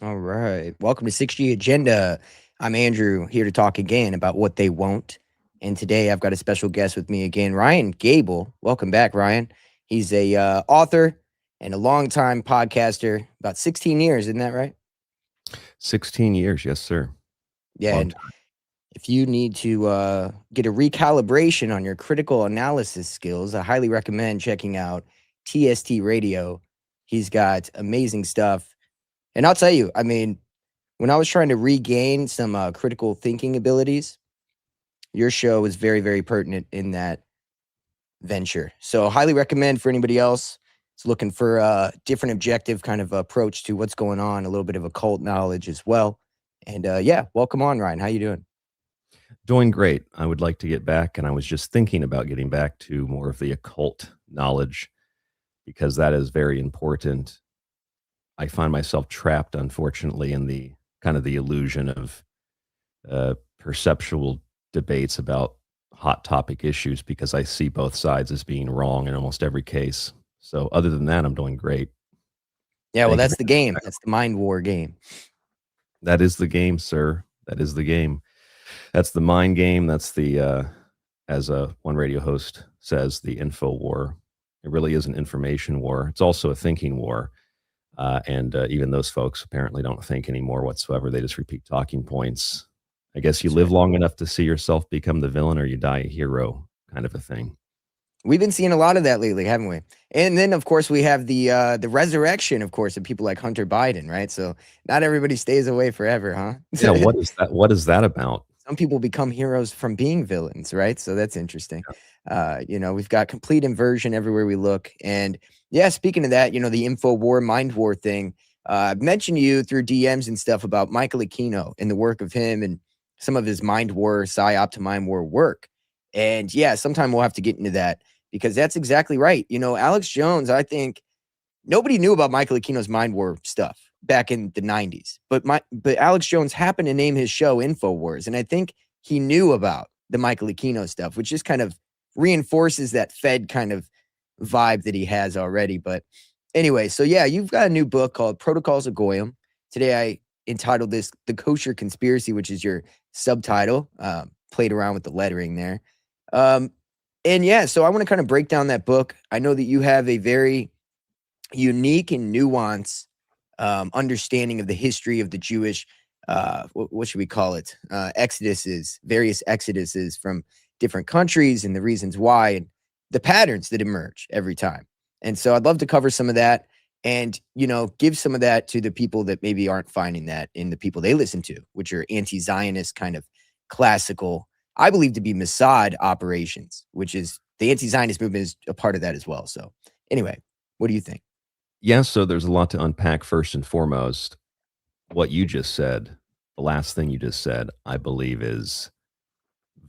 All right. Welcome to 6G Agenda. I'm Andrew, here to talk again about what they won't. And today I've got a special guest with me again, Ryan Gable. Welcome back, Ryan. He's a author and a longtime podcaster, about 16 years, isn't that right? 16 years, yes, sir. Yeah. Long And time. if you need to get a recalibration on your critical analysis skills, I highly recommend checking out TST Radio. He's got amazing stuff. And I'll tell you, I mean, when I was trying to regain some critical thinking abilities, your show is very, very pertinent in that venture. So, highly recommend for anybody else that's looking for a different objective kind of approach to what's going on, a little bit of occult knowledge as well. And yeah, welcome on, Ryan. How you doing? Doing great. I would like to get back, and I was just thinking about getting back to more of the occult knowledge because that is very important. I find myself trapped, unfortunately, in the kind of the illusion of perceptual debates about hot topic issues because I see both sides as being wrong in almost every case. So, other than that, I'm doing great. Yeah, well, Thank you that's very the much. game. That's the mind war game. That is the game, sir. That is the game. That's the mind game. That's the as one radio host says, the info war. It really is an information war. It's also a thinking war. And even those folks apparently don't think anymore whatsoever. They just repeat talking points. I guess you That's live right. long enough to see yourself become the villain or you die a hero, kind of a thing. We've been seeing a lot of that lately, haven't we? And then, of course, we have the resurrection, of course, of people like Hunter Biden, right? So not everybody stays away forever, Yeah, huh? what is that? What is that about? Some people become heroes from being villains, right? So that's interesting. We've got complete inversion everywhere we look. And yeah, speaking of that, the info war, mind war thing, I've mentioned to you through DMs and stuff about Michael Aquino and the work of him and some of his mind war, psyop to mind war work. And yeah, sometime we'll have to get into that because that's exactly right. Alex Jones, I think nobody knew about Michael Aquino's mind war stuff back in the 90s. But Alex Jones happened to name his show InfoWars. And I think he knew about the Michael Aquino stuff, which just kind of reinforces that Fed kind of vibe that he has already. But anyway, so yeah, you've got a new book called Protocols of Goyim. Today I entitled this The Kosher Conspiracy, which is your subtitle. Played around with the lettering there. Um, and yeah, so I want to kind of break down that book. I know that you have a very unique and nuanced understanding of the history of the Jewish, what should we call it? Various exoduses from different countries and the reasons why and the patterns that emerge every time. And so I'd love to cover some of that and, give some of that to the people that maybe aren't finding that in the people they listen to, which are anti-Zionist kind of classical, I believe to be Mossad operations, which is the anti-Zionist movement is a part of that as well. So anyway, what do you think? Yeah, so there's a lot to unpack first and foremost. What you just said, the last thing you just said, I believe is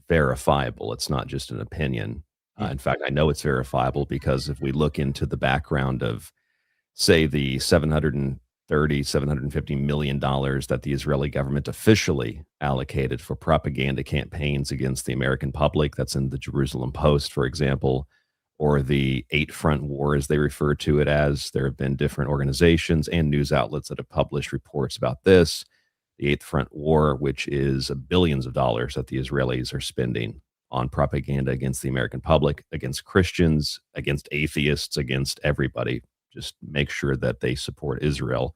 verifiable. It's not just an opinion. Mm. In fact, I know it's verifiable because if we look into the background of, say, the 730, $750 million that the Israeli government officially allocated for propaganda campaigns against the American public, that's in the Jerusalem Post, for example, or the Eight Front War, as they refer to it as. There have been different organizations and news outlets that have published reports about this. The Eighth Front War, which is billions of dollars that the Israelis are spending on propaganda against the American public, against Christians, against atheists, against everybody. Just make sure that they support Israel.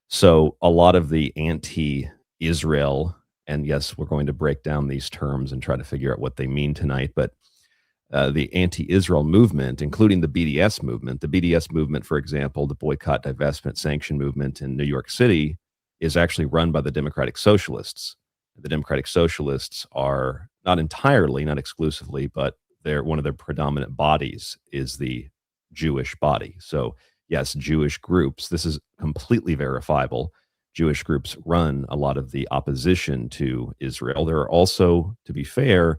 So, a lot of the anti Israel, and yes, we're going to break down these terms and try to figure out what they mean tonight, but the anti-Israel movement, including the BDS movement, for example, the boycott, divestment, sanction movement in New York City, is actually run by the Democratic Socialists. The Democratic Socialists are not entirely, not exclusively, but they're one of their predominant bodies is the Jewish body. So yes, Jewish groups. This is completely verifiable. Jewish groups run a lot of the opposition to Israel. There are also, to be fair,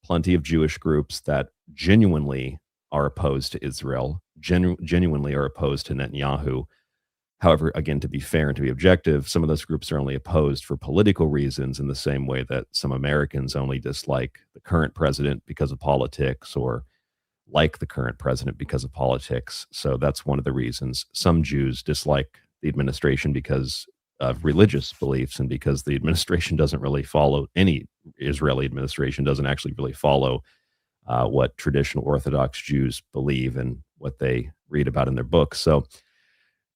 plenty of Jewish groups that genuinely are opposed to Israel, genuinely are opposed to Netanyahu. However, again, to be fair and to be objective, some of those groups are only opposed for political reasons in the same way that some Americans only dislike the current president because of politics or like the current president because of politics. So that's one of the reasons. Some Jews dislike the administration because of religious beliefs, and because the administration doesn't really follow any Israeli administration doesn't actually really follow what traditional Orthodox Jews believe and what they read about in their books. So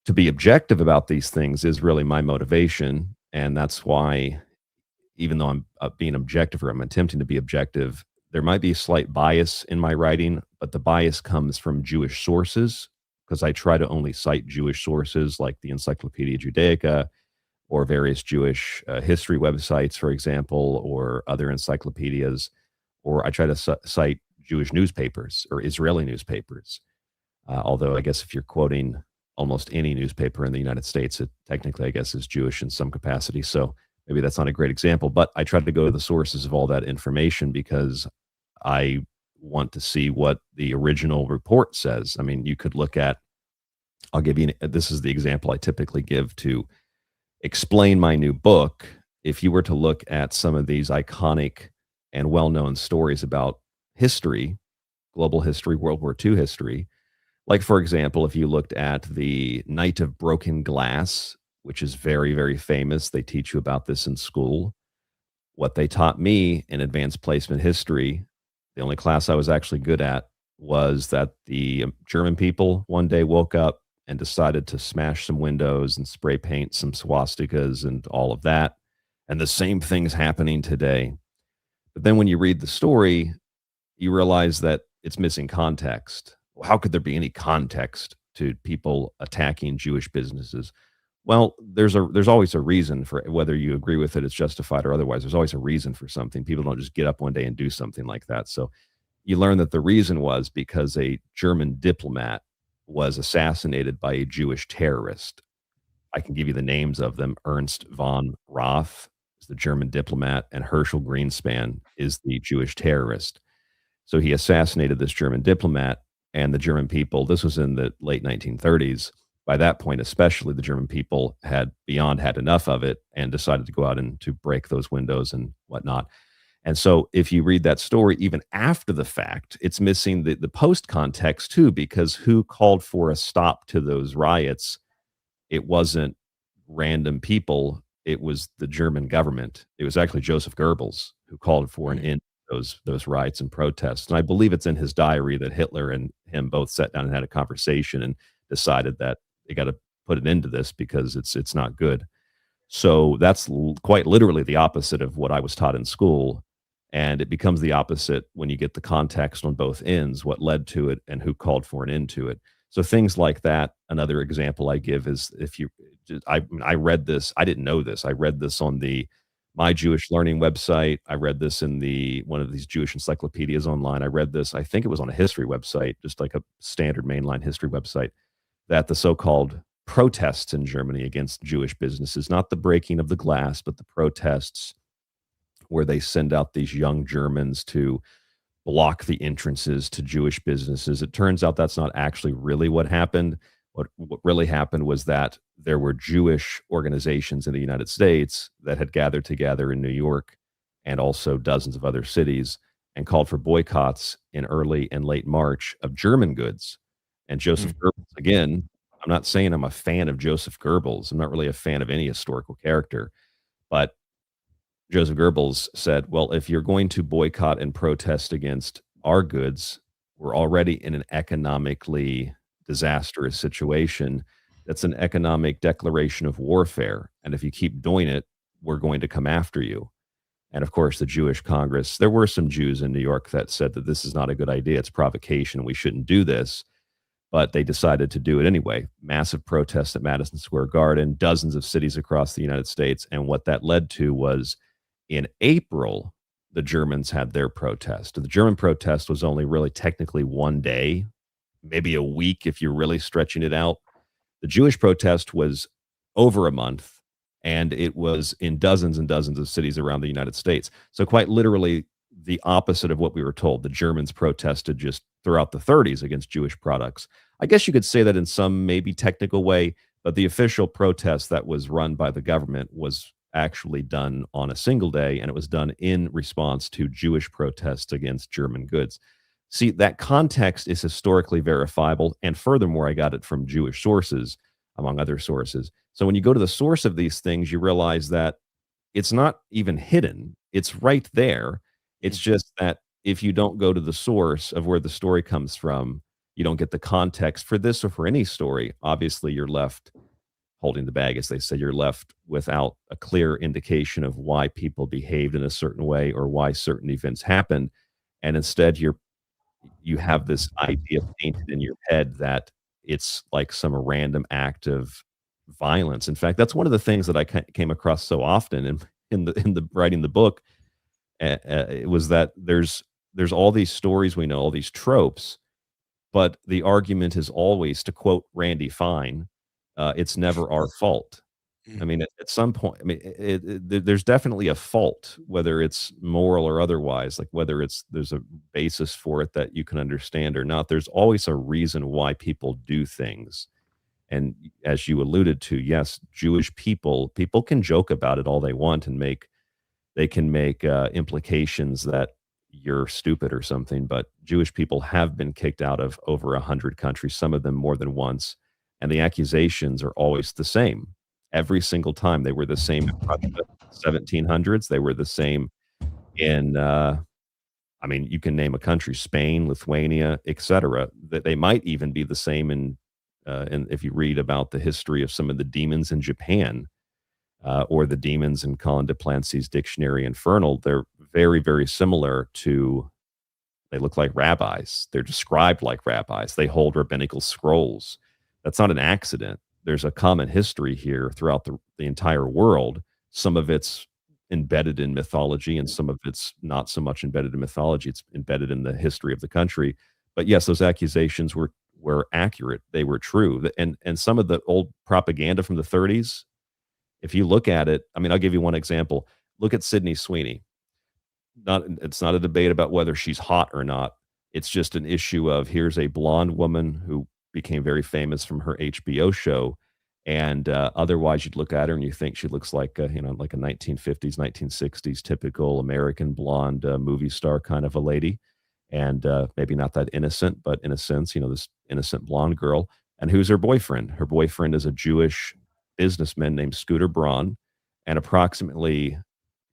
to be objective about these things is really my motivation, and that's why, even though I'm being objective or I'm attempting to be objective, there might be a slight bias in my writing, but the bias comes from Jewish sources because I try to only cite Jewish sources like the Encyclopedia Judaica or various Jewish history websites, for example, or other encyclopedias, or I try to cite Jewish newspapers or Israeli newspapers. Although I guess if you're quoting almost any newspaper in the United States, it technically, I guess, is Jewish in some capacity. So maybe that's not a great example, but I try to go to the sources of all that information because I want to see what the original report says. I mean, you could look at, I'll give you, this is the example I typically give to explain my new book. If you were to look at some of these iconic and well-known stories about history, global history, World War II history, like, for example, if you looked at the Night of Broken Glass, which is very, very famous, they teach you about this in school. What they taught me in advanced placement history, the only class I was actually good at, was that the German people one day woke up and decided to smash some windows and spray paint some swastikas and all of that. And the same thing's happening today. But then when you read the story, you realize that it's missing context. How could there be any context to people attacking Jewish businesses? Well, there's always a reason for it, whether you agree with it, it's justified or otherwise. There's always a reason for something. People don't just get up one day and do something like that. So you learn that the reason was because a German diplomat was assassinated by a Jewish terrorist. I can give you the names of them. Ernst von Roth is the German diplomat, and Herschel Greenspan is the Jewish terrorist. So he assassinated this German diplomat, and the German people, this was in the late 1930s. By that point, especially, the German people had had enough of it and decided to go out and to break those windows and whatnot. And so if you read that story, even after the fact, it's missing the post context too, because who called for a stop to those riots? It wasn't random people. It was the German government. It was actually Joseph Goebbels who called for an end to those riots and protests. And I believe it's in his diary that Hitler and him both sat down and had a conversation and decided that they got to put an end to this because it's not good. So that's quite literally the opposite of what I was taught in school. And it becomes the opposite when you get the context on both ends, what led to it and who called for an end to it. So things like that. Another example I give is I read this, I didn't know this. I read this on the My Jewish Learning website. I read this in one of these Jewish encyclopedias online. I read this, I think it was on a history website, just like a standard mainline history website, that the so-called protests in Germany against Jewish businesses, not the breaking of the glass, but the protests where they send out these young Germans to block the entrances to Jewish businesses. It turns out that's not actually really what happened. What really happened was that there were Jewish organizations in the United States that had gathered together in New York and also dozens of other cities and called for boycotts in early and late March of German goods. And Joseph Goebbels, again, I'm not saying I'm a fan of Joseph Goebbels. I'm not really a fan of any historical character, but Joseph Goebbels said, well, if you're going to boycott and protest against our goods, we're already in an economically disastrous situation. That's an economic declaration of warfare. And if you keep doing it, we're going to come after you. And of course, the Jewish Congress, there were some Jews in New York that said that this is not a good idea. It's provocation. We shouldn't do this. But they decided to do it anyway. Massive protests at Madison Square Garden, dozens of cities across the United States. And what that led to was in April, the Germans had their protest. The German protest was only really technically one day, maybe a week if you're really stretching it out. The Jewish protest was over a month, and it was in dozens and dozens of cities around the United States. So quite literally the opposite of what we were told. The Germans protested just throughout the 30s against Jewish products. I guess you could say that in some maybe technical way, but the official protest that was run by the government was actually done on a single day, and it was done in response to Jewish protests against German goods. See, that context is historically verifiable, and furthermore, I got it from Jewish sources, among other sources. So when you go to the source of these things, you realize that it's not even hidden. It's right there. It's Mm. just that if you don't go to the source of where the story comes from, you don't get the context for this or for any story. Obviously, you're left holding the bag, as they say. You're left without a clear indication of why people behaved in a certain way or why certain events happened. And instead, you have this idea painted in your head that it's like some random act of violence. In fact, that's one of the things that I came across so often in the writing the book. It was that there's all these stories we know, all these tropes, but the argument is always, to quote Randy Fine, "It's never our fault." I Mm. mean, at some point, I mean, there's definitely a fault, whether it's moral or otherwise, like whether there's a basis for it that you can understand or not. There's always a reason why people do things. And as you alluded to, yes, Jewish people can joke about it all they want and they can make implications that you're stupid or something. But Jewish people have been kicked out of over 100 countries, some of them more than once, and the accusations are always the same. Every single time they were the same in Russia, 1700s. They were the same in I mean, you can name a country, Spain, Lithuania, etc. That they might even be the same in if you read about the history of some of the demons in Japan, or the demons in Colin de Plancy's Dictionary Infernal. They're very, very similar to, they look like rabbis. They're described like rabbis. They hold rabbinical scrolls. That's not an accident. There's a common history here throughout the entire world. Some of it's embedded in mythology, and some of it's not so much embedded in mythology. It's embedded in the history of the country. But yes, those accusations were accurate. They were true. And some of the old propaganda from the 30s, if you look at it, I mean, I'll give you one example. Look at Sydney Sweeney. It's not a debate about whether she's hot or not. It's just an issue of, here's a blonde woman who became very famous from her HBO show, and otherwise you'd look at her and you think she looks like like a 1950s, 1960s typical American blonde movie star kind of a lady, and maybe not that innocent, but in a sense, this innocent blonde girl. And who's her boyfriend? Her boyfriend is a Jewish businessman named Scooter Braun, and approximately,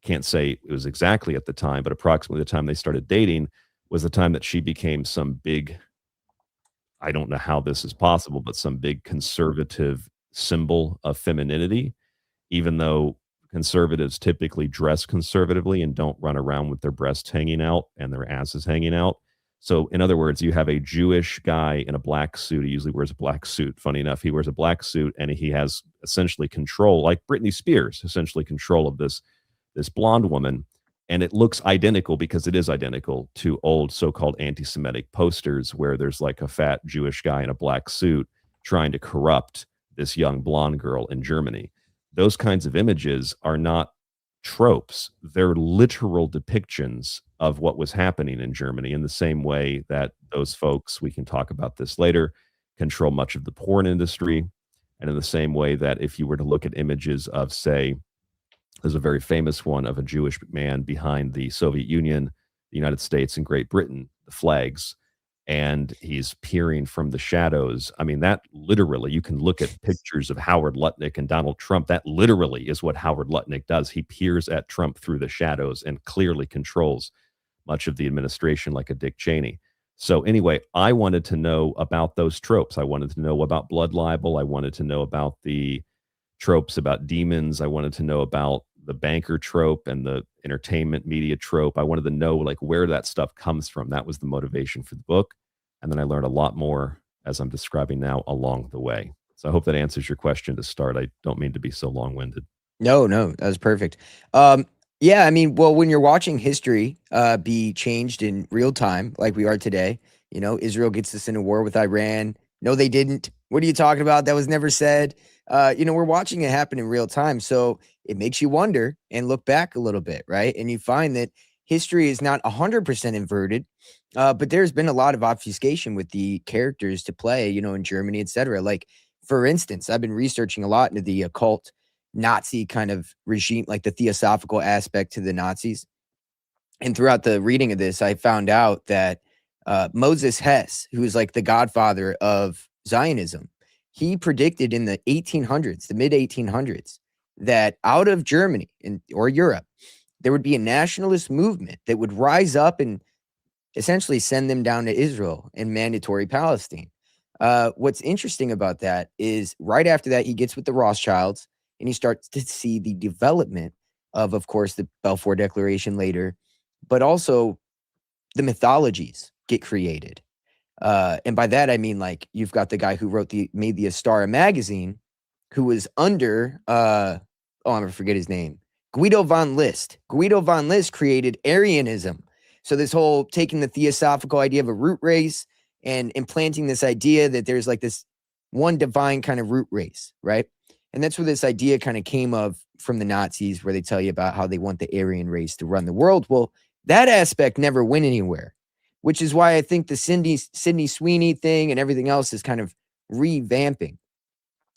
can't say it was exactly at the time, but approximately the time they started dating was the time that she became some big, I don't know how this is possible, but some big conservative symbol of femininity, even though conservatives typically dress conservatively and don't run around with their breasts hanging out and their asses hanging out. So, in other words, you have a Jewish guy in a black suit. He usually wears a black suit. Funny enough, he wears a black suit and he has essentially control, like Britney Spears, essentially control of this blonde woman, and it looks identical because it is identical to old so-called anti-Semitic posters where there's like a fat Jewish guy in a black suit trying to corrupt this young blonde girl in Germany. Those kinds of images are not tropes. They're literal depictions of what was happening in Germany, in the same way that those folks, we can talk about this later, control much of the porn industry. And in the same way that if you were to look at images of, say, there's a very famous one of a Jewish man behind the Soviet Union, the United States, and Great Britain, the flags, and he's peering from the shadows. I mean, that literally, you can look at pictures of Howard Lutnick and Donald Trump. That literally is what Howard Lutnick does. He peers at Trump through the shadows and clearly controls much of the administration like a Dick Cheney. So anyway, I wanted to know about those tropes. I wanted to know about blood libel. I wanted to know about the tropes about demons. I wanted to know about the banker trope and the entertainment media trope. I wanted to know like where that stuff comes from. That was the motivation for the book. And then I learned a lot more, as I'm describing now, along the way. So I hope that answers your question to start. I don't mean to be so long-winded. No, no, that was perfect. Yeah, I mean, well, when you're watching history be changed in real time, like we are today, Israel gets us in a war with Iran. No, they didn't. What are you talking about? That was never said. We're watching it happen in real time. So it makes you wonder and look back a little bit, right? And you find that history is not 100% inverted, but there's been a lot of obfuscation with the characters to play, in Germany, et cetera. Like, for instance, I've been researching a lot into the occult Nazi kind of regime, like the theosophical aspect to the Nazis. And throughout the reading of this, I found out that Moses Hess, who is like the godfather of Zionism, he predicted in the 1800s, the mid 1800s, that out of Germany or Europe, there would be a nationalist movement that would rise up and essentially send them down to Israel and mandatory Palestine. What's interesting about that is right after that, he gets with the Rothschilds and he starts to see the development of course, the Balfour Declaration later, but also the mythologies get created. And by that, I mean, like, you've got the guy who made the Astara magazine, who was under, I'm gonna forget his name, Guido von List. Guido von List created Arianism. So this whole taking the theosophical idea of a root race and implanting this idea that there's like this one divine kind of root race, right? And that's where this idea kind of came from the Nazis, where they tell you about how they want the Aryan race to run the world. Well, that aspect never went anywhere, which is why I think the Sydney Sweeney thing and everything else is kind of revamping.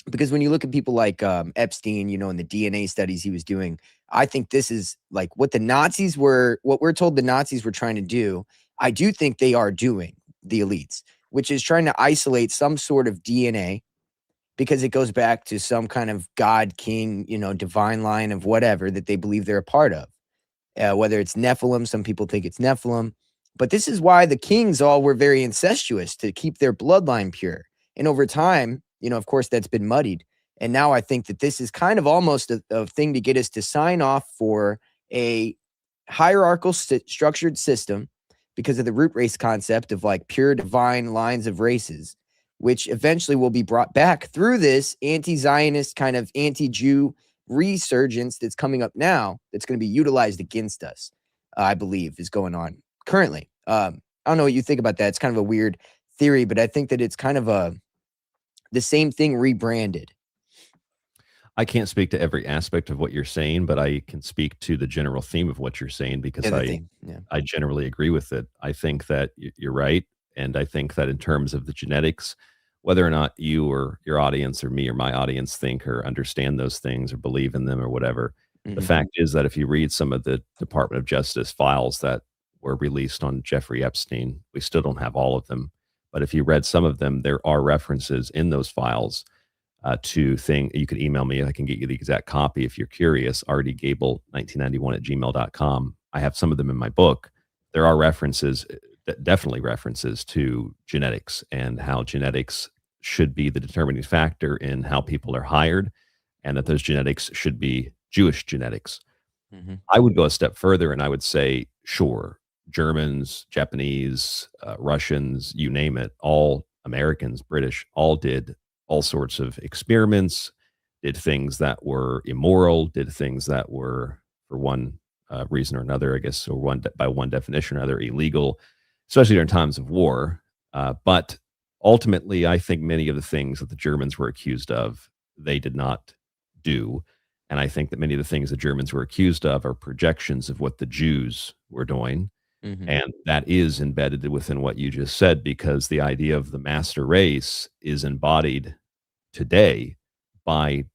Because when you look at people like Epstein, and the DNA studies he was doing, I think this is like what we're told the Nazis were trying to do. I do think they are doing, the elites, which is trying to isolate some sort of DNA because it goes back to some kind of God, king, divine line of whatever that they believe they're a part of. Whether it's Nephilim, some people think it's Nephilim. But this is why the kings all were very incestuous, to keep their bloodline pure. And over time, of course, that's been muddied. And now I think that this is kind of almost a thing to get us to sign off for a hierarchical structured system because of the root race concept of like pure divine lines of races, which eventually will be brought back through this anti-Zionist kind of anti-Jew resurgence that's coming up now, that's going to be utilized against us, I believe, is going on currently. I don't know what you think about that. It's kind of a weird theory, but I think that it's kind of the same thing rebranded. I can't speak to every aspect of what you're saying, but I can speak to the general theme of what you're saying because I generally agree with it. I think that you're right. And I think that in terms of the genetics, whether or not you or your audience or me or my audience think or understand those things or believe in them or whatever, the fact is that if you read some of the Department of Justice files that were released on Jeffrey Epstein, we still don't have all of them. But if you read some of them, there are references in those files to thing. You could email me. I can get you the exact copy if you're curious. rdgable1991@gmail.com. I have some of them in my book. There are references, definitely references to genetics and how genetics should be the determining factor in how people are hired, and that those genetics should be Jewish genetics. I would go a step further and I would say, sure, Germans, Japanese, Russians, you name it, all Americans, British, all did all sorts of experiments, did things that were immoral, did things that were, for one reason or another, I guess, or by one definition or another, illegal, especially during times of war. But ultimately, I think many of the things that the Germans were accused of, they did not do. And I think that many of the things the Germans were accused of are projections of what the Jews were doing. And that is embedded within what you just said, because the idea of the master race is embodied today by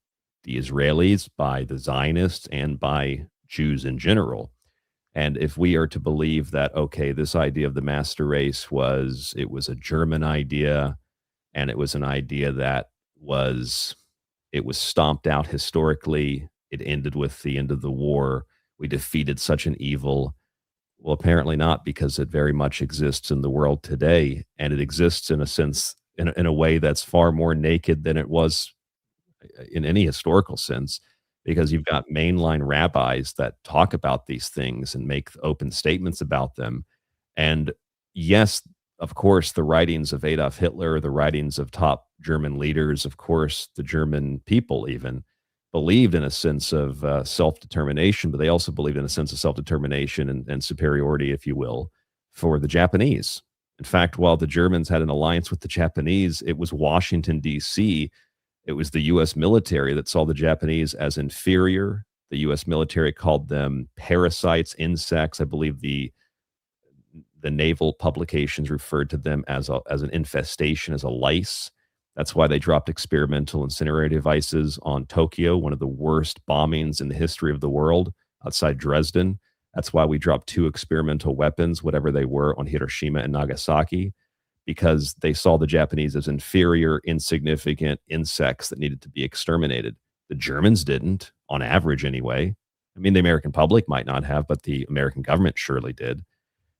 the Israelis, by the Zionists, and by Jews in general. And if we are to believe that, okay, this idea of the master race was a German idea, and it was an idea that was stomped out historically, it ended with the end of the war, we defeated such an evil. Well, apparently not, because it very much exists in the world today, and it exists in a sense, in a way that's far more naked than it was in any historical sense, because you've got mainline rabbis that talk about these things and make open statements about them. And yes, of course, the writings of Adolf Hitler, the writings of top German leaders, of course, the German people even believed in a sense of self-determination, but they also believed in a sense of self-determination and superiority, if you will, for the Japanese. In fact, while the Germans had an alliance with the Japanese, it was Washington, D.C., it was the U.S. military that saw the Japanese as inferior. The U.S. military called them parasites, insects. I believe the naval publications referred to them as an infestation, as a lice. That's why they dropped experimental incendiary devices on Tokyo, one of the worst bombings in the history of the world, outside Dresden. That's why we dropped 2 experimental weapons, whatever they were, on Hiroshima and Nagasaki, because they saw the Japanese as inferior, insignificant insects that needed to be exterminated. The Germans didn't, on average anyway. I mean, the American public might not have, but the American government surely did.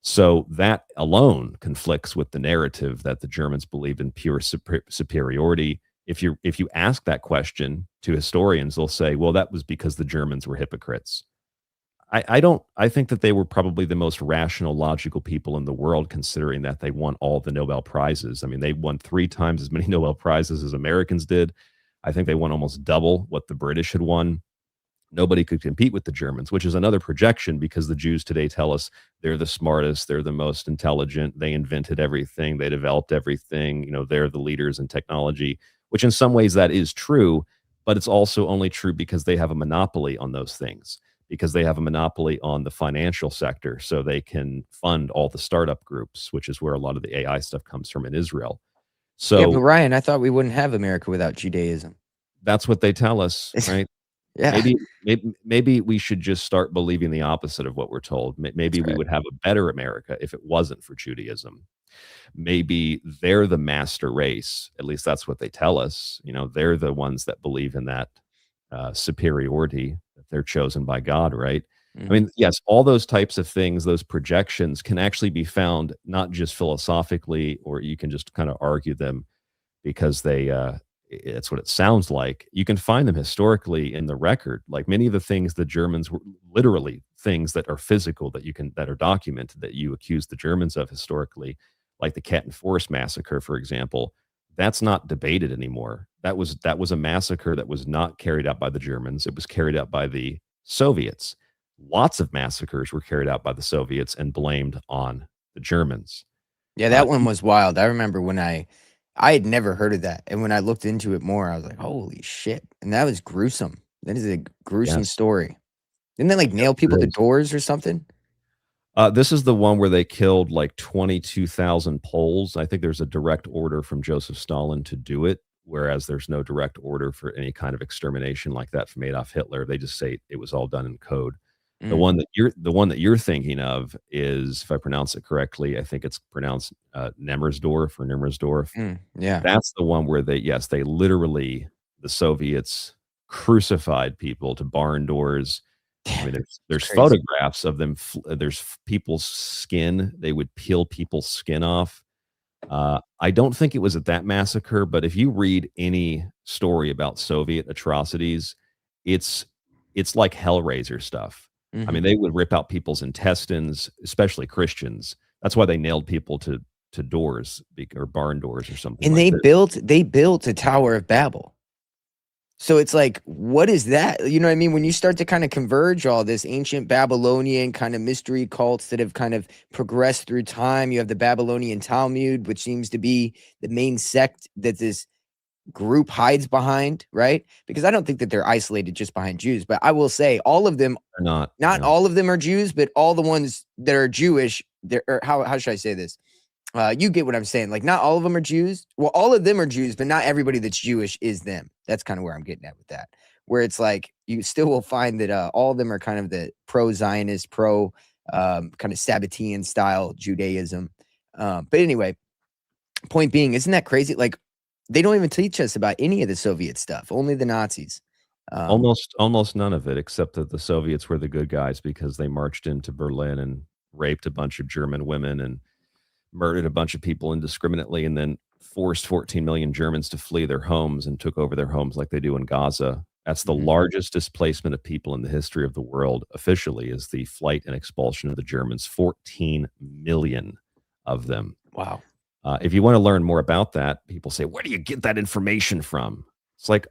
So that alone conflicts with the narrative that the Germans believed in pure superiority. If you ask that question to historians, they'll say, well, that was because the Germans were hypocrites. I think that they were probably the most rational, logical people in the world, considering that they won all the Nobel Prizes. I mean, they won 3 times as many Nobel Prizes as Americans did. I think they won almost double what the British had won. Nobody could compete with the Germans, which is another projection because the Jews today tell us they're the smartest, they're the most intelligent, they invented everything, they developed everything, they're the leaders in technology, which in some ways that is true, but it's also only true because they have a monopoly on those things, because they have a monopoly on the financial sector, so they can fund all the startup groups, which is where a lot of the AI stuff comes from in Israel. Yeah, but So Ryan, I thought we wouldn't have America without Judaism. that's what they tell us, right? Yeah, Maybe we should just start believing the opposite of what we're told. that's Maybe we right. would have a better America if it wasn't for Judaism. Maybe they're the master race. At least that's what they tell us. They're the ones that believe in that superiority, that they're chosen by God, right? I Mhm. mean, yes, all those types of things, those projections can actually be found not just philosophically, or you can just kind of argue them because it's what it sounds like. You can find them historically in the record. Like many of the things the Germans were literally things that are physical that are documented that you accuse the Germans of historically, like the Kettenforst Forest massacre, for example. That's not debated anymore. That was a massacre that was not carried out by the Germans. It was carried out by the Soviets. Lots of massacres were carried out by the Soviets and blamed on the Germans. Yeah, that one was wild. I remember when I had never heard of that, and when I looked into it more, I was like, "Holy shit!" And that was gruesome. That is a gruesome Yes, story. Didn't they like yes, nail people it to is. doors or something? This is the one where they killed like 22,000 Poles. I think there's a direct order from Joseph Stalin to do it, whereas there's no direct order for any kind of extermination like that from Adolf Hitler. They just say it was all done in code. The Mm, one that you're thinking of is, if I pronounce it correctly, I think it's pronounced Nemmersdorf or Nemmersdorf. yeah, That's the one where they literally, the Soviets crucified people to barn doors. I mean, it's there's crazy. photographs of them. There's people's skin. They would peel people's skin off. I don't think it was at that massacre, but if you read any story about Soviet atrocities, it's it's like Hellraiser stuff. I Mhm. mean, they would rip out people's intestines, especially Christians. That's why they nailed people to doors or barn doors or something And like they this. built a Tower of Babel. So it's like, what is that? You know what I mean? When you start to kind of converge all this ancient Babylonian kind of mystery cults that have kind of progressed through time, you have the Babylonian Talmud, which seems to be the main sect that this group hides behind, right? Because I don't think that they're isolated just behind Jews, but I will say all of them, They're not. not No, all of them are Jews, but all the ones that are Jewish, they're, or how should I say this? You get what I'm saying. Like, not all of them are Jews. Well, all of them are Jews, but not everybody that's Jewish is them. That's kind of where I'm getting at with that. Where it's like you still will find that all of them are kind of the pro-Zionist, pro kind of Sabbatean style Judaism. But anyway, point being, isn't that crazy? Like, they don't even teach us about any of the Soviet stuff, only the Nazis. Um, almost none of it, except that the Soviets were the good guys because they marched into Berlin and raped a bunch of German women and murdered a bunch of people indiscriminately, and then forced 14 million Germans to flee their homes and took over their homes like they do in Gaza. That's the mhm. largest displacement of people in the history of the world, officially, is the flight and expulsion of the Germans, 14 million of them. Wow. If you want to learn more about that, people say, where do you get that information from? It's like,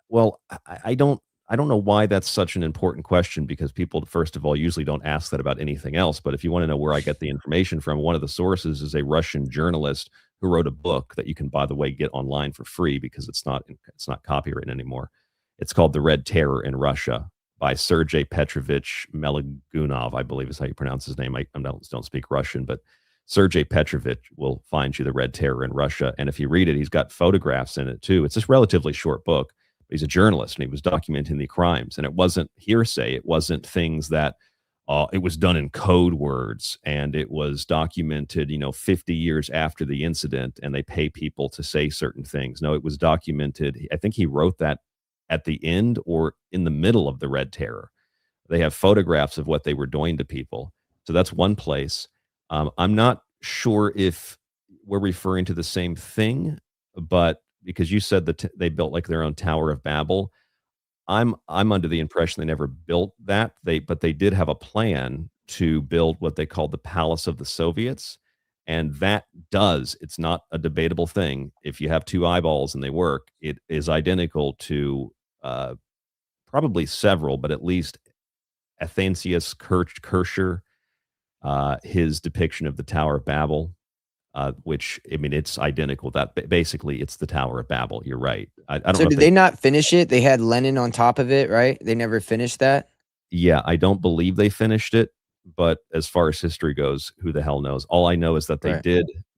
well, I don't know why that's such an important question, because people, first of all, usually don't ask that about anything else. But if you want to know where I get the information from, one of the sources is a Russian journalist who wrote a book that you can, by the way, get online for free because it's not copywritten anymore. It's called The Red Terror in Russia by Sergei Petrovich Melagunov, I believe is how you pronounce his name. I don't speak Russian, but Sergei Petrovich will find you The Red Terror in Russia. And if you read it, he's got photographs in it too. It's this relatively short book. He's a journalist and he was documenting the crimes, and it wasn't hearsay. It wasn't things that it was done in code words, and it was documented, 50 years after the incident, and they pay people to say certain things. No, it was documented. I think he wrote that at the end or in the middle of the Red Terror. They have photographs of what they were doing to people. So that's one place. I'm not sure if we're referring to the same thing, but because you said that they built like their own Tower of Babel, I'm under the impression they never built that. But they did have a plan to build what they called the Palace of the Soviets, and that it's not a debatable thing. If you have two eyeballs and they work, it is identical to probably several, but at least Athanasius Kircher, his depiction of the Tower of Babel, which I mean, it's identical. That basically, it's the Tower of Babel. You're right. I don't So know if did they not finish it? They had Lenin on top of it, right? They never finished that? Yeah, I don't believe they finished it, but as far as history goes, who the hell knows? All I know is that Right.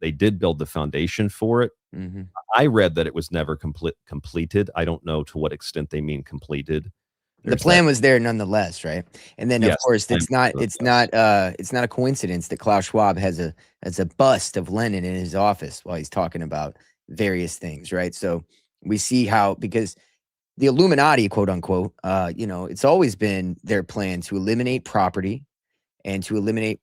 they did build the foundation for it. Mhm. I read that it was never completed. I don't know to what extent they mean completed. The There's that. plan was there nonetheless, right? And then, of Yes, the course, plan was yes. it's not a coincidence that Klaus Schwab has a bust of Lenin in his office while he's talking about various things, right? So, we see how because the Illuminati, quote unquote, it's always been their plan to eliminate property and to eliminate,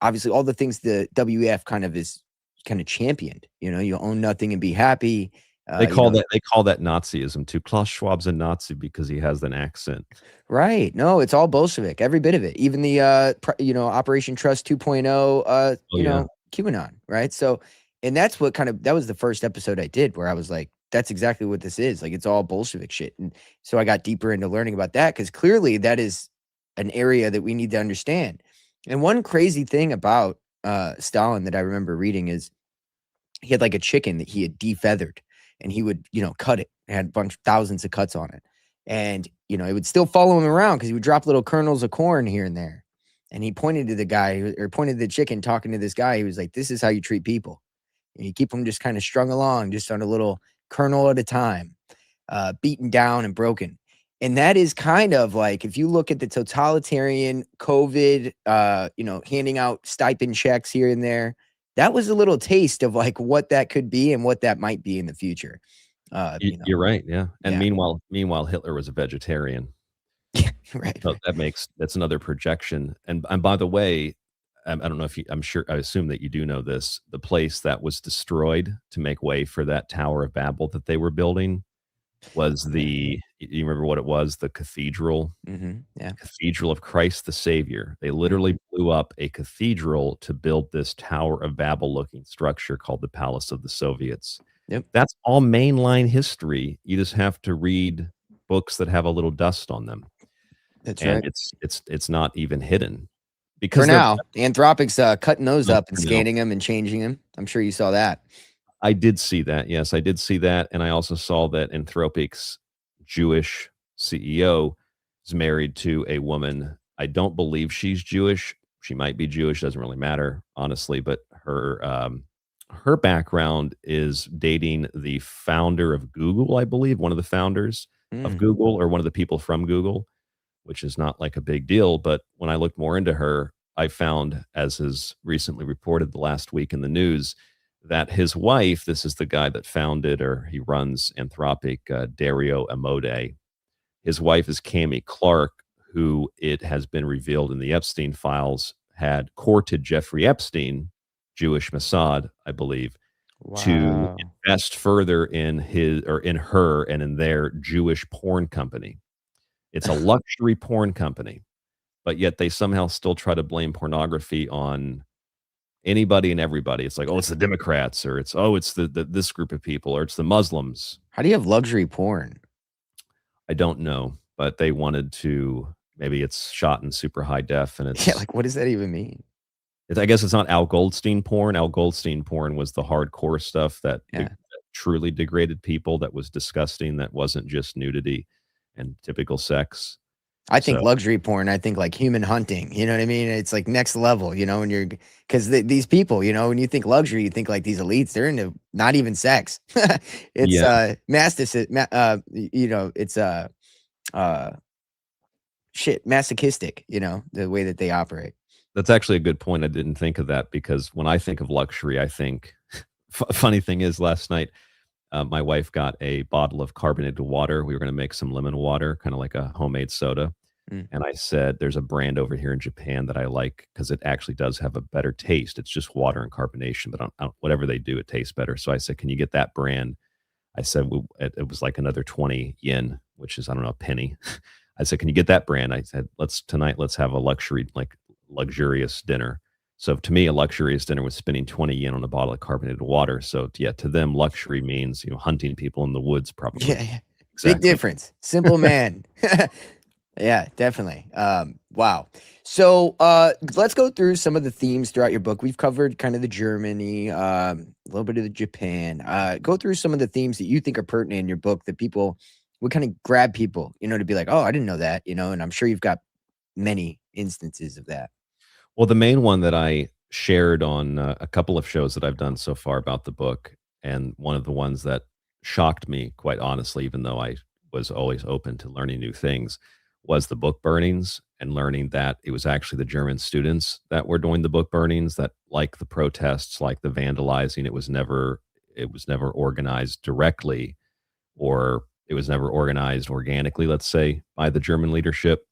obviously all the things the WEF kind of championed. You own nothing and be happy. They You call know, that Nazism too. Klaus Schwab's a Nazi because he has an accent. right? No, it's all Bolshevik, every bit of it. Even the Operation Trust 2.0, Oh, yeah. QAnon, right? So, and that's what that was the first episode I did where I was like, that's exactly what this is. Like, it's all Bolshevik shit. And so I got deeper into learning about that because clearly that is an area that we need to understand. And one crazy thing about Stalin that I remember reading is he had like a chicken that he had defeathered and he would, cut it. It had thousands of cuts on it. And, it would still follow him around because he would drop little kernels of corn here and there. And he pointed to the guy or pointed to the chicken talking to this guy. He was like, this is how you treat people. And you keep them just kind of strung along, just on a little kernel at a time, beaten down and broken. And that is kind of like if you look at the totalitarian COVID, handing out stipend checks here and there, that was a little taste of like what that could be and what that might be in the future. You're right, yeah, and Yeah. meanwhile, Hitler was a vegetarian. Yeah, right, So right. that's another projection, and by the way, I don't know if I assume that you do know this, the place that was destroyed to make way for that Tower of Babel that they were building was Yeah. you remember what it was? The cathedral? Yeah. Cathedral of Christ the Savior. They Mhm. literally blew up a cathedral to build this Tower of Babel looking structure called the Palace of the Soviets. Yep. That's all mainline history. You just have to read books that have a little dust on them, That's and right. it's not even hidden For because they're now, Anthropic's cutting those no, up and for now. scanning them and changing them. I'm sure you saw that. I did see that. Yes, I did see that, and I also saw that Anthropic's Jewish CEO is married to a woman. I don't believe she's Jewish. She might be Jewish, doesn't really matter, honestly, but her background is dating the founder of Google, I believe, one of the founders of Mm. Google or one of the people from Google, which is not like a big deal. But when I looked more into her, I found, as is recently reported the last week in the news, that his wife, this is the guy that founded or he runs Anthropic, Dario Amode. His wife is Cami Clark, who it has been revealed in the Epstein files had courted Jeffrey Epstein, Jewish Mossad, I believe, to Wow. invest further in his or in her and in their Jewish porn company. It's a luxury porn company, but yet they somehow still try to blame pornography on anybody and everybody. It's like, oh, it's the Democrats, or it's the this group of people, or it's the Muslims. How do you have luxury porn? I don't know, but they wanted to. Maybe it's shot in super high def, and Yeah, like what does that even mean? I guess it's not Al Goldstein porn. Al Goldstein porn was the hardcore stuff that Yeah. truly degraded people. That was disgusting. That wasn't just nudity and typical sex. I think So luxury porn, I think like human hunting, you know what I mean? It's like next level, when you're because these people, when you think luxury, you think like these elites, they're into not even sex. It's yeah, it's uh shit masochistic, the way that they operate. That's actually a good point. I didn't think of that because when I think of luxury, I think funny thing is last night, my wife got a bottle of carbonated water. We were going to make some lemon water, kind of like a homemade soda. Mm. And I said, there's a brand over here in Japan that I like because it actually does have a better taste. It's just water and carbonation, but whatever they do, it tastes better. So I said, can you get that brand? I said, it was like another 20 yen, which is, I don't know, a penny. I said, can you get that brand? I said, let's have a luxurious dinner. So to me, a luxurious dinner was spending 20 yen on a bottle of carbonated water. So yeah, to them, luxury means, hunting people in the woods, probably. Yeah, yeah. Big Exactly. difference. Simple man. Yeah, definitely. Wow. So let's go through some of the themes throughout your book. We've covered kind of the Germany, a little bit of the Japan. Go through some of the themes that you think are pertinent in your book that people would kind of grab people, to be like, oh, I didn't know that, and I'm sure you've got many instances of that. Well, the main one that I shared on a couple of shows that I've done so far about the book, and one of the ones that shocked me, quite honestly, even though I was always open to learning new things, was the book burnings and learning that it was actually the German students that were doing the book burnings, that like the protests, like the vandalizing, it was never organized directly, or it was never organized organically, let's say, by the German leadership.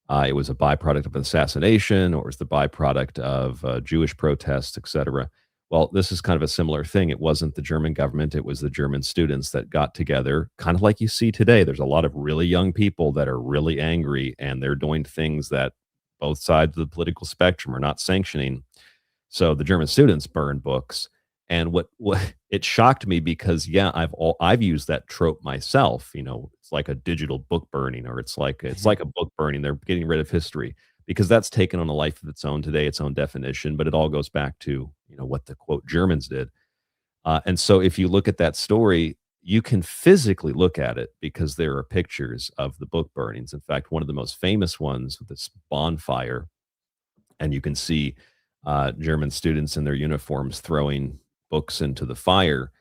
It was a byproduct of assassination, or it was the byproduct of Jewish protests, etc. Well, this is kind of a similar thing. It wasn't the German government, it was the German students that got together, kind of like you see today. There's a lot of really young people that are really angry, and they're doing things that both sides of the political spectrum are not sanctioning. So the German students burned books, and what it shocked me because yeah, I've used that trope myself. It's like a digital book burning, or it's like a book burning. They're getting rid of history because that's taken on a life of its own today, its own definition. But it all goes back to what the quote Germans did. And so if you look at that story, you can physically look at it because there are pictures of the book burnings. In fact, one of the most famous ones with this bonfire, and you can see German students in their uniforms throwing books into the fire.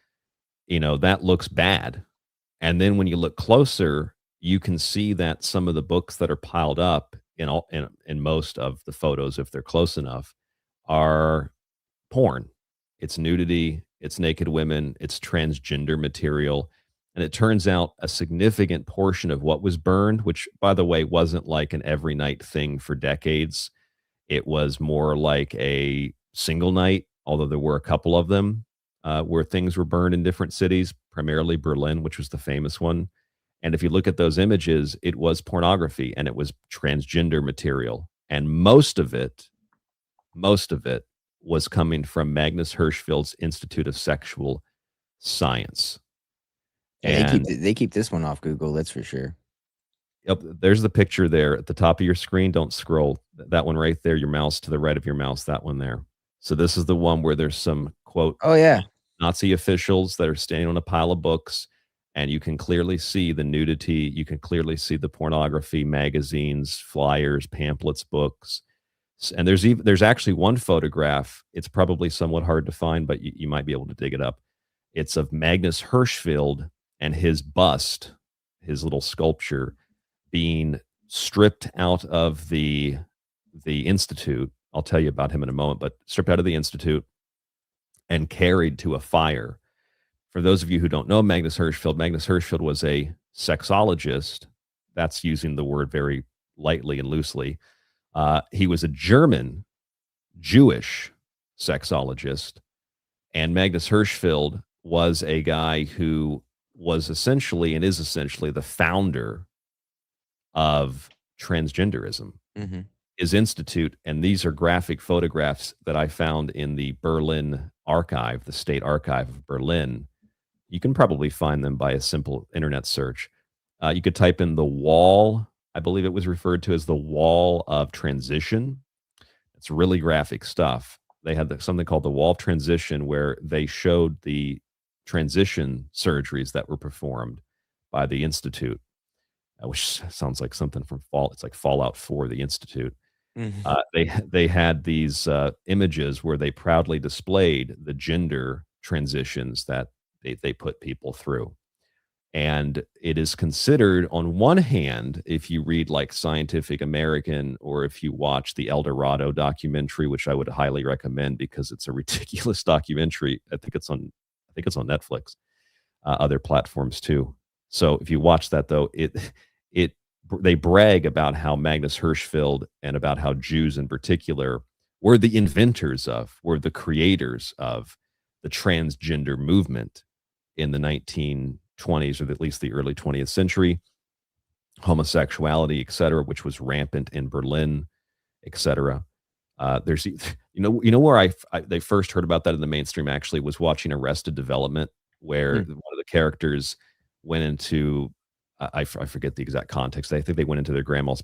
That looks bad. And then when you look closer, you can see that some of the books that are piled up in most of the photos, if they're close enough, are porn. It's nudity, it's naked women, it's transgender material. And it turns out a significant portion of what was burned, which by the way wasn't like an every night thing for decades, it was more like a single night, although there were a couple of them where things were burned in different cities, primarily Berlin, which was the famous one. And if you look at those images, it was pornography and it was transgender material. And most of it was coming from Magnus Hirschfeld's Institute of Sexual Science. Yeah, they keep And they keep this one off Google, that's for sure. yep, there's the picture there at the top of your screen. Don't scroll. That one right there, your mouse to the right of your mouse, that one there. So this is the one where there's some quote Oh yeah. Nazi officials that are standing on a pile of books, and you can clearly see the nudity. You can clearly see the pornography, magazines, flyers, pamphlets, books. And there's actually one photograph. It's probably somewhat hard to find, but you might be able to dig it up. It's of Magnus Hirschfeld and his bust, his little sculpture, being stripped out of the institute. I'll tell you about him in a moment, but stripped out of the institute and carried to a fire. For those of you who don't know Magnus Hirschfeld was a sexologist. That's using the word very lightly and loosely. He was a German Jewish sexologist, and Magnus Hirschfeld was a guy who was essentially and is essentially the founder of transgenderism. Mm-hmm. His institute, and these are graphic photographs that I found in the Berlin archive, the State Archive of Berlin. You can probably find them by a simple internet search. You could type in the wall. I believe it was referred to as the wall of transition. It's really graphic stuff. They had something called the wall of transition, where they showed the transition surgeries that were performed by the Institute, which sounds like something from Fall. It's like Fallout 4, the Institute. Mm-hmm. They had these images where they proudly displayed the gender transitions that they put people through. And it is considered, on one hand, if you read like Scientific American or if you watch the El Dorado documentary, which I would highly recommend because it's a ridiculous documentary. I think it's on Netflix, other platforms too. So if you watch that though, it they brag about how Magnus Hirschfeld and about how Jews in particular were the creators of the transgender movement in the 1920s, or at least the early 20th century, homosexuality, et cetera, which was rampant in Berlin, et cetera. There's, where they first heard about that in the mainstream actually was watching Arrested Development, where Hmm. one of the characters went into, I forget the exact context. I think they went into their grandma's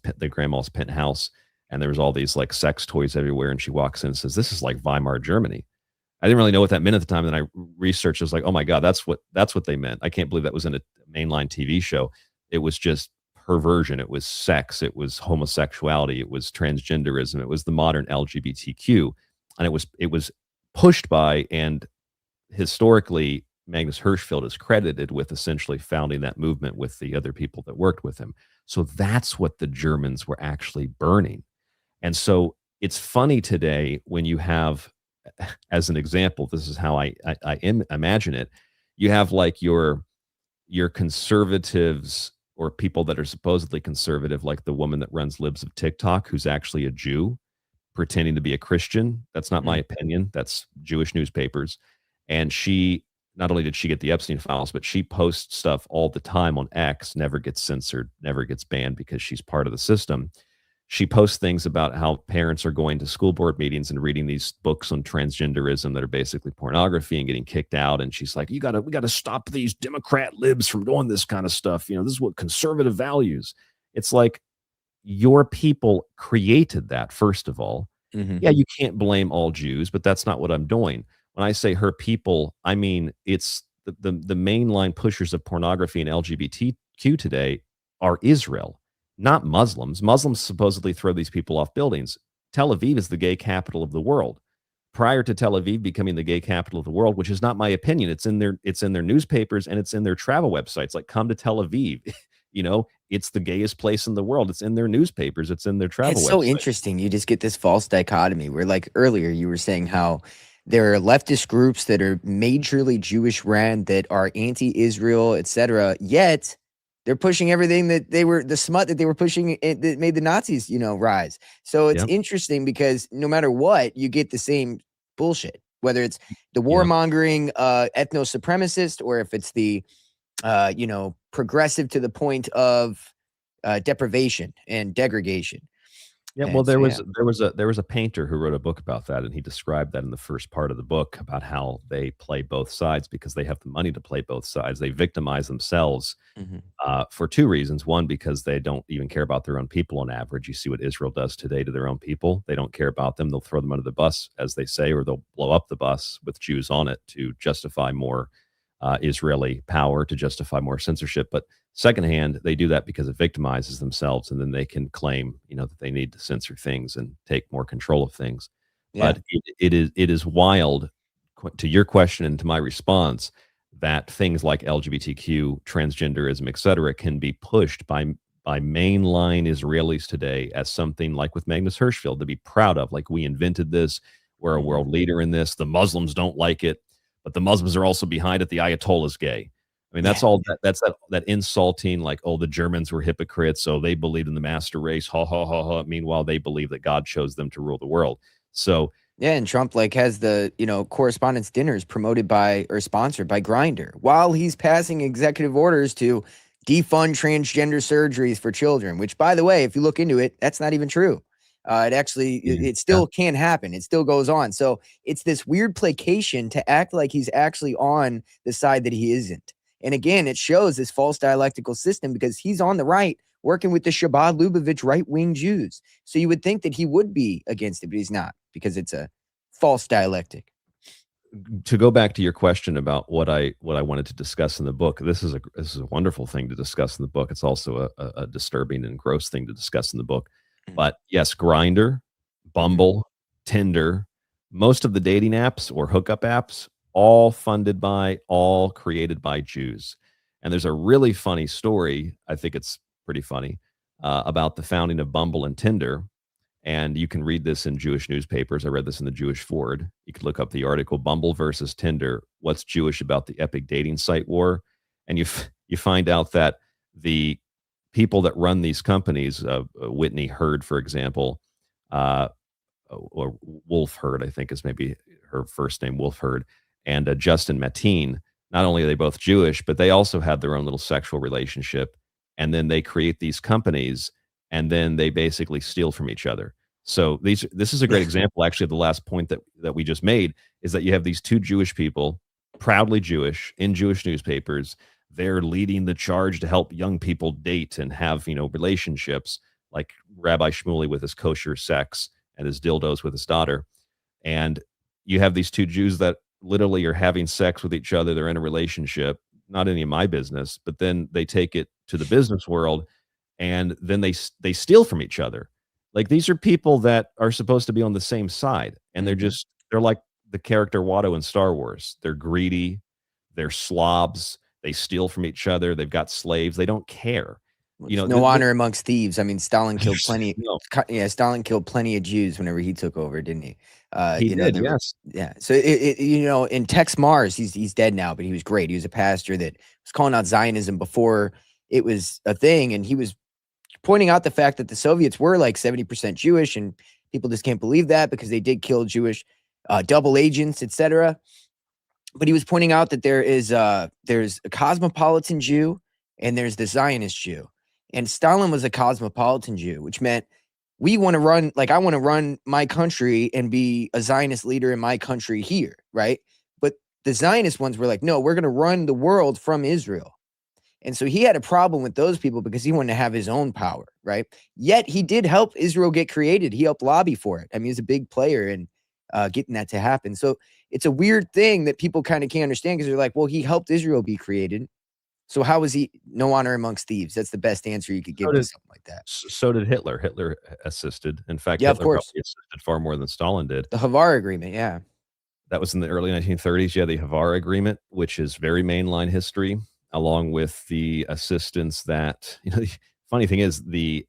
penthouse, and there was all these like sex toys everywhere, and she walks in and says, "This is like Weimar Germany." I didn't really know what that meant at the time. And I researched. I was like, "Oh my god, that's what they meant." I can't believe that was in a mainline TV show. It was just perversion. It was sex. It was homosexuality. It was transgenderism. It was the modern LGBTQ, and it was pushed by, and historically Magnus Hirschfeld is credited with essentially founding that movement with the other people that worked with him. So that's what the Germans were actually burning. And so it's funny today when you have, as an example, this is how I imagine it. You have like your conservatives or people that are supposedly conservative, like the woman that runs Libs of TikTok, who's actually a Jew pretending to be a Christian. That's not my Hmm. opinion. That's Jewish newspapers. And she, not only did she get the Epstein files, but she posts stuff all the time on X, never gets censored, never gets banned because she's part of the system. She posts things about how parents are going to school board meetings and reading these books on transgenderism that are basically pornography and getting kicked out. And she's like, we gotta stop these Democrat libs from doing this kind of stuff. This is what conservative values. It's like, your people created that, first of all. Hmm. Yeah, you can't blame all Jews, but that's not what I'm doing. When I say her people, I mean it's the mainline pushers of pornography and LGBTQ today are Israel, not Muslims. Muslims supposedly throw these people off buildings. Tel Aviv is the gay capital of the world. Prior to Tel Aviv becoming the gay capital of the world, which is not my opinion, it's in their newspapers and it's in their travel websites, like come to Tel Aviv. It's the gayest place in the world. It's in their newspapers, it's in their travel It's so website. interesting. You just get this false dichotomy where, like earlier, you were saying how there are leftist groups that are majorly Jewish ran that are anti-Israel, etc. Yet they're pushing everything that they were the smut that they were pushing that made the Nazis, rise. So it's Yep, interesting because no matter what, you get the same bullshit. Whether it's the yep. warmongering ethno supremacist or if it's the progressive to the point of deprivation and degradation. Yeah, well, And so, yeah. there was a painter who wrote a book about that, and he described that in the first part of the book about how they play both sides because they have the money to play both sides. They victimize themselves Mhm. for two reasons. One, because they don't even care about their own people on average. You see what Israel does today to their own people. They don't care about them. They'll throw them under the bus, as they say, or they'll blow up the bus with Jews on it to justify more Israeli power, to justify more censorship. But secondhand, they do that because it victimizes themselves, and then they can claim, that they need to censor things and take more control of things. Yeah. But it is wild, to your question and to my response, that things like LGBTQ, transgenderism, et cetera, can be pushed by mainline Israelis today as something like with Magnus Hirschfeld to be proud of. Like, we invented this, we're a Mhm. world leader in this. The Muslims don't like it, but the Muslims are also behind it. The Ayatollah's gay. I mean, Yeah. that's that insulting, like, oh, the Germans were hypocrites, so they believed in the master race. Ha ha ha ha. Meanwhile, they believe that God chose them to rule the world. So Yeah, and Trump like has the, correspondence dinners promoted by or sponsored by Grindr while he's passing executive orders to defund transgender surgeries for children, which by the way, if you look into it, that's not even true. It actually it yeah, still can happen. It still goes on. So it's this weird placation to act like he's actually on the side that he isn't. And again, it shows this false dialectical system because he's on the right working with the Shabbat Lubavitch right-wing Jews. So you would think that he would be against it, but he's not because it's a false dialectic. to go back to your question about what I wanted to discuss in the book, this is a wonderful thing to discuss in the book. It's also a disturbing and gross thing to discuss in the book. Mhm. But yes, Grinder, Mhm. Bumble, Tinder, most of the dating apps or hookup apps, all funded by, all created by Jews. And there's a really funny story, I think it's pretty funny, about the founding of Bumble and Tinder. And you can read this in Jewish newspapers. I read this in the Jewish Forward. You could look up the article Bumble versus Tinder, What's Jewish About the Epic Dating Site War? And you find out that the people that run these companies, Whitney Hurd, for example, uh, or Wolf Hurd, I think is maybe her first name, Wolf Hurd, and Justin Mateen. Not only are they both Jewish, but they also have their own little sexual relationship. And then they create these companies, and then they basically steal from each other. So this is a great example, actually, of the last point that we just made, is that you have these two Jewish people, proudly Jewish, in Jewish newspapers. They're leading the charge to help young people date and have, relationships, like Rabbi Shmuley with his kosher sex and his dildos with his daughter. And you have these two Jews that literally are having sex with each other. They're in a relationship, not any of my business, but then they take it to the business world, and then they steal from each other. Like, these are people that are supposed to be on the same side, and they're like the character Watto in Star Wars. They're greedy, they're slobs, they steal from each other, they've got slaves, they don't care. There's no honor amongst thieves. I mean, Stalin killed plenty. No. Yeah, Stalin killed plenty of Jews whenever he took over, didn't he? He did, yes. Yeah. So in Tex Mars, he's dead now, but he was great. He was a pastor that was calling out Zionism before it was a thing, and he was pointing out the fact that the Soviets were like 70% Jewish, and people just can't believe that because they did kill Jewish double agents, etc. But he was pointing out that there's a cosmopolitan Jew and there's the Zionist Jew. And Stalin was a cosmopolitan Jew, which meant I want to run my country and be a Zionist leader in my country here, right? But the Zionist ones were like, no, we're going to run the world from Israel. And so he had a problem with those people because he wanted to have his own power, right? Yet he did help Israel get created. He helped lobby for it. I mean, he's a big player in getting that to happen. So it's a weird thing that people kind of can't understand, because they're like, well, he helped Israel be created. So how is he no honor amongst thieves? That's the best answer you could give to something like that. So did Hitler. Hitler assisted. In fact, Yeah, Hitler of course. probably assisted far more than Stalin did. The Havar Agreement, yeah. That was in the early 1930s. Yeah, the Havar Agreement, which is very mainline history, along with the assistance that, the funny thing is the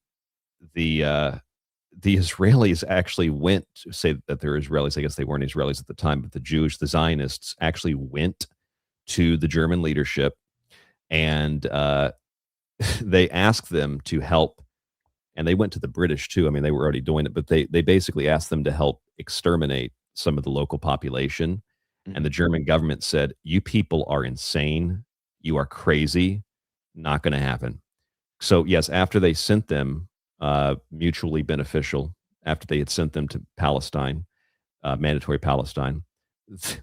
Israelis actually went to say that they're Israelis. I guess they weren't Israelis at the time, but the Zionists actually went to the German leadership, and they asked them to help. And they went to the British too. I mean, they were already doing it, but they basically asked them to help exterminate some of the local population. Mm-hmm. And the German government said, "You people are insane. You are crazy. Not going to happen." So yes, after they sent them, mutually beneficial, after they had sent them to Palestine, mandatory Palestine,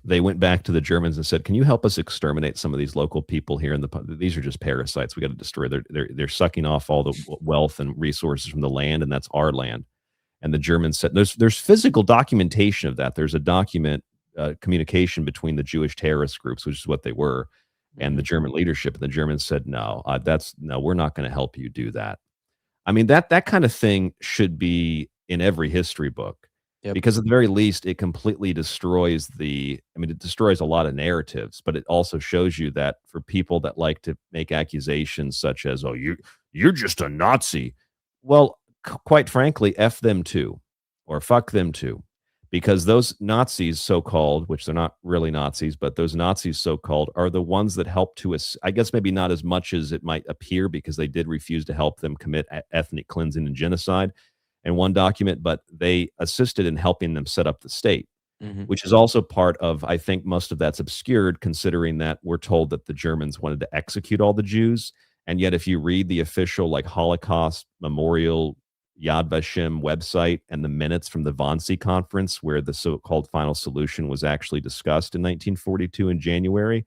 they went back to the Germans and said, "Can you help us exterminate some of these local people here? These are just parasites. We got to destroy. They're sucking off all the wealth and resources from the land, and that's our land." And the Germans said, "There's physical documentation of that. There's a document, communication between the Jewish terrorist groups, which is what they were, and the German leadership." And the Germans said, "No, we're not going to help you do that." I mean, that kind of thing should be in every history book. Yep. Because at the very least, it completely destroys it destroys a lot of narratives, but it also shows you that for people that like to make accusations such as, "Oh, you're just a Nazi." Well, quite frankly, F them too, or fuck them too. Because those Nazis, so-called, which they're not really Nazis, but those Nazis, so-called, are the ones that help to us. I guess maybe not as much as it might appear, because they did refuse to help them commit ethnic cleansing and genocide in one document, but they assisted in helping them set up the state, which is also part of, I think most of that's obscured, considering that we're told that the Germans wanted to execute all the Jews. And yet, if you read the official Holocaust Memorial Yad Vashem website and the minutes from the Wannsee Conference, where the so-called final solution was actually discussed in 1942 in January,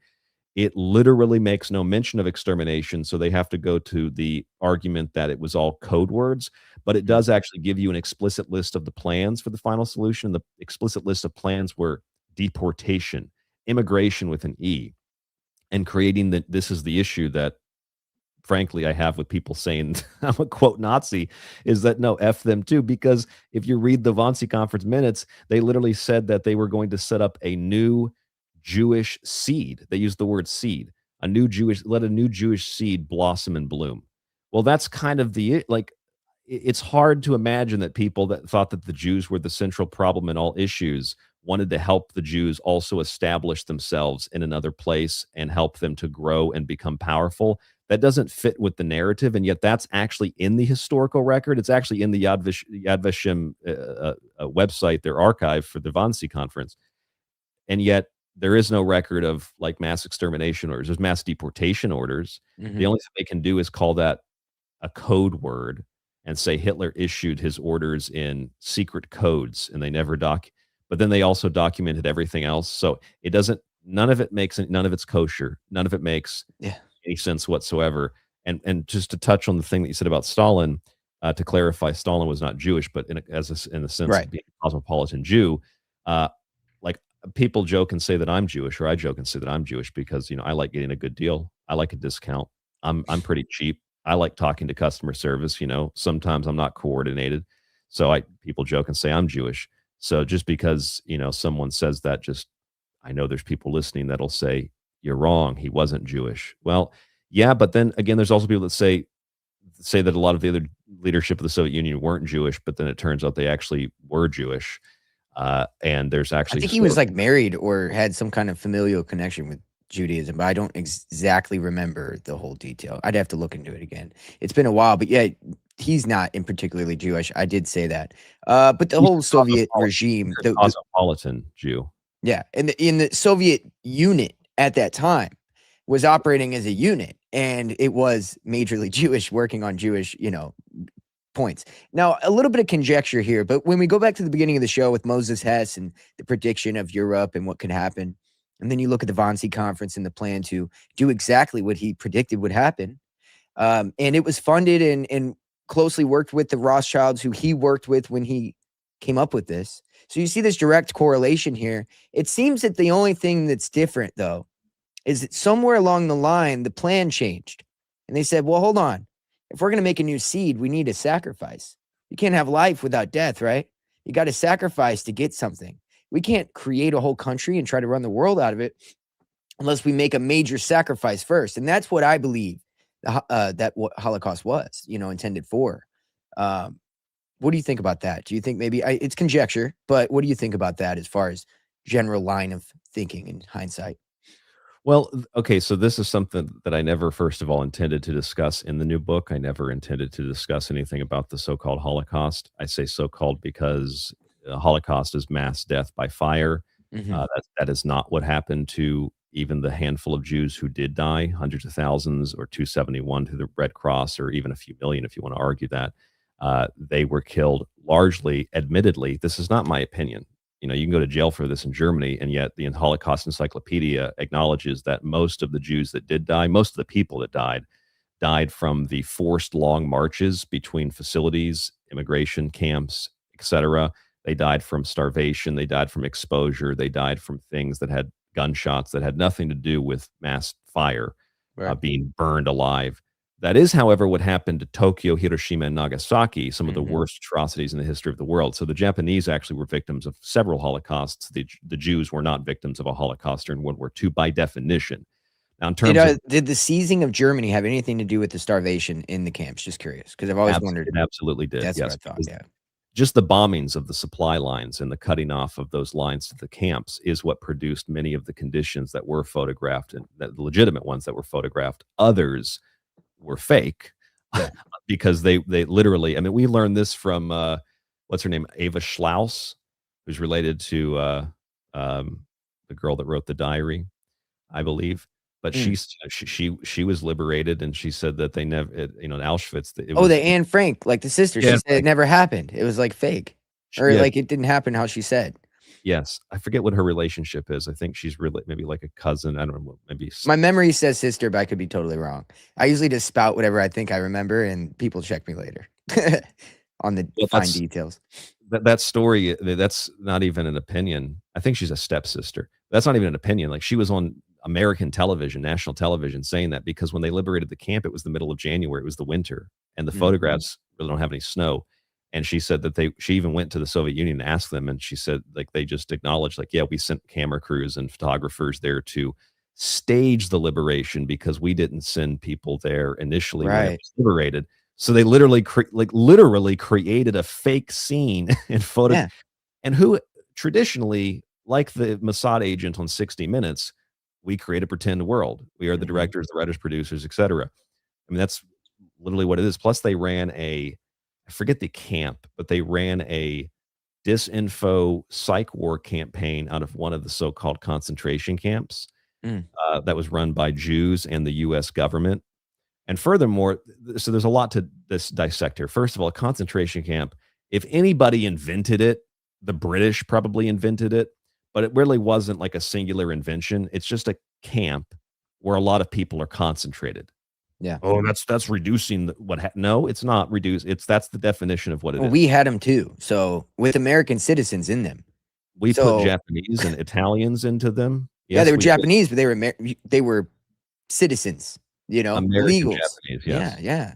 it literally makes no mention of extermination. So they have to go to the argument that it was all code words, but it does actually give you an explicit list of the plans for the final solution. The explicit list of plans were deportation, immigration with an E, and creating this is the issue that, frankly, I have with people saying I'm a quote Nazi, is that no, F them too. Because if you read the Wannsee Conference minutes, they literally said that they were going to set up a new Jewish seed. They used the word seed, let a new Jewish seed blossom and bloom. Well, that's kind of it's hard to imagine that people that thought that the Jews were the central problem in all issues wanted to help the Jews also establish themselves in another place and help them to grow and become powerful. That doesn't fit with the narrative, and yet that's actually in the historical record. It's actually in the Yad Vashem website, their archive for the Wannsee Conference, and yet there is no record of like mass extermination orders. There's mass deportation orders. The Mhm. only thing they can do is call that a code word and say Hitler issued his orders in secret codes and they never but then they also documented everything else. So it doesn't, none of it makes, none of it's kosher. None of it makes Yeah. any sense whatsoever. And just to touch on the thing that you said about Stalin, to clarify, Stalin was not Jewish, but in the sense Right. of being a cosmopolitan Jew, uh, like people joke and say that I'm Jewish, or I joke and say that I'm Jewish because I like getting a good deal. I like a discount. I'm pretty cheap. I like talking to customer service. Sometimes I'm not coordinated, so I people joke and say I'm Jewish. So just because someone says that, just I know there's people listening that'll say you're wrong. He wasn't Jewish. Well, yeah, but then again, there's also people that say that a lot of the other leadership of the Soviet Union weren't Jewish, but then it turns out they actually were Jewish. And there's I actually think he was historical. like married or had some kind of familial connection with Judaism, but I don't exactly remember the whole detail. I'd have to look into it again. It's been a while, but yeah, he's not in particularly Jewish. I did say that. But the He's whole Soviet regime, a cosmopolitan Jew. yeah, and in the Soviet unit at that time was operating as a unit, and it was majorly Jewish, working on Jewish, points. Now, a little bit of conjecture here, but when we go back to the beginning of the show with Moses Hess and the prediction of Europe and what could happen, and then you look at the Wannsee Conference and the plan to do exactly what he predicted would happen, and it was funded and closely worked with the Rothschilds, who he worked with when he came up with this. So you see this direct correlation here. It seems that the only thing that's different, though, is that somewhere along the line, the plan changed. And they said, well, hold on. If we're going to make a new seed, we need a sacrifice. You can't have life without death, right? You got to sacrifice to get something. We can't create a whole country and try to run the world out of it unless we make a major sacrifice first. And that's what I believe that what Holocaust was, intended for. Um, what do you think about that? Do you think maybe it's conjecture, but what do you think about that as far as general line of thinking in hindsight? Well, okay, so this is something that I never, first of all, intended to discuss in the new book. I never intended to discuss anything about the so-called Holocaust. I say so-called because Holocaust is mass death by fire. Hmm. That is not what happened to even the handful of Jews who did die, hundreds of thousands, or 271 to the Red Cross, or even a few million, if you want to argue that. They were killed largely, admittedly, this is not my opinion. You can go to jail for this in Germany, and yet the Holocaust Encyclopedia acknowledges that most of the Jews that did die, most of the people that died from the forced long marches between facilities, immigration camps, etc. They died from starvation, they died from exposure, they died from things that had gunshots that had nothing to do with mass fire, Right. being burned alive. That is, however, what happened to Tokyo, Hiroshima, and Nagasaki, some of the Hmm. worst atrocities in the history of the world. So the Japanese actually were victims of several Holocausts. The Jews were not victims of a Holocaust during World War II by definition. Now, in Did terms of did the seizing of Germany have anything to do with the starvation in the camps? Just curious, because I've always wondered. it absolutely did, That's what I yes, thought. because Yeah. just the bombings of the supply lines and the cutting off of those lines to the camps is what produced many of the conditions that were photographed, and the legitimate ones that were photographed. Others were fake Yeah. because they literally, I mean, we learned this from what's her name, Ava Schlaus, who's related to um, the girl that wrote the diary, I believe. But Mm. she was liberated, and she said that they never, in Auschwitz, that it Oh, the was, Anne Frank, like the sister. yeah, She said it Frank, never happened. It was like fake, or yeah, like it didn't happen how she said. yes, I forget what her relationship is. I think she's really maybe like a cousin. I don't know, maybe My memory says sister, but I could be totally wrong. I usually just spout whatever I think I remember, and people check me later on the well, fine details. that story, that's not even an opinion. I think she's a stepsister. That's not even an opinion. Like, she was on American television, national television, saying that because when they liberated the camp, it was the middle of January, it was the winter, and the Mm. photographs really don't have any snow. And she said that she even went to the Soviet Union and asked them, and she said, like, they just acknowledged, like, yeah, we sent camera crews and photographers there to stage the liberation because we didn't send people there initially when it Right. was liberated. So they literally created a fake scene and photo. Yeah. And who traditionally, like the Mossad agent on 60 Minutes, we create a pretend world. We are the Mhm. directors, the writers, producers, etc. I mean, that's literally what it is. Plus, they ran I forget the camp, but they ran a disinfo psych war campaign out of one of the so-called concentration camps Mm. that was run by Jews and the U.S. government. And furthermore, so there's a lot to this dissect here. First of all, a concentration camp, if anybody invented it, the British probably invented it, but it really wasn't like a singular invention. It's just a camp where a lot of people are concentrated. Yeah. Oh, that's reducing no, it's not reduce. That's the definition of what it Well, is. we had them too. So with American citizens in them. We put So Japanese and Italians into them. yeah, they Yes, were we did. Japanese, but they were citizens, American legals. Japanese, Yeah, yes. yeah,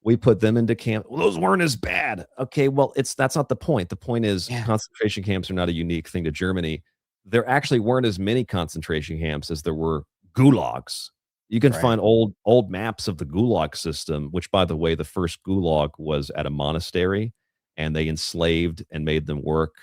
We put them into camp. Well, those weren't as bad. Okay, well, that's not the point. The point is yeah. concentration camps are not a unique thing to Germany. There actually weren't as many concentration camps as there were gulags. You can Right. find old maps of the gulag system, which by the way, the first gulag was at a monastery and they enslaved and made them work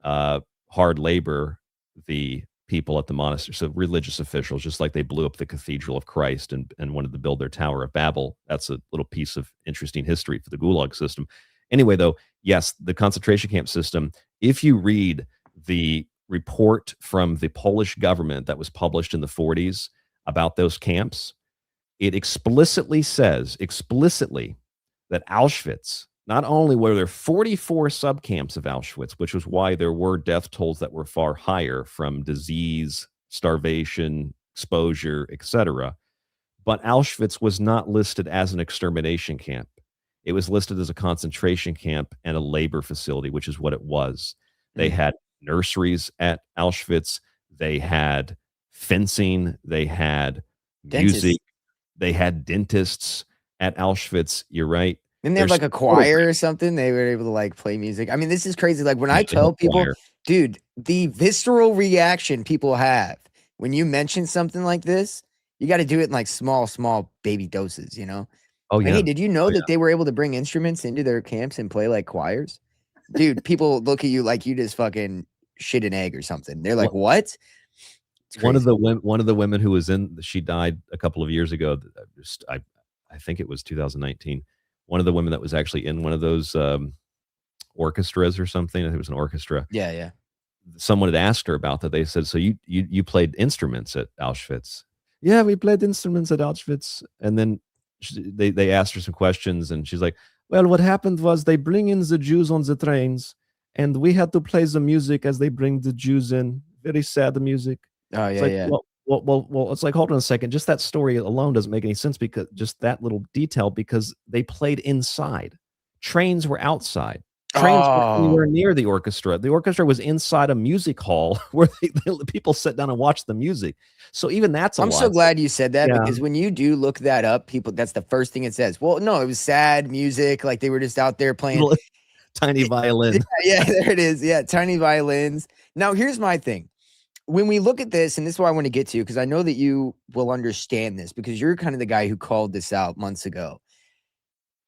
uh, hard labor the people at the monastery, so religious officials, just like they blew up the Cathedral of Christ and wanted to build their Tower of Babel. That's a little piece of interesting history for the Gulag system. Anyway, though, yes, the concentration camp system, if you read the report from the Polish government that was published in the 40s about those camps, it explicitly says, that Auschwitz, not only were there 44 subcamps of Auschwitz, which was why there were death tolls that were far higher from disease, starvation, exposure, etc., but Auschwitz was not listed as an extermination camp. It was listed as a concentration camp and a labor facility, which is what it was. They Mm. had nurseries at Auschwitz, they had fencing, they had music, Dentists. they had dentists at Auschwitz. You're right. Didn't they have There's like a photographs. choir or something? They were able to like play music. I mean, this is crazy. Like when Yeah, I they had tell people, choir. dude, the visceral reaction people have when you mention something like this, you got to do it in like small baby doses, Oh, Like, hey, yeah. did you know Oh, that yeah. they were able to bring instruments into their camps and play like choirs? Dude, people look at you like you just fucking shit an egg or something. They're like, One what? It's crazy. one of the women who was in she died a couple of years ago. I think it was 2019. One of the women that was actually in one of those orchestras or something. I think it was an orchestra. Yeah, yeah. Someone had asked her about that. They said, "So you played instruments at Auschwitz?" Yeah, we played instruments at Auschwitz. And then they asked her some questions, and she's like, "Well, what happened was they bring in the Jews on the trains, and we had to play the music as they bring the Jews in. Very sad music." Oh, It's yeah, like, yeah. well. It's like, hold on a second. Just that story alone doesn't make any sense because just that little detail because they played inside. Trains were outside. Trains weren't Oh, anywhere near the orchestra. The orchestra was inside a music hall where people sit down and watch the music. So even that's a I'm lie. so glad you said that Yeah, because when you do look that up, people, that's the first thing it says. Well, no, it was sad music. Like they were just out there playing. little tiny Yeah, violin. yeah, there it is. Yeah, tiny violins. Now, here's my thing. When we look at this, and this is what I want to get to, because I know that you will understand this because you're kind of the guy who called this out months ago.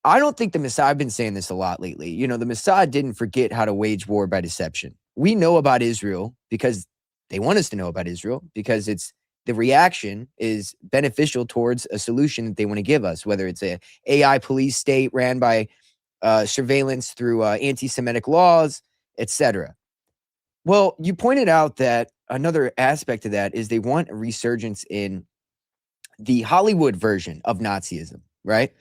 I don't think the Mossad, I've been saying this a lot lately. The Mossad didn't forget how to wage war by deception. We know about Israel because they want us to know about Israel because the reaction is beneficial towards a solution that they want to give us, whether it's a AI police state ran by surveillance through anti-Semitic laws, etc. Well, you pointed out that another aspect of that is they want a resurgence in the Hollywood version of Nazism, right?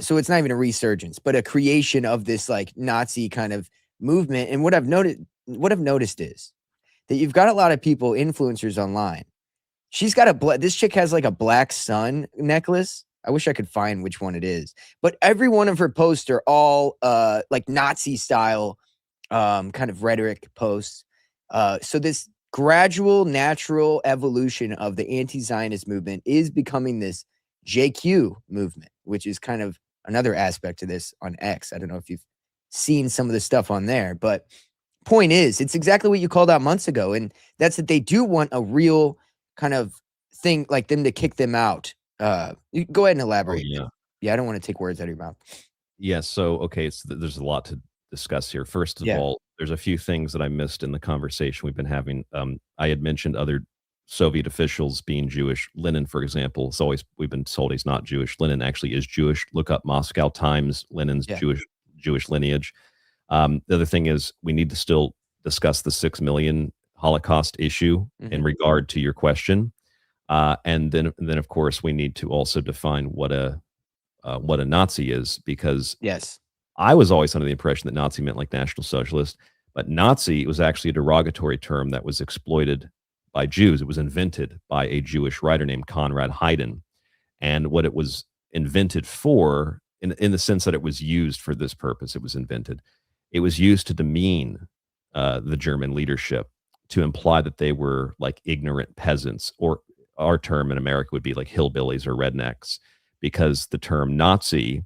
So it's not even a resurgence, but a creation of this like Nazi kind of movement. And what I've noticed is that you've got a lot of people, influencers online. She's got this chick has like a black sun necklace. I wish I could find which one it is, but every one of her posts are all like Nazi style kind of rhetoric posts. So this gradual, natural evolution of the anti-Zionist movement is becoming this JQ movement, which is kind of another aspect to this on X. I don't know if you've seen some of the stuff on there, but point is, it's exactly what you called out months ago, and that's that they do want a real kind of thing, like them to kick them out. Go ahead and Oh, elaborate. yeah. Yeah, I don't want to take words out of your mouth. Yeah, so, okay, there's a lot to discuss here. First of Yeah. all, there's a few things that I missed in the conversation we've been having. I had mentioned other Soviet officials being Jewish. Lenin, for example, it's always we've been told he's not Jewish. Lenin actually is Jewish. Look up Moscow Times, Lenin's Yeah. Jewish lineage. The other thing is we need to still discuss the 6 million Holocaust issue in Hmm. regard to your question. And then, of course, we need to also define what a Nazi is, because Yes. I was always under the impression that Nazi meant like National Socialist, but Nazi was actually a derogatory term that was exploited by Jews. It was invented by a Jewish writer named Conrad Hayden. And what it was invented for, in the sense that it was used for this purpose, it was invented. It was used to demean the German leadership, to imply that they were like ignorant peasants, or our term in America would be like hillbillies or rednecks, because the term Nazi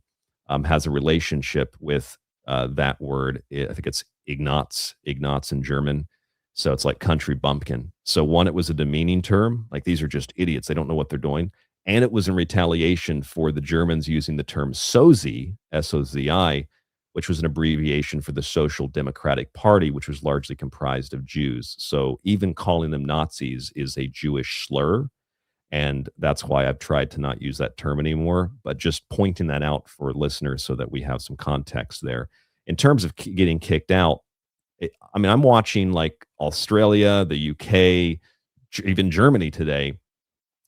has a relationship with that word. I think it's Ignaz in German. So it's like country bumpkin. So one, it was a demeaning term, like these are just idiots. They don't know what they're doing. And it was in retaliation for the Germans using the term Sozi, S-O-Z-I, which was an abbreviation for the Social Democratic Party, which was largely comprised of Jews. So even calling them Nazis is a Jewish slur. And that's why I've tried to not use that term anymore, but just pointing that out for listeners so that we have some context there. In terms of getting kicked out, I mean, I'm watching like Australia, the UK, even Germany today,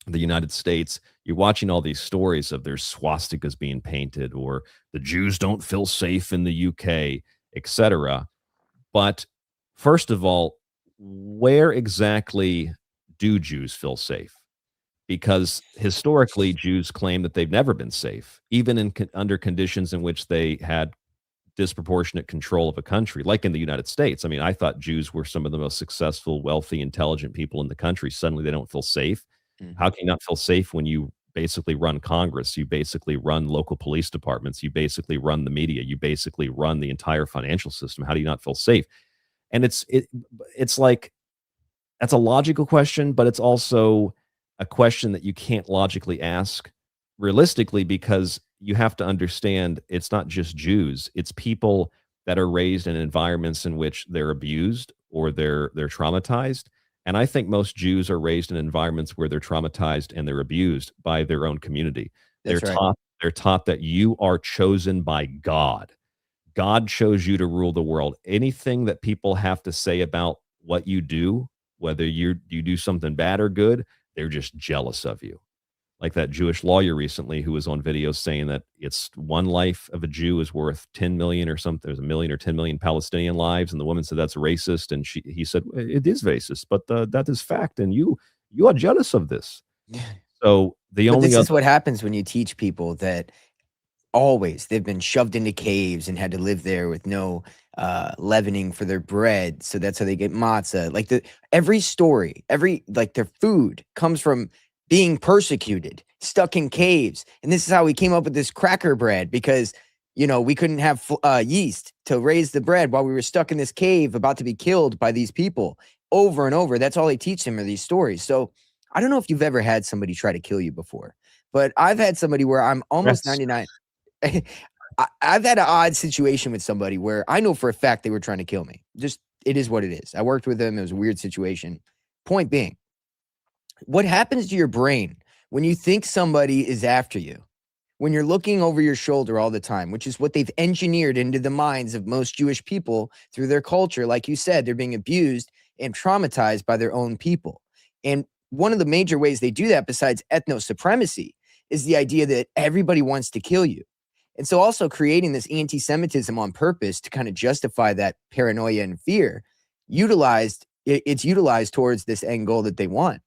the United States. You're watching all these stories of their swastikas being painted, or the Jews don't feel safe in the UK, etc. But first of all, where exactly do Jews feel safe? Because historically, Jews claim that they've never been safe, even under conditions in which they had disproportionate control of a country, like in the United States. I mean, I thought Jews were some of the most successful, wealthy, intelligent people in the country. Suddenly, they don't feel safe. How Hmm. can you not feel safe when you basically run Congress? You basically run local police departments. You basically run the media. You basically run the entire financial system. How do you not feel safe? And it's like, that's a logical question, but it's also a question that you can't logically ask realistically, because you have to understand it's not just Jews, it's people that are raised in environments in which they're abused or they're traumatized. And I think most Jews are raised in environments where they're traumatized and they're abused by their own community. They're That's right. taught that you are chosen by God. God chose you to rule the world. Anything that people have to say about what you do, whether you do something bad or good, they're just jealous of you. Like that Jewish lawyer recently who was on video saying that it's one life of a Jew is worth 10 million or something. There's a million or 10 million Palestinian lives, and the woman said that's racist, and he said it is racist, but that is fact, and you are jealous of this. So the But only this other is what happens when you teach people that always they've been shoved into caves and had to live there with no leavening for their bread, so that's how they get matzah. Like every story, every like their food comes from being persecuted, stuck in caves, and this is how we came up with this cracker bread, because we couldn't have yeast to raise the bread while we were stuck in this cave about to be killed by these people over and over. That's all they teach them are these stories. So I don't know if you've ever had somebody try to kill you before, but I've had somebody where I'm almost yes, 99. I've had an odd situation with somebody where I know for a fact they were trying to kill me. Just it is what it is. I worked with them. It was a weird situation. Point being, what happens to your brain when you think somebody is after you? When you're looking over your shoulder all the time, which is what they've engineered into the minds of most Jewish people through their culture. Like you said, they're being abused and traumatized by their own people. And one of the major ways they do that, besides ethno supremacy, is the idea that everybody wants to kill you. And so also creating this anti-Semitism on purpose to kind of justify that paranoia and fear, it's utilized towards this end goal that they want,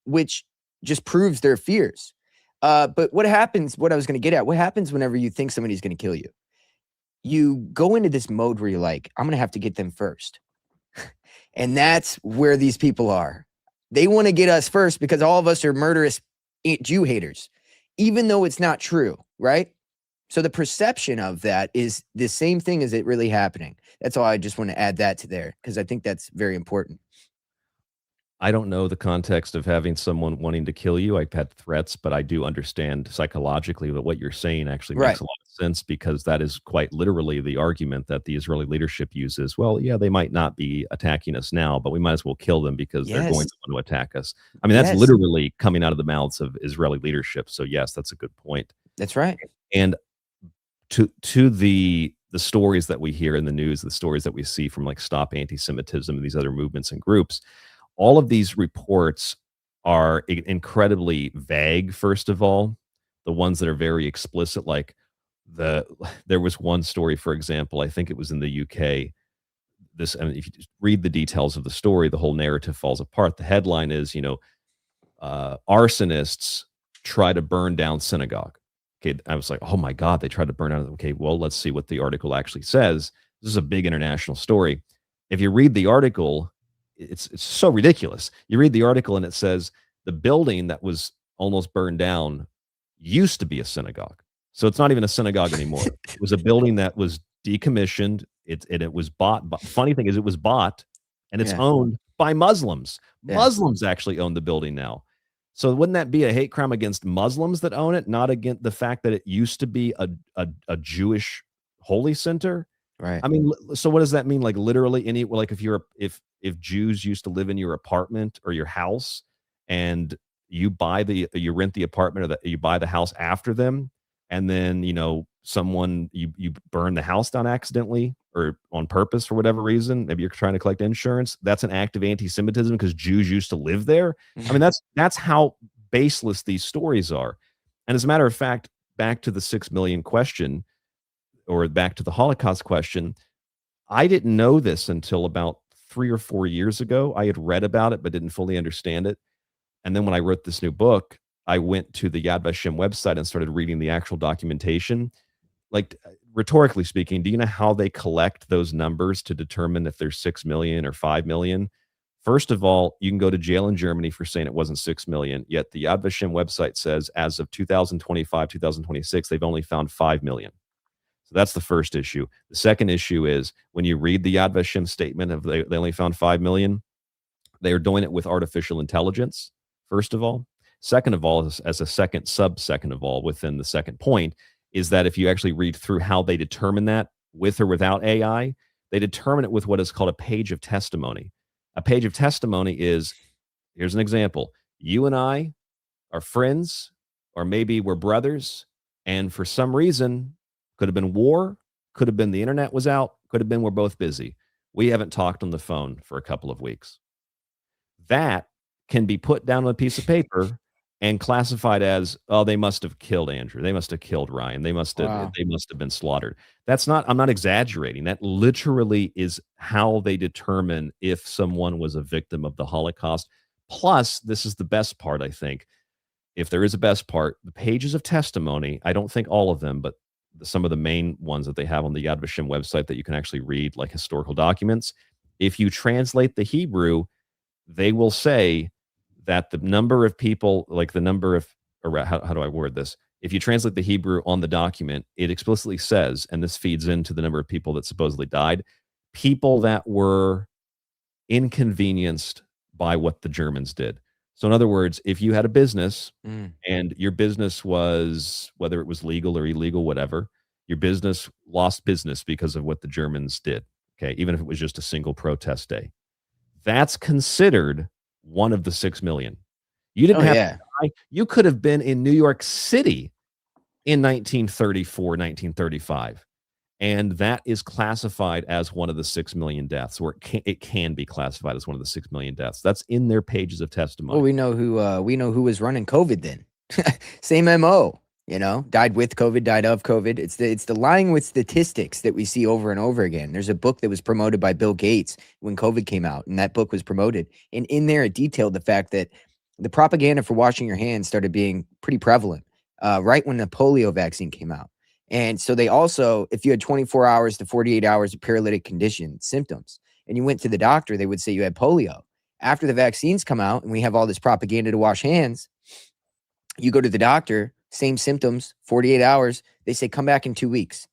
which just proves their fears. But what happens, what I was going to get at, what happens whenever you think somebody's going to kill you? You go into this mode where you're like, I'm going to have to get them first. And that's where these people are. They want to get us first because all of us are murderous Jew haters, even though it's not true, right? So the perception of that is the same thing as it really happening. That's all I just want to add that to there because I think that's very important. I don't know the context of having someone wanting to kill you. I've had threats, but I do understand psychologically that what you're saying actually makes Right. a lot of sense because that is quite literally the argument that the Israeli leadership uses. Well, yeah, they might not be attacking us now, but we might as well kill them because they're going Yes. to want to attack us. I mean, that's Yes. literally coming out of the mouths of Israeli leadership. So yes, that's a good point. That's right. And to the stories that we hear in the news, the stories that we see from like Stop Anti-Semitism and these other movements and groups, all of these reports are incredibly vague. First of all, the ones that are very explicit, like the there was one story, for example, I think it was in the UK. This, I mean, if you just read the details of the story, the whole narrative falls apart. The headline is, arsonists try to burn down synagogue. Okay, I was like, oh my God, they tried to burn down. Okay, well, let's see what the article actually says. This is a big international story. If you read the article, it's so ridiculous. You read the article and it says the building that was almost burned down used to be a synagogue. So it's not even a synagogue anymore. It was a building that was decommissioned. It was bought. But funny thing is, it was bought and it's Yeah. owned by Muslims. Yeah. Muslims actually own the building now. So wouldn't that be a hate crime against Muslims that own it, not against the fact that it used to be a Jewish holy center? Right. I mean, so what does that mean? Like literally any like if Jews used to live in your apartment or your house and you rent the apartment or you buy the house after them, and then someone you burn the house down accidentally or on purpose for whatever reason, maybe you're trying to collect insurance, that's an act of anti-Semitism because Jews used to live there. I mean, that's how baseless these stories are. And as a matter of fact, back to the 6 million question, or back to the Holocaust question, I didn't know this until about 3 or 4 years ago. I had read about it, but didn't fully understand it. And then when I wrote this new book, I went to the Yad Vashem website and started reading the actual documentation. Like, rhetorically speaking, do you know how they collect those numbers to determine if there's 6 million or 5 million? First of all, you can go to jail in Germany for saying it wasn't 6 million. Yet the Yad Vashem website says as of 2025, 2026, they've only found 5 million. So that's the first issue. The second issue is when you read the Yad Vashem statement of they only found 5 million, they are doing it with artificial intelligence, first of all. Second of all, as a second of all, within the second point, is that if you actually read through how they determine that with or without AI, they determine it with what is called a page of testimony. A page of testimony is, here's an example. You and I are friends, or maybe we're brothers, and for some reason, could have been war, could have been the internet was out, could have been we're both busy. We haven't talked on the phone for a couple of weeks. That can be put down on a piece of paper and classified as, oh, they must have killed Andrew. They must have killed Ryan. They must have Wow. been slaughtered. That's not, I'm not exaggerating. That literally is how they determine if someone was a victim of the Holocaust. Plus, this is the best part, I think. If there is a best part, the pages of testimony, I don't think all of them, but some of the main ones that they have on the Yad Vashem website that you can actually read, like historical documents, if you translate the Hebrew, they will say that the number of people, like the number of, or how do I word this? If you translate the Hebrew on the document, it explicitly says, and this feeds into the number of people that supposedly died, people that were inconvenienced by what the Germans did. So in other words, if you had a business and your business was, whether it was legal or illegal, whatever, your business lost business because of what the Germans did. Okay. Even if it was just a single protest day, that's considered one of the 6 million. You Oh didn't have to yeah. die. You could have been in New York City in 1934, 1935. And that is classified as one of the 6 million deaths, or it can be classified as one of the 6 million deaths. That's in their pages of testimony. Well, we know who was running COVID then. Same MO, died with COVID, died of COVID. It's the lying with statistics that we see over and over again. There's a book that was promoted by Bill Gates when COVID came out, and that book was promoted. And in there, it detailed the fact that the propaganda for washing your hands started being pretty prevalent right when the polio vaccine came out. And so they also, if you had 24 hours to 48 hours of paralytic condition symptoms, and you went to the doctor, they would say you had polio. After the vaccines come out and we have all this propaganda to wash hands, you go to the doctor, same symptoms, 48 hours. They say, come back in 2 weeks.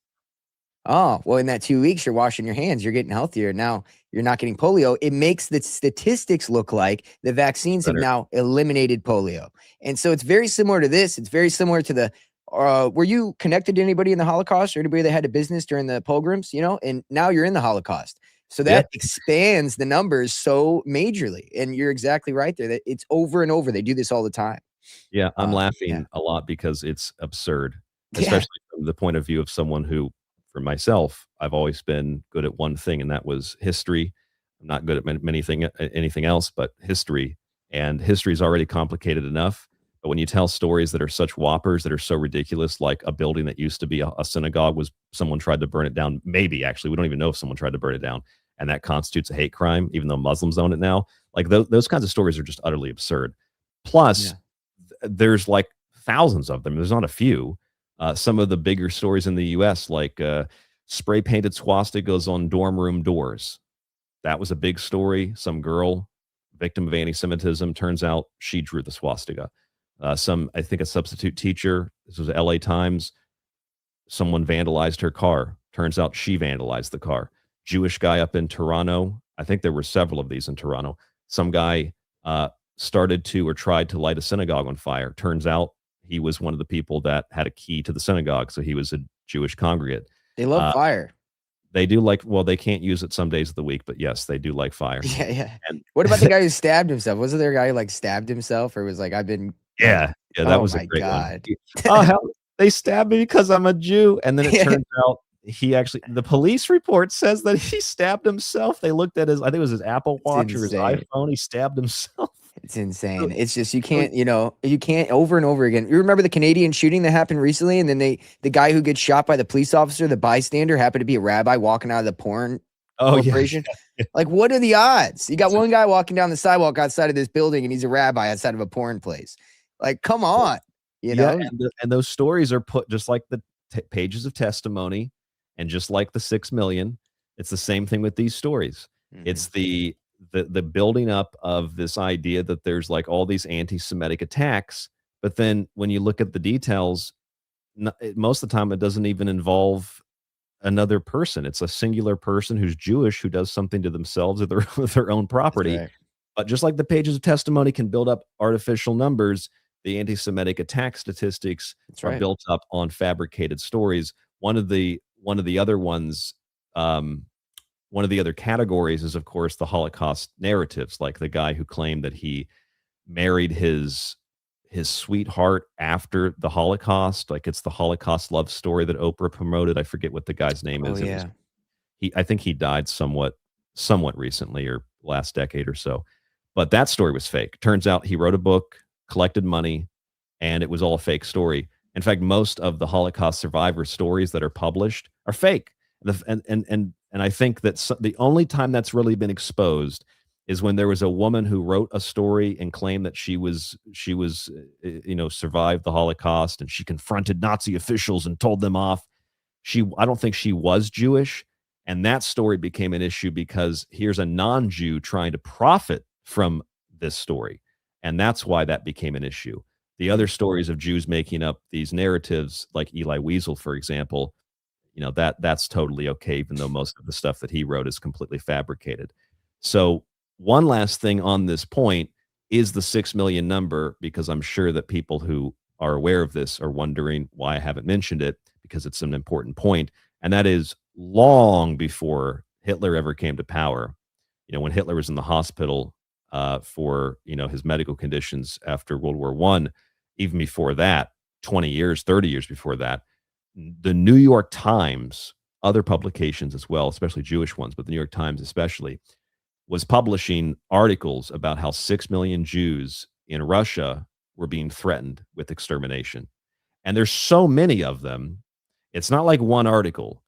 Oh, well, in that 2 weeks, you're washing your hands, you're getting healthier. Now you're not getting polio. It makes the statistics look like the vaccines have Better. now eliminated polio. And so it's very similar to this. It's very similar to the were you connected to anybody in the Holocaust or anybody that had a business during the pogroms, And now you're in the Holocaust. So Yeah, that expands the numbers so majorly. And you're exactly right there. That it's over and over. They do this all the time. yeah, I'm Yeah. laughing a lot because it's absurd, Yeah. especially from the point of view of someone who, for myself, I've always been good at one thing, and that was history. I'm not good at anything else but history, and history is already complicated enough. But when you tell stories that are such whoppers, that are so ridiculous, like a building that used to be a synagogue was someone tried to burn it down. Maybe actually, we don't even know if someone tried to burn it down, and that constitutes a hate crime, even though Muslims own it now. Like those kinds of stories are just utterly absurd. Plus, Yeah. there's like thousands of them. There's not a few. Some of the bigger stories in the U.S., like spray painted swastikas on dorm room doors. That was a big story. Some girl, victim of anti-Semitism, turns out she drew the swastika. I think a substitute teacher. This was L.A. Times. Someone vandalized her car. Turns out she vandalized the car. Jewish guy up in Toronto. I think there were several of these in Toronto. Some guy started to or tried to light a synagogue on fire. Turns out he was one of the people that had a key to the synagogue, so he was a Jewish congregant. They love Uh, fire. they do like well, they can't use it some days of the week, but yes, they do like fire. Yeah, yeah. And What about the guy who stabbed himself? Wasn't there a guy who, like, stabbed himself or was like, "I've been" like yeah, yeah, that oh was a my great one. god. Oh, hell, they stabbed me because I'm a Jew, and then it turns out the police report says that he stabbed himself. They looked at I think it was his Apple It's Watch or his insane. iPhone. He stabbed himself. It's insane. So It's just you so can't, you can't over and over again. You remember the Canadian shooting that happened recently, and then the guy who gets shot by the police officer, the bystander, happened to be a rabbi walking out of the porn oh, yeah, corporation. yeah. Like, what are the odds? You got one guy walking down the sidewalk outside of this building, and he's a rabbi outside of a porn place. Like, come on, you Yeah, know? and those stories are put just like the pages of testimony, and just like the 6 million. It's the same thing with these stories. Mhm. It's the building up of this idea that there's like all these anti-Semitic attacks, but then when you look at the details, most of the time it doesn't even involve another person. It's a singular person who's Jewish who does something to themselves or their with their own That's property. right. But just like the pages of testimony can build up artificial numbers, the anti-Semitic attack statistics That's are right. built up on fabricated stories. One of the other ones, one of the other categories is, of course, the Holocaust narratives, like the guy who claimed that he married his sweetheart after the Holocaust. Like it's the Holocaust love story that Oprah promoted. I forget what the guy's name Oh, is. It was yeah. I think he died somewhat recently or last decade or so. But that story was fake. Turns out he wrote a book, collected money, and it was all a fake story. In fact, most of the Holocaust survivor stories that are published are fake. And I think that the only time that's really been exposed is when there was a woman who wrote a story and claimed that she was survived the Holocaust, and she confronted Nazi officials and told them off. I don't think she was Jewish, and that story became an issue because here's a non-Jew trying to profit from this story, and that's why that became an issue. The other stories of Jews making up these narratives, like Eli Wiesel, for example, that's totally okay, even though most of the stuff that he wrote is completely fabricated. So one last thing on this point is the 6 million number, because I'm sure that people who are aware of this are wondering why I haven't mentioned it, because it's an important point. And that is long before Hitler ever came to power. When Hitler was in the hospital for his medical conditions after World War I, even before that, 20 years, 30 years before that, the New York Times, other publications as well, especially Jewish ones, but the New York Times especially, was publishing articles about how 6 million Jews in Russia were being threatened with extermination. And there's so many of them. It's not like one article.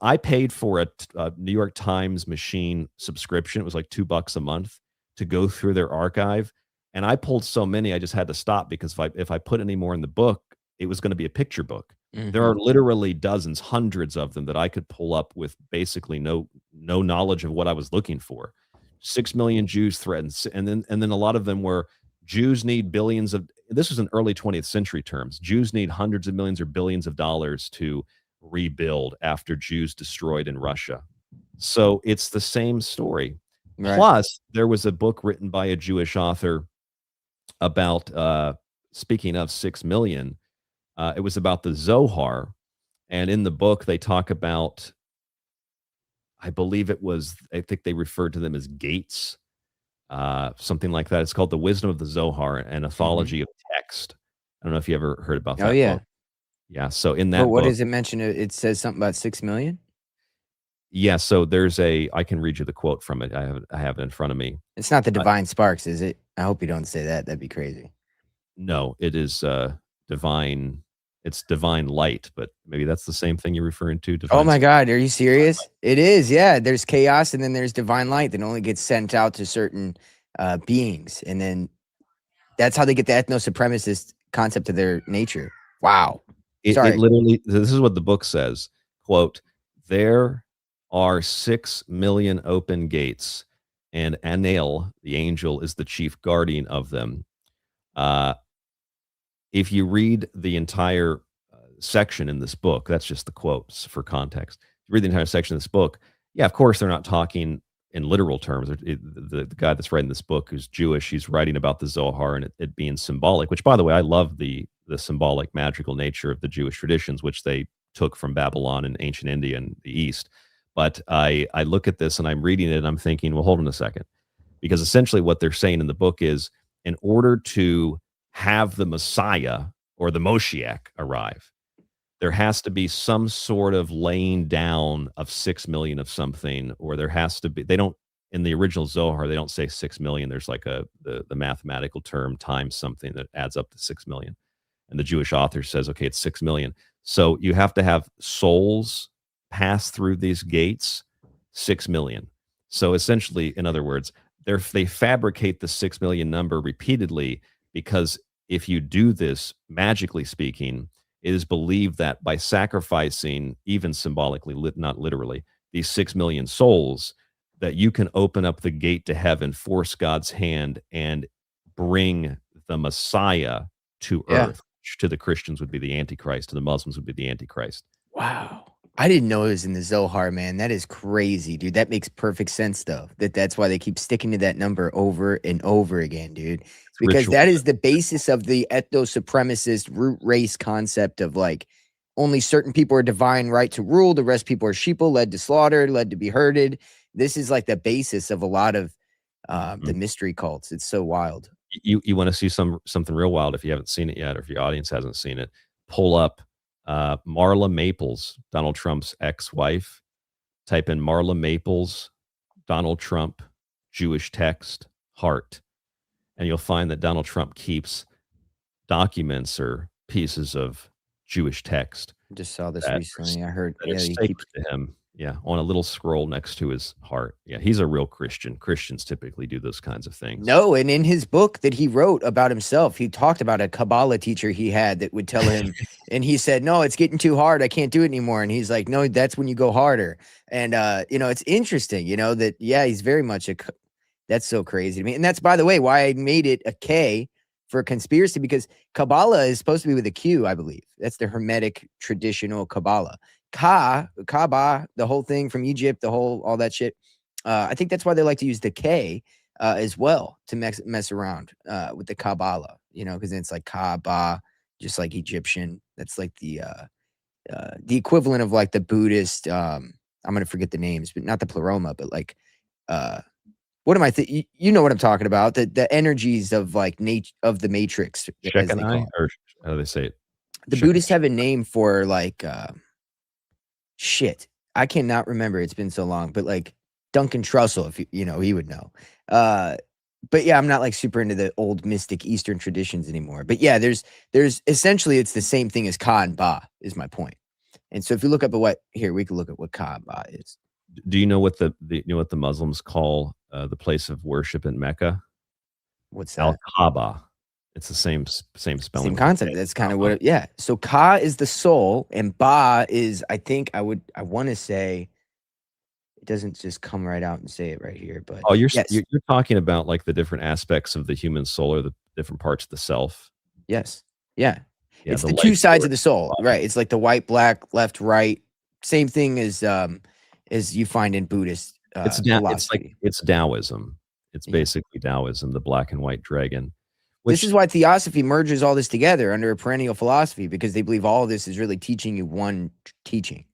I paid for a New York Times machine subscription. It was like $2 a month to go through their archive. And I pulled so many, I just had to stop, because if I put any more in the book, it was going to be a picture book. There Mhm. are literally dozens, hundreds of them that I could pull up with basically no knowledge of what I was looking for. 6 million Jews threatened, and then a lot of them were Jews need billions of. This was in early 20th century terms. Jews need hundreds of millions or billions of dollars to rebuild after Jews destroyed in Russia. So it's the same story. Right. Plus, there was a book written by a Jewish author about, speaking of 6 million, it was about the Zohar. And in the book, they talk about, I think they referred to them as gates, something like that. It's called The Wisdom of the Zohar, an Mhm. anthology of text. I don't know if you ever heard about Oh, that yeah. book. Yeah, so in But that what book, does it mention? It says something about 6 million. yeah, so I can read you the quote from it. I have it in front of me. It's not the Uh, divine sparks, is it? I hope you don't say that. That'd be crazy. no, it is, divine it's divine light, but maybe that's the same thing you're referring to, Oh divine my spark. God, are you serious? It is, yeah. There's chaos and then there's divine light that only gets sent out to certain beings. And then that's how they get the ethno supremacist concept of their nature. Wow. It Sorry. literally, this is what the book says, quote, "There are 6 million open gates, and Anel, the angel, is the chief guardian of them." Uh, if you read the entire, section in this book, that's just the quotes for context. If you read the entire section of this book, yeah, of course, they're not talking in literal terms. The guy that's writing this book, who's Jewish, he's writing about the Zohar and it being symbolic, which, by the way, I love the symbolic, magical nature of the Jewish traditions, which they took from Babylon and ancient India and the East. But I look at this and I'm reading it and I'm thinking, well, hold on a second. Because essentially what they're saying in the book is, in order to have the Messiah or the Moshiach arrive, there has to be some sort of laying down of 6 million of something, or there has to be, they don't, in the original Zohar, they don't say 6 million. There's like the mathematical term times something that adds up to 6 million. And the Jewish author says, okay, it's 6 million. So you have to have souls pass through these gates, 6 million. So essentially, in other words, they fabricate the 6 million number repeatedly because if you do this, magically speaking, it is believed that by sacrificing, even symbolically, not literally, these 6 million souls, that you can open up the gate to heaven, force God's hand, and bring the Messiah to Yeah. earth. Which to the Christians would be the Antichrist, to the Muslims would be the Antichrist. Wow. I didn't know it was in the Zohar, man. That is crazy, dude. That makes perfect sense, though. That's why they keep sticking to that number over and over again, dude. It's Because ritual. that is the basis of the ethno supremacist root race concept of like only certain people are divine right to rule, the rest people are sheeple, led to slaughter, led to be herded. This is like the basis of a lot of the Mhm. mystery cults. It's so wild. You want to see something real wild if you haven't seen it yet, or if your audience hasn't seen it, pull up Marla Maples, Donald Trump's ex-wife. Type in Marla Maples, Donald Trump, Jewish text, heart, and you'll find that Donald Trump keeps documents or pieces of Jewish text Just saw this that recently. I heard, are yeah, he keeps. sacred to him. Yeah, on a little scroll next to his heart. Yeah, he's a real Christian. Christians typically do those kinds of things. No, and in his book that he wrote about himself, he talked about a Kabbalah teacher he had that would tell him, and he said, "No, it's getting too hard. I can't do it anymore." And he's like, "No, that's when you go harder." And it's interesting, that yeah, he's very much that's so crazy to me. And that's, by the way, why I made it a K for conspiracy, because Kabbalah is supposed to be with a Q, I believe. That's the Hermetic traditional Kabbalah. Kaaba, the whole thing from Egypt, all that shit. I think that's why they like to use the K as well to mess around with the Kabbalah, because it's like Kaaba, just like Egyptian. That's like the equivalent of like the Buddhist. I'm gonna forget the names, but not the pleroma, but like uh, what am I? You know what I'm talking about? The energies of like of the Matrix, as they Shekinah, call it. or how do they say it? The Buddhists have a name for like shit. I cannot remember. It's been so long, but like Duncan Trussell, if he would know. Uh, but yeah, I'm not like super into the old mystic Eastern traditions anymore. But yeah, there's essentially it's the same thing as Ka and Ba is my point. And so if you look up at we can look at what Ka and Ba is. Do you know what the Muslims call the place of worship in Mecca? What's Al that? Kaaba. It's the same spelling Same with the concept. K. That's kind of Kaaba. yeah. So Ka is the soul, and Ba is, I think I want to say, it doesn't just come right out and say it right here, but Oh, yes, you're talking about like the different aspects of the human soul or the different parts of the self. yes, yeah. Yeah, It's the the life two sides of the force. soul, right? It's like the white, black, left, right. Same thing as you find in Buddhist It's like philosophy. it's Taoism. It's Yeah. basically Taoism, the black and white dragon, This which is why theosophy merges all this together under a perennial philosophy, because they believe all of this is really teaching you one teaching.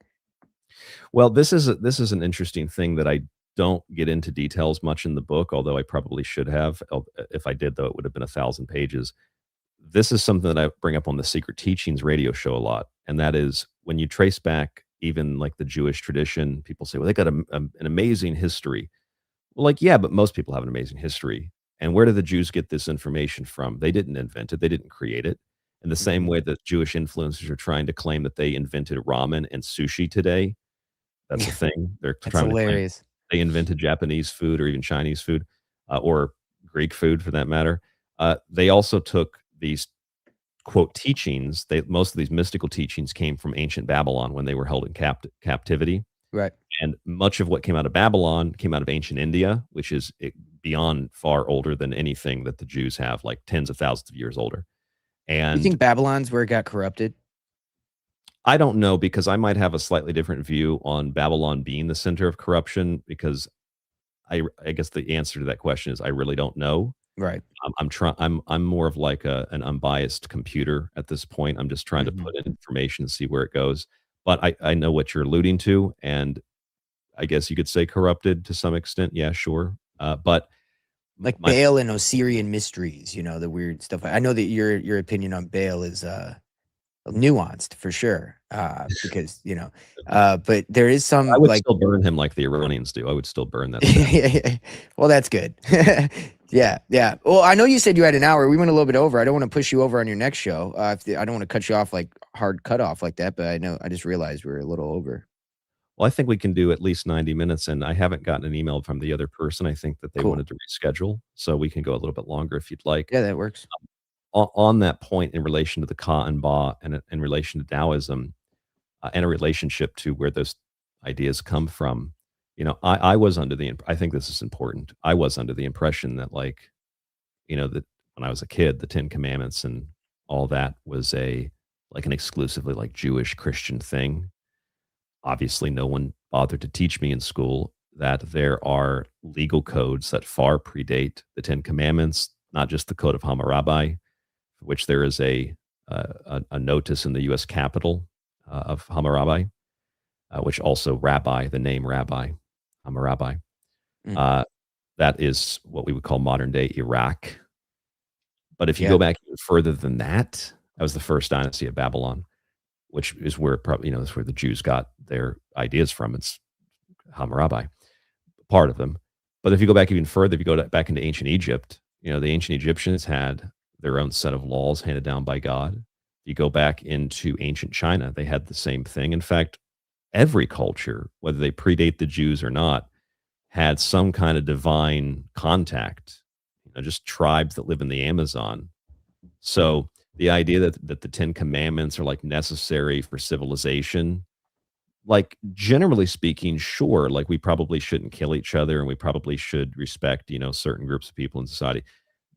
well, this is an interesting thing that I don't get into details much in the book, although I probably should have. If I did, though, it would have been 1,000 pages. This is something that I bring up on the Secret Teachings radio show a lot, and that is when you trace back even like the Jewish tradition, people say, "Well, they got an amazing history." Well, like, yeah, but most people have an amazing history. And where do the Jews get this information from? They didn't invent it, they didn't create it. In the same Mhm. way that Jewish influencers are trying to claim that they invented ramen and sushi today, that's a thing. They're That's trying to claim hilarious. they invented Japanese food or even Chinese food, or Greek food for that matter. They also took these quote teachings. Most of these mystical teachings came from ancient Babylon when they were held in captivity. Right. And much of what came out of Babylon came out of ancient India, which is beyond far older than anything that the Jews have, like tens of thousands of years older. You And think Babylon's where it got corrupted? I don't know because I might have a slightly different view on Babylon being the center of corruption because I guess the answer to that question is I really don't know. Right. I'm trying. I'm more of like an unbiased computer at this point. I'm just trying to Mhm. put in information and see where it goes. But I know what you're alluding to, and I guess you could say corrupted to some extent. Yeah, sure. But Like my Baal and Osirian mysteries, the weird stuff. I know that your opinion on Baal is nuanced for sure. Because, but there is I some would like still burn him like the Iranians do. I would still burn that stuff. well, that's good. Yeah, yeah. Well, I know you said you had an hour. We went a little bit over. I don't want to push you over on your next show. I don't want to cut you off like hard cut off like that, but I just realized we were a little over. Well, I think we can do at least 90 minutes, and I haven't gotten an email from the other person. I think that they Cool. wanted to reschedule, so we can go a little bit longer if you'd like. Yeah, that works. On that point in relation to the Ka and Ba and in relation to Taoism, and a relationship to where those ideas come from, I was under the I think this is important. I was under the impression that, like, that when I was a kid, the 10 Commandments and all that was like an exclusively, like, Jewish Christian thing. Obviously, no one bothered to teach me in school that there are legal codes that far predate the Ten Commandments, not just the Code of Hammurabi, for which there is a notice in the U.S. Capitol of Hammurabi, which also rabbi, the name rabbi, Hammurabi. Mm, Uh, that is what we would call modern day Iraq. But if you yeah. go back even further than that, that was the first dynasty of Babylon, which is where probably that's where the Jews got their ideas from. It's Hammurabi, part of them. But if you go back even further, if you go back into ancient Egypt, the ancient Egyptians had their own set of laws handed down by God. You go back into ancient China, they had the same thing. In fact, every culture, whether they predate the Jews or not, had some kind of divine contact. Just tribes that live in the Amazon. So the idea that the Ten Commandments are like necessary for civilization, like, generally speaking, sure, like, we probably shouldn't kill each other and we probably should respect, certain groups of people in society,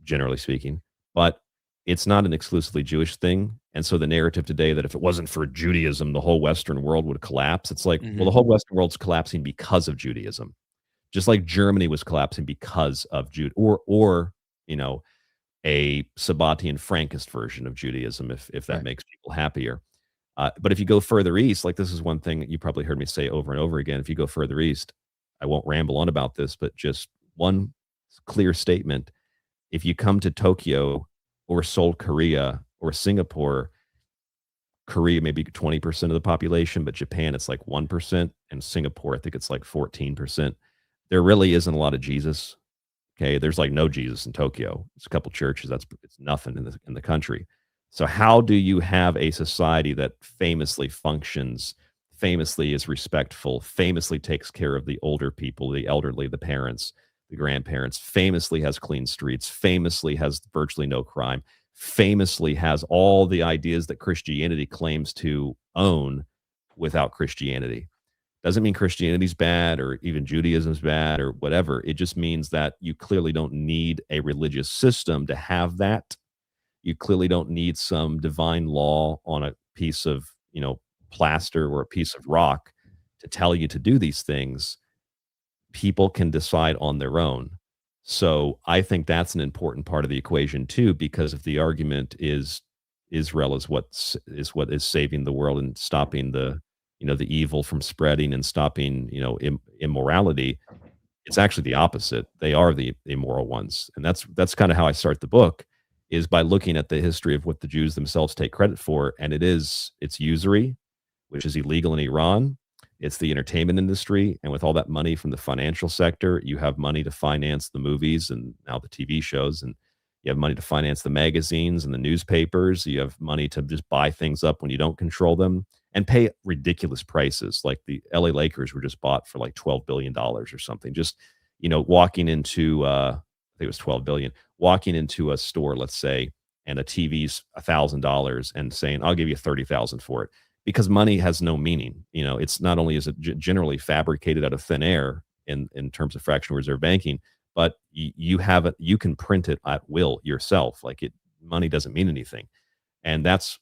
generally speaking. But it's not an exclusively Jewish thing. And so the narrative today that if it wasn't for Judaism, the whole Western world would collapse. It's like, well, Hmm. the whole Western world's collapsing because of Judaism, just like Germany was collapsing because of Jude or, you know, a Sabbatian Frankist version of Judaism, if that Right. makes people happier. But if you go further east, like, this is one thing that you probably heard me say over and over again. If you go further east, I won't ramble on about this, but just one clear statement. If you come to Tokyo or Seoul, Korea, or Singapore, Korea may be 20% of the population, but Japan, it's like 1%. And Singapore, I think it's like 14%. There really isn't a lot of Jesus. Okay, there's like no Jesus in Tokyo. It's a couple churches. It's nothing in the country. So how do you have a society that famously functions, famously is respectful, famously takes care of the older people, the elderly, the parents, the grandparents, famously has clean streets, famously has virtually no crime, famously has all the ideas that Christianity claims to own without Christianity? Doesn't mean Christianity's bad or even Judaism's bad or whatever. It just means that you clearly don't need a religious system to have that. You clearly don't need some divine law on a piece of, plaster or a piece of rock to tell you to do these things. People can decide on their own. So I think that's an important part of the equation too, because if the argument is Israel is what is saving the world and stopping the evil from spreading and stopping immorality, it's actually the opposite. They are the immoral ones, and that's kind of how I start the book, is by looking at the history of what the Jews themselves take credit for, and it's usury, which is illegal in Iran. It's the entertainment industry. And with all that money from the financial sector, you have money to finance the movies and now the TV shows. And you have money to finance the magazines and the newspapers. You have money to just buy things up when you don't control them and pay ridiculous prices. Like the LA Lakers were just bought for like $12 billion or something. Just, walking into, I think it was 12 billion, walking into a store, let's say, and a TV's $1,000 and saying, I'll give you 30,000 for it, because money has no meaning. It's not only is it generally fabricated out of thin air in terms of fractional reserve banking, but you have it, you can print it at will yourself. Money doesn't mean anything. And that's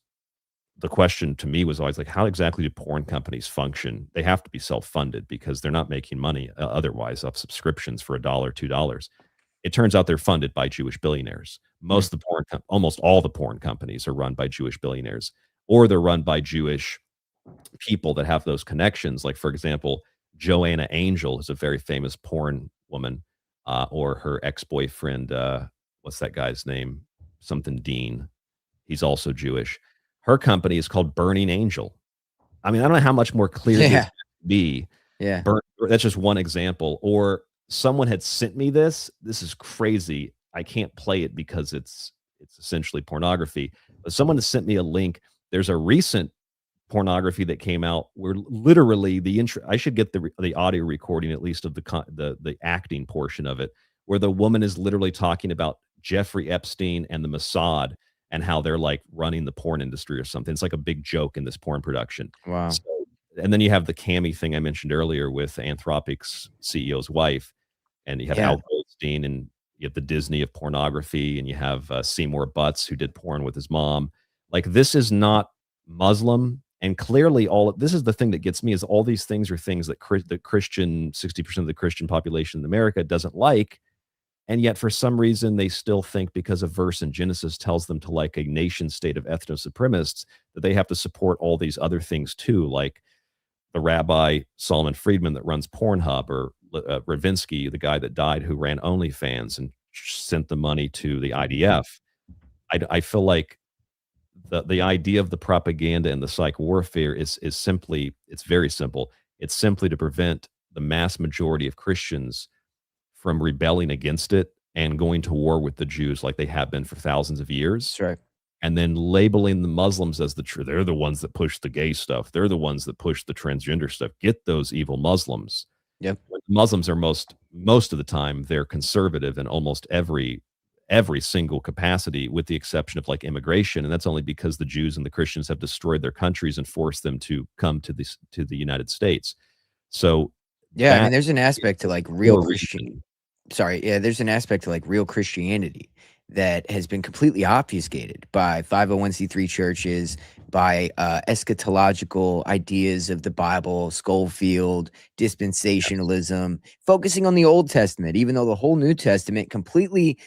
the question to me was always like, how exactly do porn companies function? They have to be self-funded because they're not making money otherwise off subscriptions for $1, $2. It turns out they're funded by Jewish billionaires. Almost all the porn companies are run by Jewish billionaires, or they're run by Jewish people that have those connections. Like, for example, Joanna Angel is a very famous porn woman, or her ex-boyfriend, what's that guy's name? Something Dean. He's also Jewish. Her company is called Burning Angel. I mean, I don't know how much more clear this Yeah. has to be. Yeah. That's just one example. Or someone had sent me this. This is crazy. I can't play it because it's essentially pornography. But someone has sent me a link. There's a recent pornography that came out where literally I should get the audio recording, at least, of the acting portion of it, where the woman is literally talking about Jeffrey Epstein and the Mossad and how they're like running the porn industry or something. It's like a big joke in this porn production. Wow. So, and then you have the Cami thing I mentioned earlier with Anthropic's CEO's wife, and you have Yeah. Al Goldstein, and you have the Disney of pornography, and you have Seymour Butts, who did porn with his mom. Like, this is not Muslim. And clearly, this is the thing that gets me, is all these things are things that the Christian 60% of the Christian population in America doesn't like. And yet, for some reason, they still think because a verse in Genesis tells them to like a nation state of ethno-supremacists, that they have to support all these other things too, like the Rabbi Solomon Friedman that runs Pornhub, or Ravinsky, the guy that died who ran OnlyFans and sent the money to the IDF. I feel like the idea of the propaganda and the psych warfare is simply, it's very simple. It's simply to prevent the mass majority of Christians from rebelling against it and going to war with the Jews like they have been for thousands of years. That's right. And then labeling the Muslims as they're the ones that push the gay stuff. They're the ones that push the transgender stuff. Get those evil Muslims. Yep. Muslims are most of the time, they're conservative in almost every single capacity, with the exception of like immigration. And that's only because the Jews and the Christians have destroyed their countries and forced them to come to the United States. So Yeah, I mean, there's an aspect to like real Christian. there's an aspect to like real Christianity that has been completely obfuscated by 501c3 churches, by eschatological ideas of the Bible, Schofield, dispensationalism, focusing on the Old Testament, even though the whole New Testament completely,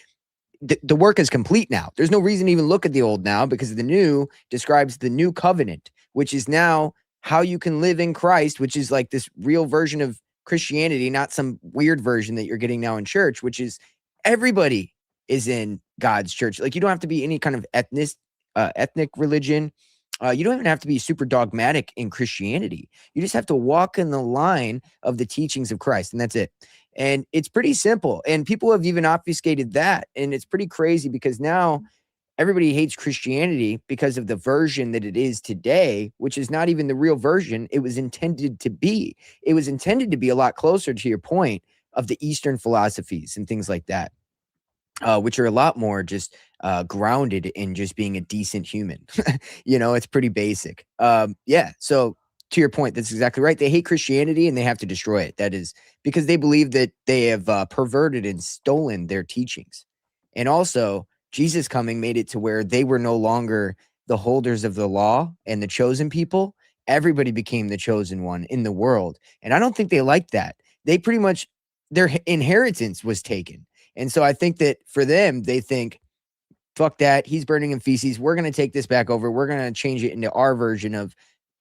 the work is complete now. There's no reason to even look at the old now, because the new describes the new covenant, which is now how you can live in Christ, which is like this real version of Christianity, not some weird version that you're getting now in church, which is everybody is in God's church. Like, you don't have to be any kind of ethnic religion. You don't even have to be super dogmatic in Christianity. You just have to walk in the line of the teachings of Christ, and that's it. And it's pretty simple. And people have even obfuscated that. And it's pretty crazy, because now everybody hates Christianity because of the version that it is today, which is not even the real version it was intended to be. It was intended to be a lot closer to your point of the Eastern philosophies and things like that, which are a lot more just grounded in just being a decent human. It's pretty basic. Yeah. So to your point, that's exactly right. They hate Christianity and they have to destroy it. That is because they believe that they have perverted and stolen their teachings. And also, Jesus coming made it to where they were no longer the holders of the law and the chosen people. Everybody became the chosen one in the world. And I don't think they liked that. They pretty much, their inheritance was taken. And so I think that for them, they think, fuck that. He's burning in feces. We're going to take this back over. We're going to change it into our version of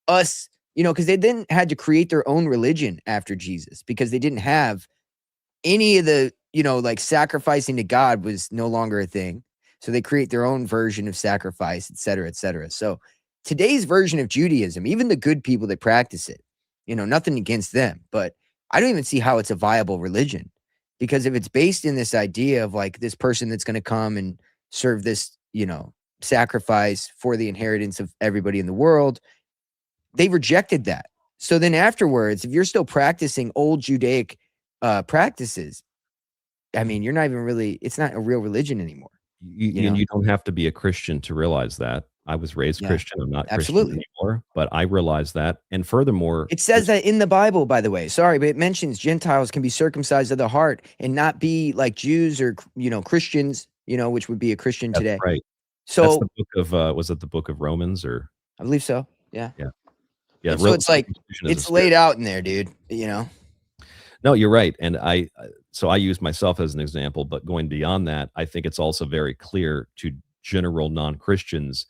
us, because they then had to create their own religion after Jesus because they didn't have any of the, like sacrificing to God was no longer a thing. So they create their own version of sacrifice, et cetera, et cetera. So today's version of Judaism, even the good people that practice it, nothing against them, but I don't even see how it's a viable religion because if it's based in this idea of like this person that's going to come and serve this, sacrifice for the inheritance of everybody in the world, they rejected that. So then afterwards, if you're still practicing old Judaic practices, I mean, you're not even really, it's not a real religion anymore. And you don't have to be a Christian to realize that. I was raised Christian. I'm not Christian anymore, but I realize that. And furthermore, it says that in the Bible, by the way. Sorry, but it mentions Gentiles can be circumcised of the heart and not be like Jews or, Christians, which would be a Christian today. Right. So that's the book of, was it the book of Romans or? I believe so. Yeah. Yeah. Yeah. So it's like, it's laid out in there, dude, No, you're right. And so I use myself as an example, but going beyond that, I think it's also very clear to general non-Christians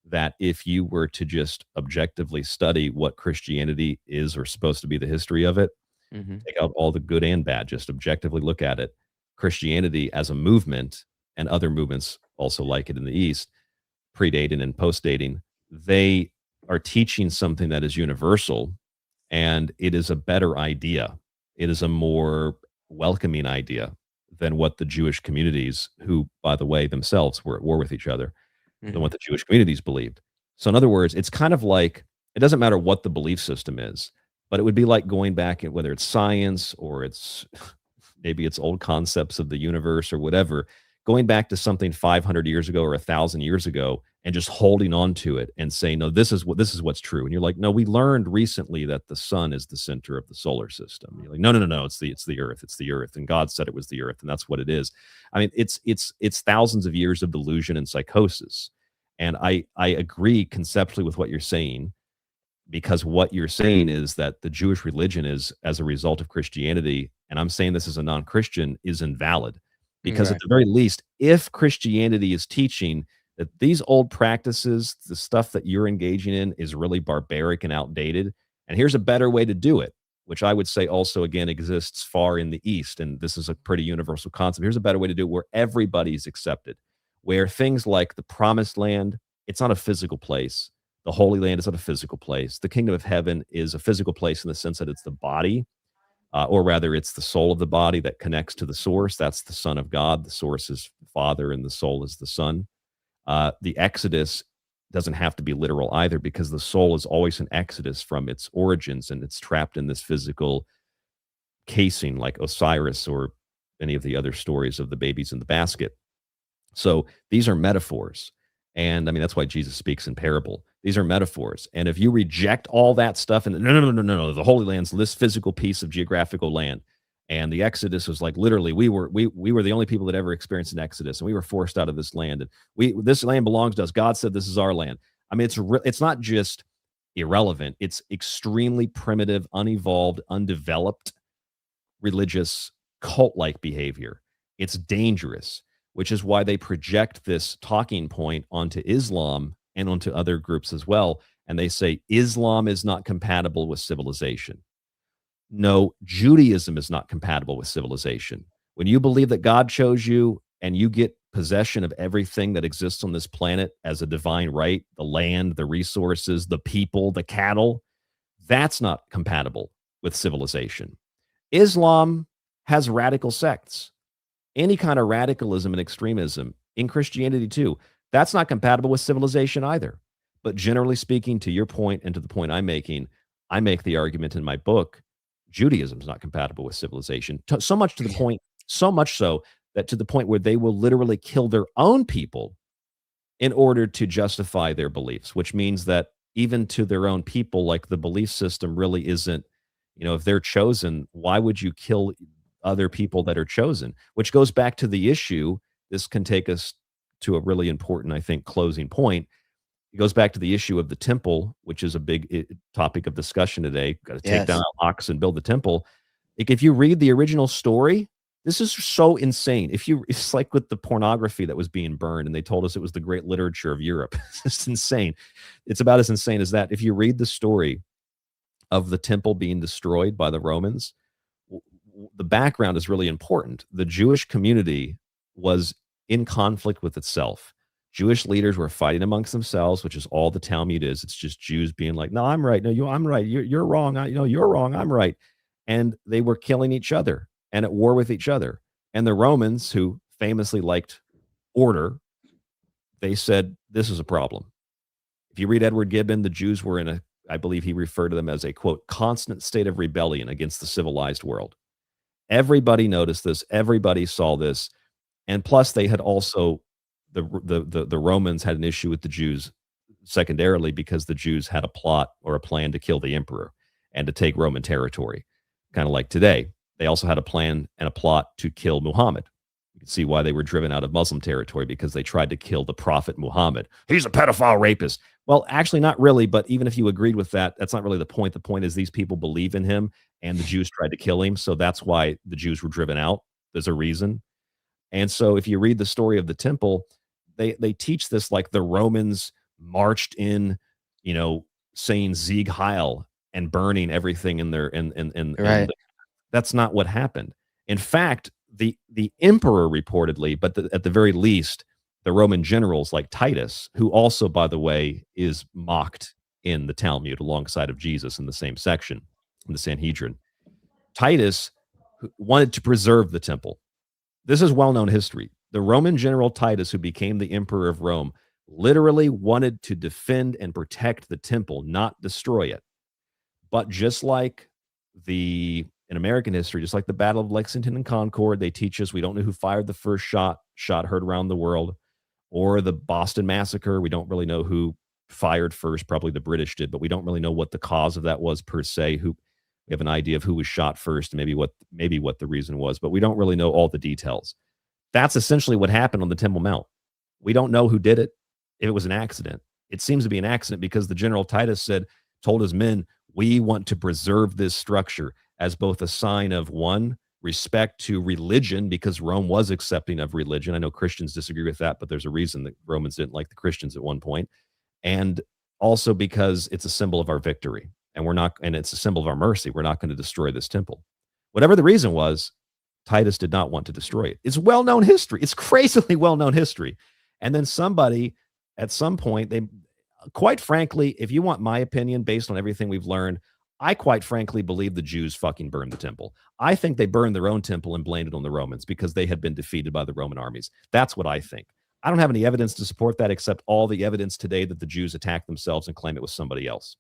that if you were to just objectively study what Christianity is or supposed to be, the history of it, take out all the good and bad, just objectively look at it. Christianity as a movement and other movements also like it in the East, predating and post-dating, they are teaching something that is universal, and it is a better idea. It is a more welcoming idea than what the Jewish communities, who, by the way, themselves were at war with each other, than what the Jewish communities believed. So in other words, it's kind of like, it doesn't matter what the belief system is, but it would be like going back at whether it's science or it's maybe it's old concepts of the universe or whatever, going back to something 500 years ago or 1,000 years ago and just holding on to it and saying, no, this is what's true. And you're like, no, we learned recently that the sun is the center of the solar system. You're like, no, it's the earth. And God said it was the earth, and that's what it is. I mean, it's thousands of years of delusion and psychosis. And I agree conceptually with what you're saying, because what you're saying is that the Jewish religion is, as a result of Christianity, and I'm saying this as a non-Christian, is invalid. Because at the very least, if Christianity is teaching that these old practices, the stuff that you're engaging in, is really barbaric and outdated, and here's a better way to do it, which I would say also, again, exists far in the East, and this is a pretty universal concept. Here's a better way to do it where everybody's accepted, where things like the promised land, it's not a physical place. The Holy Land is not a physical place. The kingdom of heaven is a physical place in the sense that it's the body, or rather it's the soul of the body that connects to the source. That's the Son of God. The source is the Father and the soul is the Son. The Exodus doesn't have to be literal either, because the soul is always an exodus from its origins, and it's trapped in this physical casing like Osiris or any of the other stories of the babies in the basket. So these are metaphors. And I mean, that's why Jesus speaks in parable. These are metaphors. And if you reject all that stuff and no, the Holy Land's this physical piece of geographical land. And the Exodus was like, literally, we were the only people that ever experienced an Exodus, and we were forced out of this land. And this land belongs to us. God said this is our land. I mean, it's not just irrelevant. It's extremely primitive, unevolved, undeveloped religious cult-like behavior. It's dangerous, which is why they project this talking point onto Islam and onto other groups as well. And they say Islam is not compatible with civilization. No, Judaism is not compatible with civilization. When you believe that God chose you and you get possession of everything that exists on this planet as a divine right, the land, the resources, the people, the cattle, that's not compatible with civilization. Islam has radical sects. Any kind of radicalism and extremism in Christianity too, that's not compatible with civilization either. But generally speaking, to your point and to the point I'm making, I make the argument in my book, Judaism is not compatible with civilization. So much so that to the point where they will literally kill their own people in order to justify their beliefs, which means that even to their own people, like the belief system really isn't, if they're chosen, why would you kill other people that are chosen? Which goes back to the issue. This can take us to a really important, I think, closing point. It goes back to the issue of the temple, which is a big topic of discussion today. Got to take down Yes. ox and build the temple. Like, if you read the original story, this is so insane. It's like with the pornography that was being burned, and they told us it was the great literature of Europe. It's insane. It's about as insane as that. If you read the story of the temple being destroyed by the Romans, the background is really important. The Jewish community was in conflict with itself. Jewish leaders were fighting amongst themselves, which is all the Talmud is. It's just Jews being like, "No, I'm right. No, I'm right. You're wrong. You're wrong. I'm right." And they were killing each other and at war with each other. And the Romans, who famously liked order, they said, "This is a problem." If you read Edward Gibbon, the Jews were in a, I believe he referred to them as a, quote, constant state of rebellion against the civilized world. Everybody noticed this. Everybody saw this. And plus, they had also, the Romans had an issue with the Jews secondarily because the Jews had a plot or a plan to kill the emperor and to take Roman territory, kind of like today. They also had a plan and a plot to kill Muhammad. You can see why they were driven out of Muslim territory, because they tried to kill the prophet Muhammad. He's a pedophile rapist. Well, actually, not really. But even if you agreed with that, that's not really the point. The point is these people believe in him, and the Jews tried to kill him. So that's why the Jews were driven out. There's a reason. And so if you read the story of the temple, they teach this like the Romans marched in, saying Sieg Heil and burning everything in their and Right. that's not what happened. In fact, the emperor reportedly, but at the very least, the Roman generals like Titus, who also, by the way, is mocked in the Talmud alongside of Jesus in the same section in the Sanhedrin. Titus wanted to preserve the temple. This is well-known history. The Roman general Titus, who became the emperor of Rome, literally wanted to defend and protect the temple, not destroy it. But just like in American history, just like the Battle of Lexington and Concord, they teach us we don't know who fired the first shot heard around the world, or the Boston Massacre. We don't really know who fired first. Probably the British did, but we don't really know what the cause of that was per se. We have an idea of who was shot first, and maybe what the reason was, but we don't really know all the details. That's essentially what happened on the Temple Mount. We don't know who did it. If it was an accident, it seems to be an accident because the General Titus told his men, we want to preserve this structure as both a sign of, one, respect to religion, because Rome was accepting of religion. I know Christians disagree with that, but there's a reason that Romans didn't like the Christians at one point. And also because it's a symbol of our victory, and it's a symbol of our mercy. We're not going to destroy this temple. Whatever the reason was, Titus did not want to destroy it. It's well-known history. It's crazily well-known history. And then somebody at some point, quite frankly, if you want my opinion based on everything we've learned, I quite frankly believe the Jews fucking burned the temple. I think they burned their own temple and blamed it on the Romans because they had been defeated by the Roman armies. That's what I think. I don't have any evidence to support that except all the evidence today that the Jews attacked themselves and claim it was somebody else.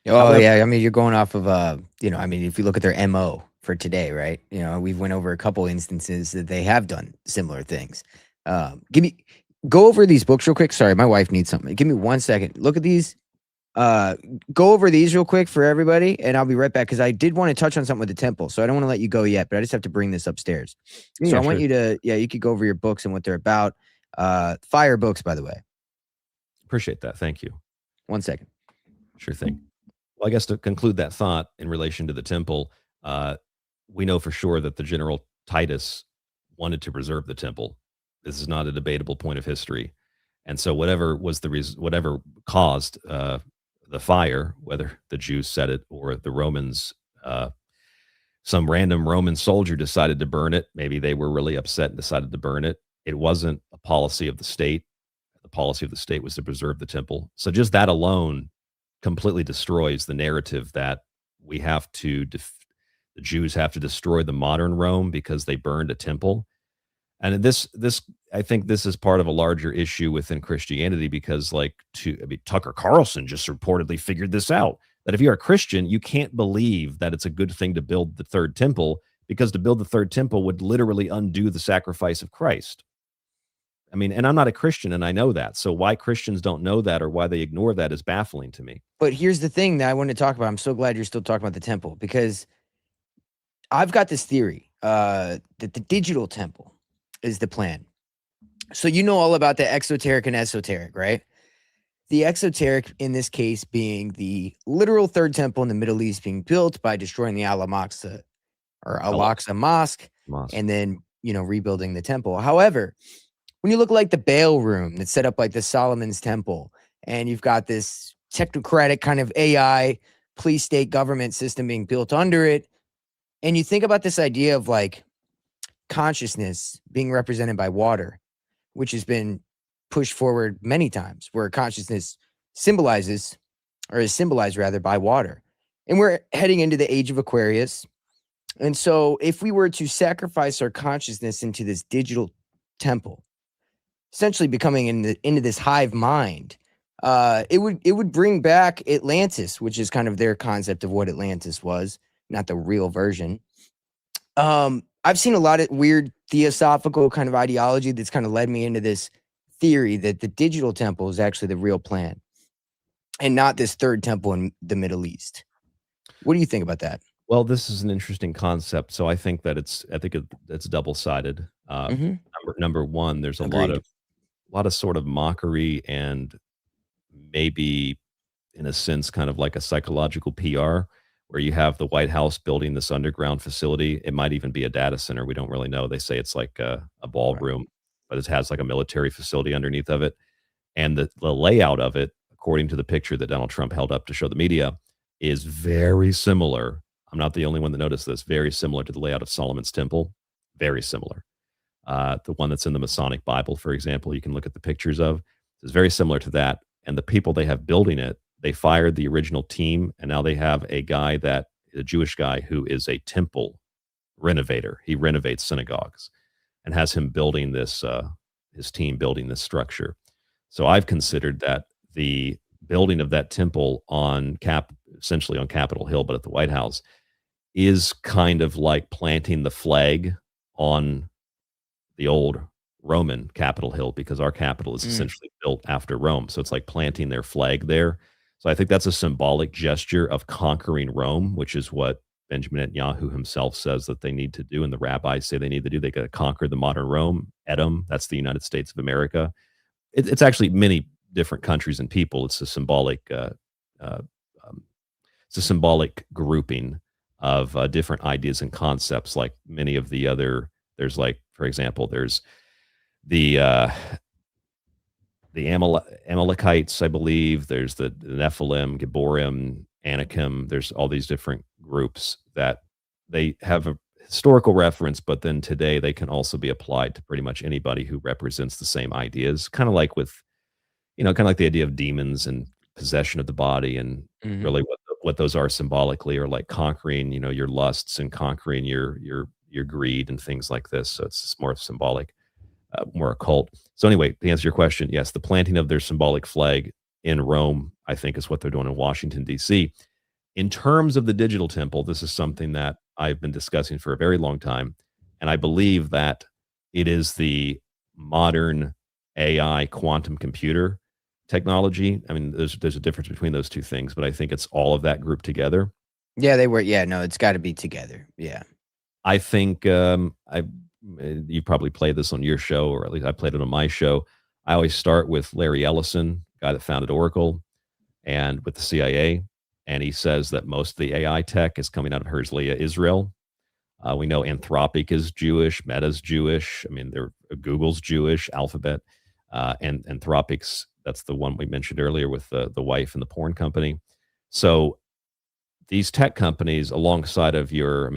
Oh, However, yeah. I mean, you're going off of, if you look at their MO for today, right? We've went over a couple instances that they have done similar things. Go over these books real quick. Sorry, my wife needs something. Give me 1 second. Look at these. Go over these real quick for everybody, and I'll be right back because I did want to touch on something with the temple, so I don't want to let you go yet, but I just have to bring this upstairs. So I want you to, you could go over your books and what they're about. Fire books, by the way. Appreciate that. Thank you. 1 second. Sure thing. Well, I guess to conclude that thought in relation to the temple, we know for sure that the General Titus wanted to preserve the temple. This is not a debatable point of history. And so whatever was the reason, whatever caused the fire, whether the Jews set it or the Romans, some random Roman soldier decided to burn it. Maybe they were really upset and decided to burn it. It wasn't a policy of the state. The policy of the state was to preserve the temple. So just that alone completely destroys the narrative that we have to, the Jews have to destroy the modern Rome because they burned a temple. And I think this is part of a larger issue within Christianity because, Tucker Carlson just reportedly figured this out, that if you're a Christian, you can't believe that it's a good thing to build the third temple, because to build the third temple would literally undo the sacrifice of Christ. I mean, and I'm not a Christian, and I know that. So why Christians don't know that or why they ignore that is baffling to me. But here's the thing that I want to talk about. I'm so glad you're still talking about the temple, because I've got this theory that the digital temple is the plan. So you know all about the exoteric and esoteric, right? The exoteric in this case being the literal third temple in the Middle East being built by destroying the Al-Aqsa or Hello, Al-Aqsa Mosque Moss. and then, rebuilding the temple. However, when you look like the Baal room that's set up like the Solomon's temple, and you've got this technocratic kind of AI police state government system being built under it, and you think about this idea of like consciousness being represented by water, which has been pushed forward many times, where consciousness symbolizes or is symbolized rather by water. And we're heading into the age of Aquarius. And so if we were to sacrifice our consciousness into this digital temple, essentially becoming into this hive mind, it would bring back Atlantis, which is kind of their concept of what Atlantis was, not the real version. I've seen a lot of weird theosophical kind of ideology that's kind of led me into this theory that the digital temple is actually the real plan and not this third temple in the Middle East. What do you think about that? Well, this is an interesting concept. So I think it's double sided. Hmm. Number one, there's Agreed. a lot of sort of mockery and maybe in a sense kind of like a psychological PR where you have the White House building this underground facility. It might even be a data center. We don't really know. They say it's like a Right. ballroom, but it has like a military facility underneath of it. And the layout of it, according to the picture that Donald Trump held up to show the media, is very similar. I'm not the only one that noticed this. Very similar to the layout of Solomon's Temple. Very similar. The one that's in the Masonic Bible, for example, you can look at the pictures of. It's very similar to that. And the people they have building it, they fired the original team, and now they have a Jewish guy who is a temple renovator. He renovates synagogues and has him building this, his team building this structure. So I've considered that the building of that temple essentially on Capitol Hill, but at the White House, is kind of like planting the flag on the old Roman Capitol Hill because our capital is Mm, essentially built after Rome. So it's like planting their flag there. So I think that's a symbolic gesture of conquering Rome, which is what Benjamin Netanyahu himself says that they need to do, and the rabbis say they need to do. They got to conquer the modern Rome, Edom. That's the United States of America. It's actually many different countries and people. Uh, um, it's a symbolic grouping of different ideas and concepts. Like many of the other, there's like, for example, there's the Amalekites, I believe. There's the Nephilim, Gibborim, Anakim. There's all these different groups that they have a historical reference, but then today they can also be applied to pretty much anybody who represents the same ideas. Kind of like with, kind of like the idea of demons and possession of the body, and mhm. really what those are symbolically, or like conquering, your lusts and conquering your greed and things like this. So it's just more symbolic, more occult. So anyway, to answer your question, yes, the planting of their symbolic flag in Rome, I think, is what they're doing in Washington D.C. In terms of the digital temple, this is something that I've been discussing for a very long time, and I believe that it is the modern AI quantum computer technology. I mean, there's a difference between those two things, but I think it's all of that grouped together. Yeah, they were. Yeah, no, it's got to be together. Yeah. I think you probably played this on your show, or at least I played it on my show. I always start with Larry Ellison, guy that founded Oracle, and with the CIA, and he says that most of the AI tech is coming out of Herzliya, Israel. We know Anthropic is Jewish, Meta's Jewish. I mean, Google's Jewish, Alphabet, and Anthropic's. That's the one we mentioned earlier with the wife and the porn company. So these tech companies, alongside of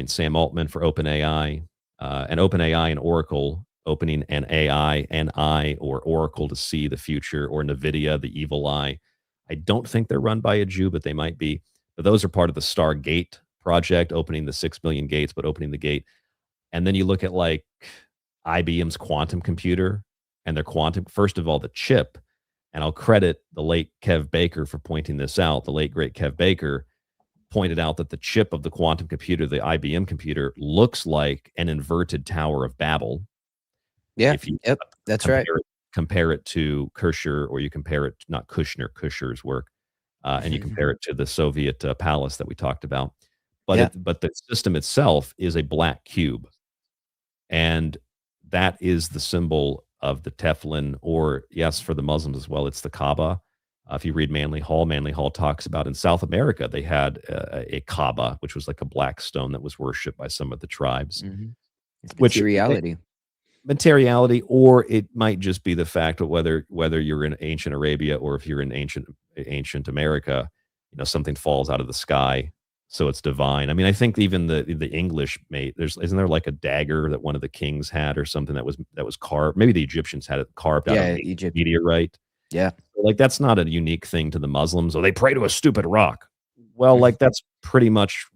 Sam Altman for OpenAI, and OpenAI and Oracle, opening an AI and I or Oracle to see the future, or NVIDIA, the evil eye. I don't think they're run by a Jew, but they might be. But those are part of the Stargate project, opening the 6 million gates, but opening the gate. And then you look at like IBM's quantum computer and their quantum, first of all, the chip. And I'll credit the late Kev Baker for pointing this out. The late, great Kev Baker pointed out that the chip of the quantum computer, the IBM computer, looks like an inverted Tower of Babel. Yeah. If you Yep. That's right. compare it to Kosher, or you compare it, not Kushner, Kusher's work, and you compare it to the Soviet palace that we talked about. Yeah. But the system itself is a black cube, and that is the symbol of the Teflon, or yes, for the Muslims as well, it's the Kaaba. If you read Manly Hall talks about in South America, they had a Kaaba, which was like a black stone that was worshipped by some of the tribes, Hmm. It's which materiality. materiality, or it might just be the fact of whether you're in ancient Arabia or if you're in ancient America, something falls out of the sky, so it's divine. I mean, I think even the English made isn't there like a dagger that one of the kings had or something that was carved? Maybe the Egyptians had it carved out of Yeah, a Egypt. meteorite. Yeah. Like that's not a unique thing to the Muslims. Or they pray to a stupid rock. Well, like that's pretty much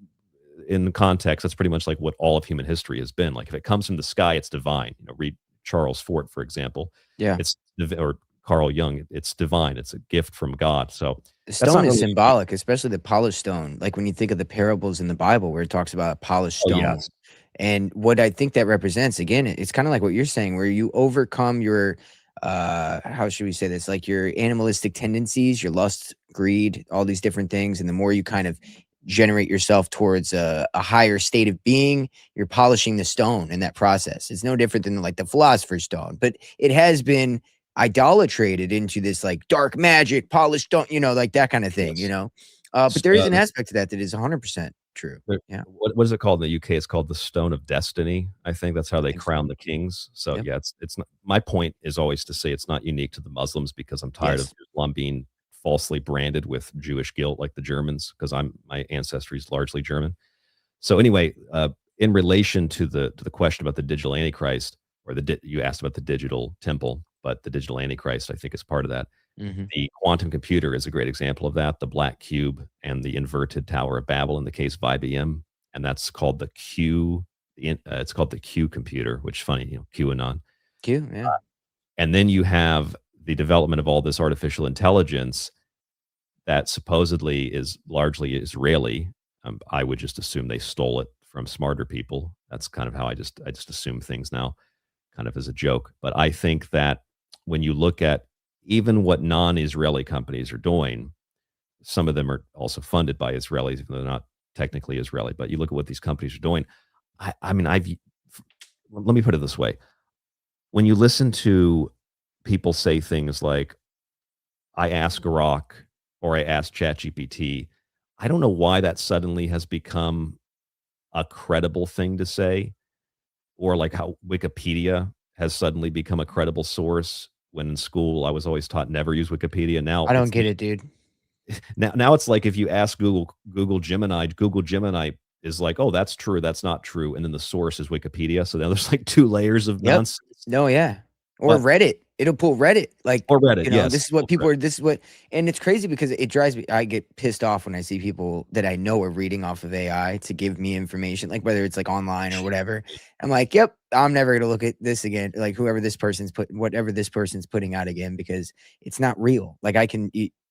in context, that's pretty much like what all of human history has been. Like if it comes from the sky, it's divine. Read Charles Fort, for example. Yeah. It's or Carl Jung. It's divine. It's a gift from God. So The that's stone not is really. symbolic, especially the polished stone. Like when you think of the parables in the Bible where it talks about a polished Oh stone. yes, And what I think that represents, again, it's kind of like what you're saying, where you overcome your, how should we say this? Like your animalistic tendencies, your lust, greed, all these different things. And the more you kind of generate yourself towards a higher state of being, you're polishing the stone in that process. It's no different than like the philosopher's stone, but it has been idolatrated into this like dark magic, polished stone, like that kind of thing. yes. But there is an aspect to that that is 100% true. Yeah. What is it called in the UK? It's called the Stone of Destiny. I think that's how I they think so. crown the kings. So Yep. yeah, it's not, my point is always to say it's not unique to the Muslims because I'm tired of Yes. Islam being falsely branded with Jewish guilt like the Germans because my ancestry is largely German. So anyway, in relation to the question about the digital antichrist, or you asked about the digital temple, but the digital antichrist I think is part of that. Hmm. The quantum computer is a great example of that, the black cube and the inverted Tower of Babel in the case of IBM, and that's called the Q. It's called the Q computer, which is funny, QAnon. Q. Yeah. And then you have the development of all this artificial intelligence that supposedly is largely Israeli. I would just assume they stole it from smarter people. That's kind of how I just assume things now, kind of as a joke. But I think that when you look at even what non-Israeli companies are doing, some of them are also funded by Israelis, even though they're not technically Israeli. But you look at what these companies are doing. I mean, let me put it this way: when you listen to people say things like, "I asked Grok" or "I asked ChatGPT," I don't know why that suddenly has become a credible thing to say, or like how Wikipedia has suddenly become a credible source. When in school, I was always taught never use Wikipedia. Now I don't it's get it, dude. now it's like if you ask Google Gemini is like, oh, that's true, that's not true, and then the source is Wikipedia. So now there's like two layers of Yep. nonsense. No, yeah. Or But Reddit. It'll pull Reddit. Like, or Reddit, yes, this is what or people Reddit. are, this is what, and it's crazy because it drives me. I get pissed off when I see people that I know are reading off of AI to give me information, like whether it's like online or whatever. I'm like, yep, I'm never going to look at this again. Like, whatever this person's putting out again, because it's not real. Like,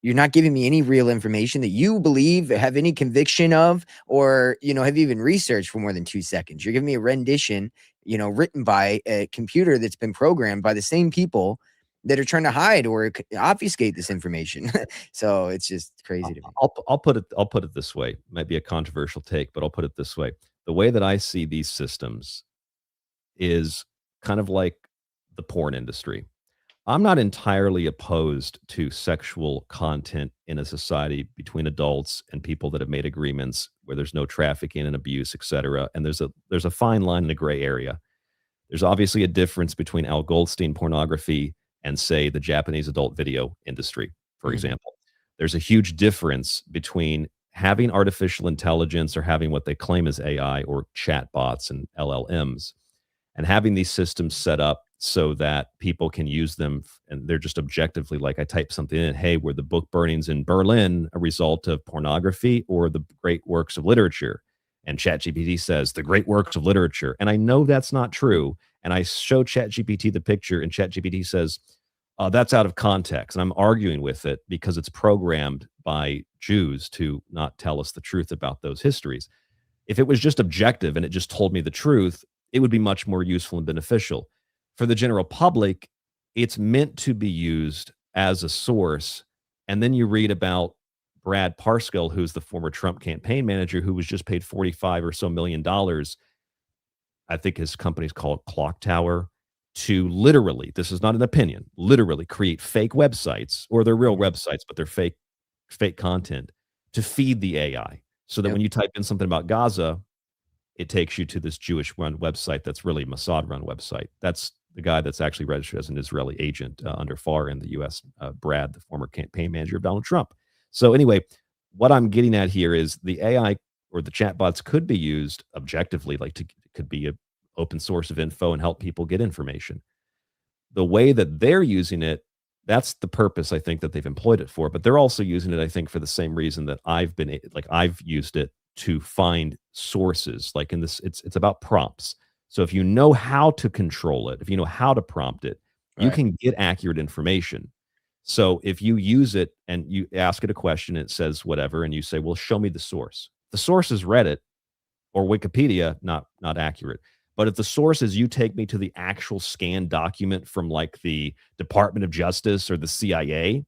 you're not giving me any real information that you believe, have any conviction of, or, have even researched for more than 2 seconds. You're giving me a rendition written by a computer that's been programmed by the same people that are trying to hide or obfuscate this information. So it's just crazy to me. I'll put it this way. It might be a controversial take, but I'll put it this way. The way that I see these systems is kind of like the porn industry. I'm not entirely opposed to sexual content in a society between adults and people that have made agreements where there's no trafficking and abuse, et cetera. And there's a fine line in a gray area. There's obviously a difference between Al Goldstein pornography and, say, the Japanese adult video industry, for Mhm. example. There's a huge difference between having artificial intelligence or having what they claim is AI or chatbots and LLMs and having these systems set up so that people can use them and they're just objectively like I type something in, hey, were the book burnings in Berlin a result of pornography or the great works of literature? And ChatGPT says the great works of literature. And I know that's not true. And I show ChatGPT the picture and ChatGPT says, that's out of context. And I'm arguing with it because it's programmed by Jews to not tell us the truth about those histories. If it was just objective and it just told me the truth, it would be much more useful and beneficial. For the general public, it's meant to be used as a source. And then you read about Brad Parscale, who's the former Trump campaign manager, who was just paid 45 or so million dollars. I think his company's called Clock Tower to literally, this is not an opinion, literally create fake websites, or they're real Mhm. websites, but they're fake content to feed the AI so that when Yep. you type in something about Gaza, it takes you to this Jewish run website that's really Mossad run website. That's the guy that's actually registered as an Israeli agent under FAR in the US, Brad, the former campaign manager of Donald Trump. So, anyway, what I'm getting at here is the AI or the chatbots could be used objectively, like could be a open source of info and help people get information. The way that they're using it, that's the purpose I think that they've employed it for. But they're also using it, I think, for the same reason that I've used it to find sources. Like in this, it's about prompts. So if you know how to control it, if you know how to prompt it, you Right. can get accurate information. So if you use it and you ask it a question, it says whatever, and you say, "Well, show me the source." The source is Reddit or Wikipedia, not accurate. But if the source is you take me to the actual scanned document from like the Department of Justice or the CIA,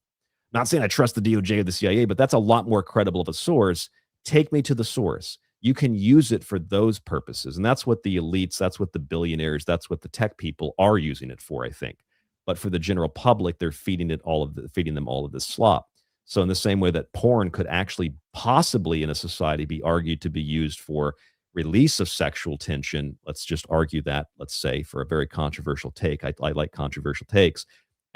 not saying I trust the DOJ or the CIA, but that's a lot more credible of a source. Take me to the source. You can use it for those purposes. And that's what the elites, that's what the billionaires, that's what the tech people are using it for, I think. But for the general public, they're feeding them all of this slop. So in the same way that porn could actually possibly in a society be argued to be used for release of sexual tension, let's just argue that, let's say, for a very controversial take. I like controversial takes.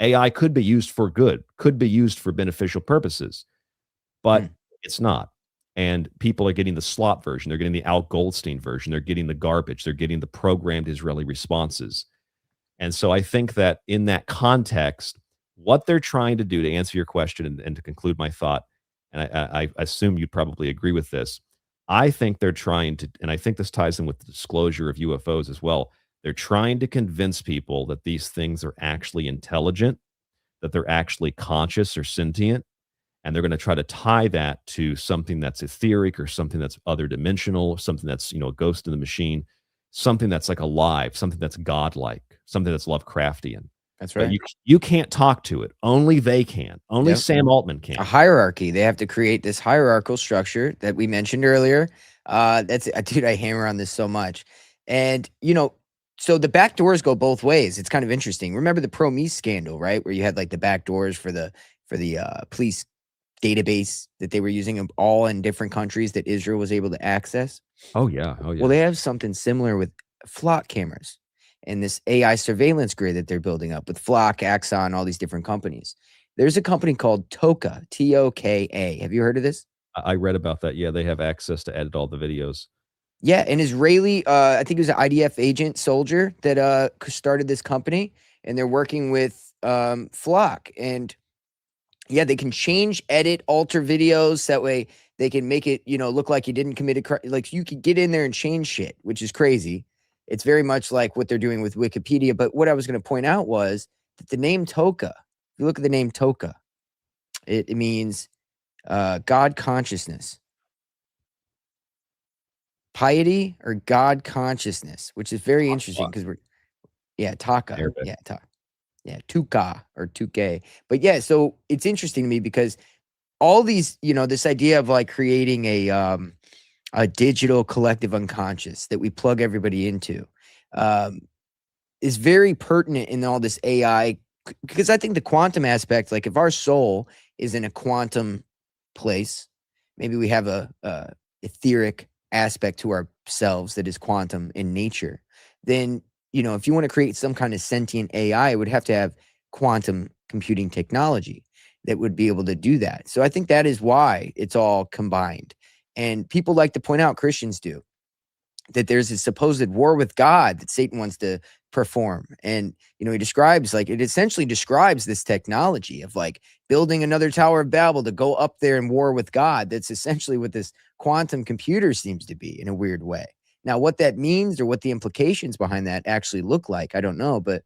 AI could be used for good, could be used for beneficial purposes, Hmm. but it's not. And people are getting the slop version. They're getting the Al Goldstein version. They're getting the garbage. They're getting the programmed Israeli responses. And so I think that in that context, what they're trying to do to answer your question and to conclude my thought, and I assume you'd probably agree with this, I think they're trying to, and I think this ties in with the disclosure of UFOs as well. They're trying to convince people that these things are actually intelligent, that they're actually conscious or sentient, and they're going to try to tie that to something that's etheric or something that's other dimensional, something that's a ghost in the machine, something that's like alive, something that's godlike, something that's Lovecraftian. That's But right. you can't talk to it. Only they can. Only Yep. Sam Altman A can. hierarchy. They have to create this hierarchical structure that we mentioned earlier. That's dude, I hammer on this so much. And so the back doors go both ways. It's kind of interesting. Remember the Prometheus scandal, right? Where you had like the back doors for the police database that they were using all in different countries that Israel was able to access. Oh yeah. Oh Well, yeah. they have something similar with flock cameras and this AI surveillance grid that they're building up with Flock, Axon, all these different companies. There's a company called Toka, Toka. Have you heard of this? I read about that. Yeah, they have access to edit all the videos. Yeah, an Israeli, I think it was an IDF agent soldier that started this company, and they're working with Flock. And yeah, they can change, edit, alter videos. That way they can make it, look like you didn't commit a crime. Like you could get in there and change shit, which is crazy. It's very much like what they're doing with Wikipedia. But what I was going to point out was that the name Toka, if you look at the name Toka, it means God consciousness, piety or God consciousness, which is very interesting because Taka. Arabic. Yeah, Taka. Yeah, Tuka or Tuke. But yeah, so it's interesting to me because all these, this idea of like creating a digital collective unconscious that we plug everybody into, um, is very pertinent in all this AI because I think the quantum aspect, like if our soul is in a quantum place, maybe we have a etheric aspect to ourselves that is quantum in nature. Then if you want to create some kind of sentient AI, it would have to have quantum computing technology that would be able to do that. So I think that is why it's all combined. And people like to point out, Christians do, that there's a supposed war with God that Satan wants to perform. And, he describes like it essentially describes this technology of like building another Tower of Babel to go up there and war with God. That's essentially what this quantum computer seems to be in a weird way. Now, what that means or what the implications behind that actually look like, I don't know, but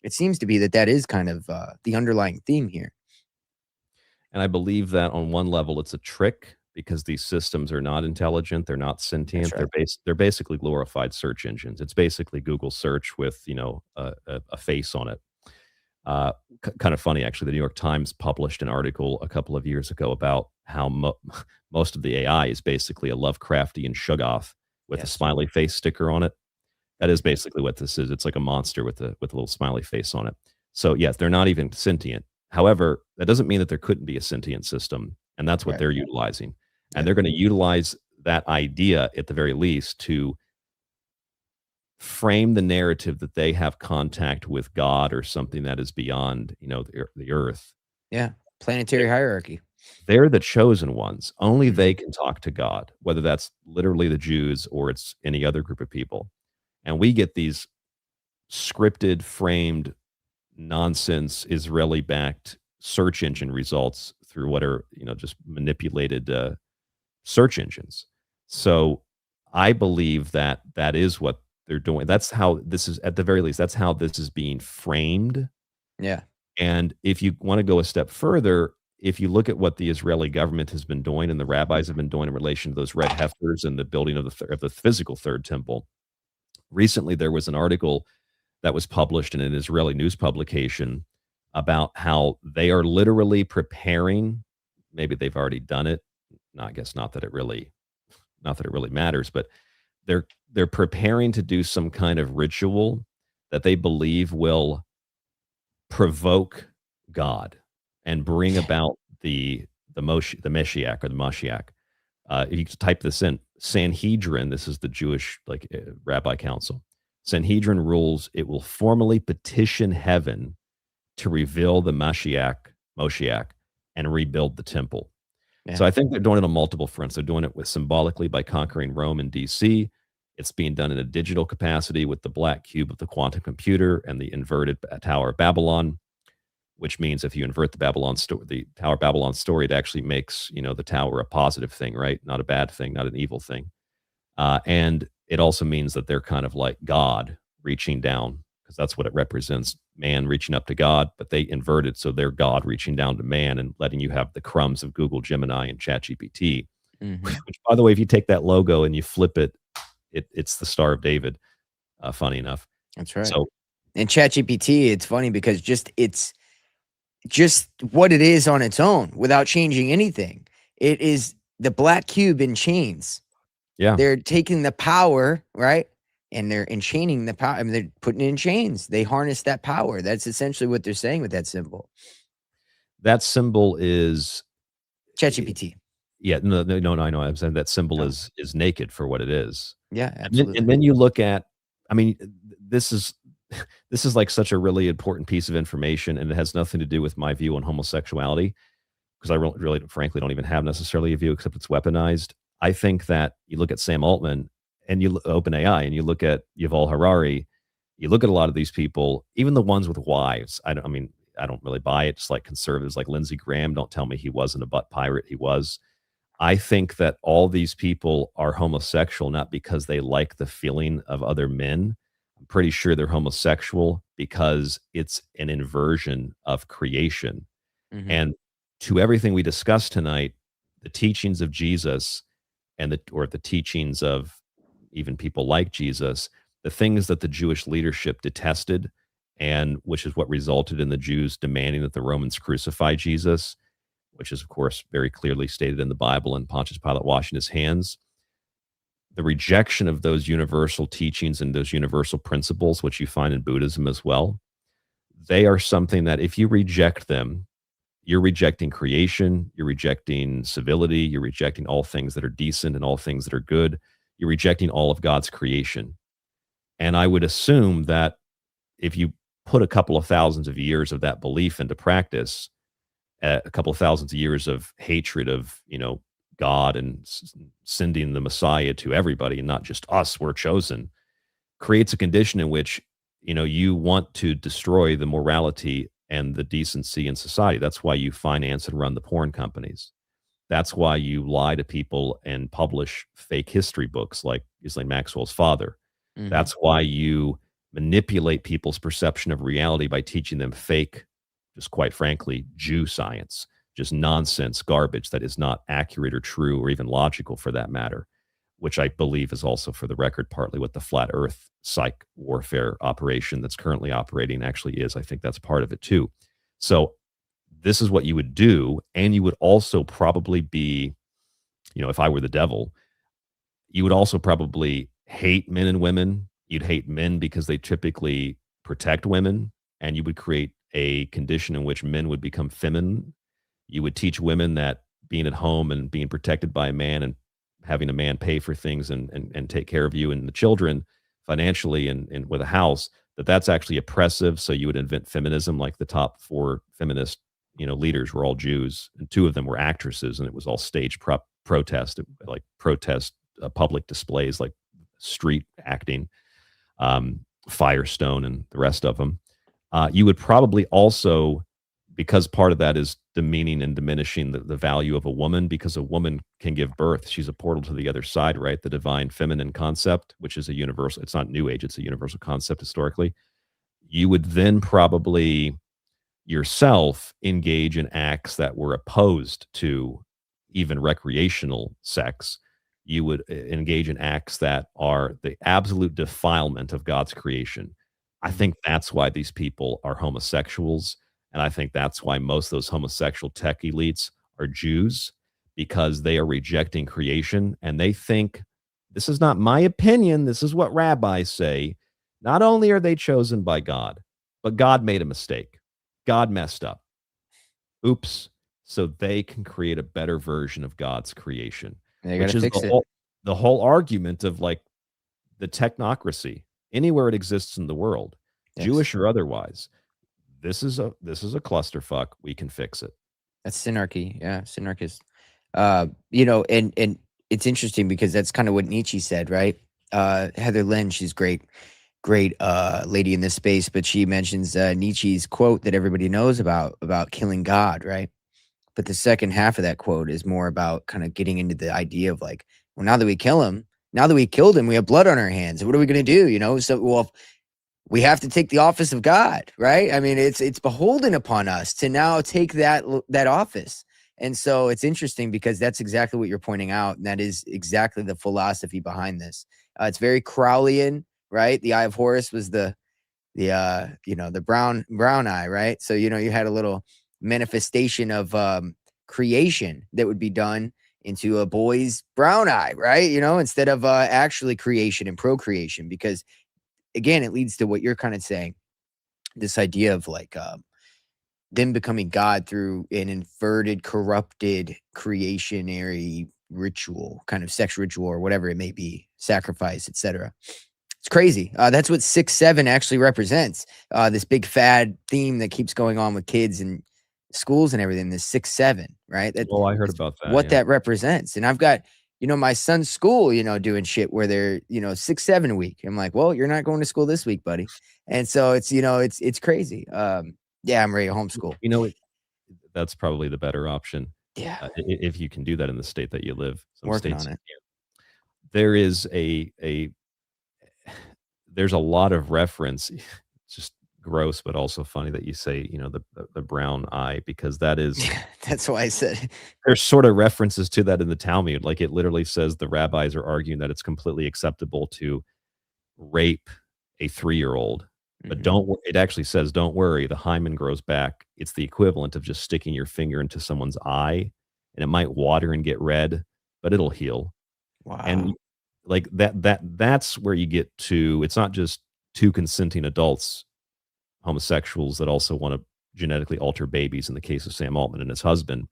it seems to be that is kind of the underlying theme here. And I believe that on one level, it's a trick because these systems are not intelligent, they're not That's sentient, right. they're basically glorified search engines. It's basically Google search with, a face on it. Uh, Kind of funny, actually. The New York Times published an article a couple of years ago about how most of the AI is basically a Lovecraftian Shoggoth with a Yes. smiley face sticker on it. That is basically what this is. It's like a monster with a little smiley face on it. So, yes, they're not even sentient. However, that doesn't mean that there couldn't be a sentient system, and that's what Right. they're utilizing. And Yeah. they're gonna utilize that idea, at the very least, to frame the narrative that they have contact with God or something that is beyond, the earth. Yeah. Planetary hierarchy. They're the chosen ones. Only Mhm. they can talk to God, whether that's literally the Jews or it's any other group of people. And we get these scripted, framed, nonsense, Israeli-backed search engine results through what are, just manipulated, search engines. So, I believe that that is what they're doing. That's how this is at the very least, that's how this is being framed. Yeah. And if you wanna go a step further, if you look at what the Israeli government has been doing and the rabbis have been doing in relation to those red heifers and the building of the physical third temple, recently there was an article that was published in an Israeli news publication about how they are literally preparing, maybe they've already done it, no, I guess not that it really matters, but they're preparing to do some kind of ritual that they believe will provoke God and bring about the Meshiach or the Mashiach. If you type this in, Sanhedrin, this is the Jewish rabbi council. Sanhedrin rules it will formally petition heaven to reveal the Moshiach, and rebuild the temple. Yeah. So I think they're doing it on multiple fronts. They're doing it with symbolically by conquering Rome and DC. It's being done in a digital capacity with the black cube of the quantum computer and the inverted Tower of Babylon, which means if you invert the Tower of Babylon story, it actually makes, the tower a positive thing, right? Not a bad thing, not an evil thing. And it also means that they're kind of like God reaching down, because that's what it represents, man reaching up to God, but they invert it so they're God reaching down to man and letting you have the crumbs of Google, Gemini, and ChatGPT. Mhm. Which, by the way, if you take that logo and you flip it, it's the Star of David. Funny enough. That's right. So And ChatGPT, it's funny because it's just what it is on its own without changing anything. It is the black cube in chains. yeah, They're taking the power, right? And they're enchaining the power. I mean, they're putting it in chains. They harness that power. That's essentially what they're saying with that symbol. that symbol is ChatGPT. yeah, no, I know. I'm saying that symbol Oh, is naked for what it is. yeah, And then absolutely. you look at, I mean, this is this is like such a really important piece of information, and it has nothing to do with my view on homosexuality, because I really, frankly, don't even have necessarily a view except it's weaponized. I think that you look at Sam Altman and you open AI and you look at Yuval Harari, you look at a lot of these people, even the ones with wives. I mean, I don't really buy it. Just like conservatives like Lindsey Graham, don't tell me he wasn't a butt pirate. He was. I think that all these people are homosexual not because they like the feeling of other men. I'm pretty sure they're homosexual because it's an inversion of creation. Mhm. And to everything we discussed tonight, the teachings of Jesus or the teachings of even people like Jesus, the things that the Jewish leadership detested, and which is what resulted in the Jews demanding that the Romans crucify Jesus, which is, of course, very clearly stated in the Bible and Pontius Pilate washing his hands. The rejection of those universal teachings and those universal principles, which you find in Buddhism as well, they are something that if you reject them, you're rejecting creation, you're rejecting civility, you're rejecting all things that are decent and all things that are good. You're rejecting all of God's creation. And I would assume that if you put a couple of thousands of years of that belief into practice, a couple of thousands of years of hatred of, God and sending the Messiah to everybody and not just us, we're chosen, creates a condition in which, you want to destroy the morality and the decency in society. That's why you finance and run the porn companies. That's why you lie to people and publish fake history books like Ghislaine Maxwell's father. Mhm. That's why you manipulate people's perception of reality by teaching them fake, just quite frankly, Jew science, just nonsense garbage that is not accurate or true or even logical for that matter, which I believe is also, for the record, partly what the flat earth psych warfare operation that's currently operating actually is. I think that's part of it too. So this is what you would do. And you would also probably be, if I were the devil, you would also probably hate men and women You'd hate men because they typically protect women, and you would create a condition in which men would become feminine. You would teach women that being at home and being protected by a man and having a man pay for things and take care of you and the children financially and with a house, that's actually oppressive. So you would invent feminism, like the top four feminist, leaders were all Jews, and two of them were actresses, and it was all stage protest, like protest public displays, like street acting, Firestone and the rest of them. You would probably also, because part of that is demeaning and diminishing the value of a woman, because a woman can give birth. She's a portal to the other side, right? The divine feminine concept, which is a universal, it's not new age, it's a universal concept historically. You would then probably yourself engage in acts that were opposed to even recreational sex. You would engage in acts that are the absolute defilement of God's creation. I Mhm. think that's why these people are homosexuals. And I think that's why most of those homosexual tech elites are Jews, because they are rejecting creation and they think, this is not my opinion, this is what rabbis say. Not only are they chosen by God, but God made a mistake. God messed up. Oops. So they can create a better version of God's creation, They got to which is fix it. the whole argument of like the technocracy anywhere it exists in the world, Yes. Jewish or otherwise. This is a clusterfuck. We can fix it. That's synarchy. Yeah, synarchist. And it's interesting because that's kind of what Nietzsche said, right? Heather Lynn, she's great lady in this space, but she mentions Nietzsche's quote that everybody knows about killing God, right? But the second half of that quote is more about kind of getting into the idea of like, well, now that we kill him, now that we killed him, we have blood on our hands. What are we going to do? So, well, we have to take the office of God, right? I mean, it's beholden upon us to now take that office. And so it's interesting because that's exactly what you're pointing out, and that is exactly the philosophy behind this. It's very Crowleyan, right? The Eye of Horus was the brown eye, right? So you had a little manifestation of creation that would be done into a boy's brown eye, right? Instead of actually creation and procreation, because again, it leads to what you're kind of saying, this idea of like them becoming God through an inverted, corrupted, creationary ritual, kind of sex ritual or whatever it may be, sacrifice, etc. It's crazy. That's what 6-7 actually represents. This big fad theme that keeps going on with kids and schools and everything. This 6-7, right? That Oh, I heard is about that. what Yeah. that represents. And I've got my son's school, doing shit where they're 6-7 week. I'm like, well, you're not going to school this week, buddy. And so it's crazy. Yeah, I'm ready to homeschool. That's probably the better option, Yeah, if you can do that in the state that you live. Some working states on it. there is a there's a lot of reference. It's just gross, but also funny that you say, the brown eye, because that is, That's why I said, there's sort of references to that in the Talmud. Like it literally says the rabbis are arguing that it's completely acceptable to rape a 3-year-old. But mhm, it actually says, don't worry, the hymen grows back. It's the equivalent of just sticking your finger into someone's eye, and it might water and get red, but it'll heal. And wow, like that's where you get to, it's not just two consenting adults, homosexuals that also want to genetically alter babies in the case of Sam Altman and his husband.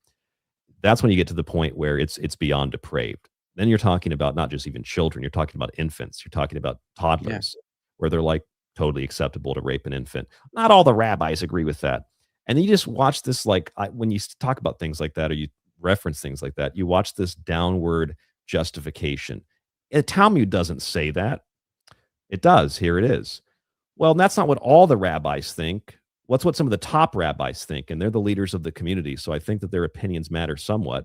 That's when you get to the point where it's beyond depraved. Then you're talking about not just even children, you're talking about infants, you're talking about yeah, toddlers, where they're like totally acceptable to rape an infant. Not all the rabbis agree with that. And then you just watch this, like, when you talk about things like that, or you reference things like that, you watch this downward justification. Talmud doesn't say that. It does. Here it is. Well, that's not what all the rabbis think. What's what some of the top rabbis think, and they're the leaders of the community. So I think that their opinions matter somewhat,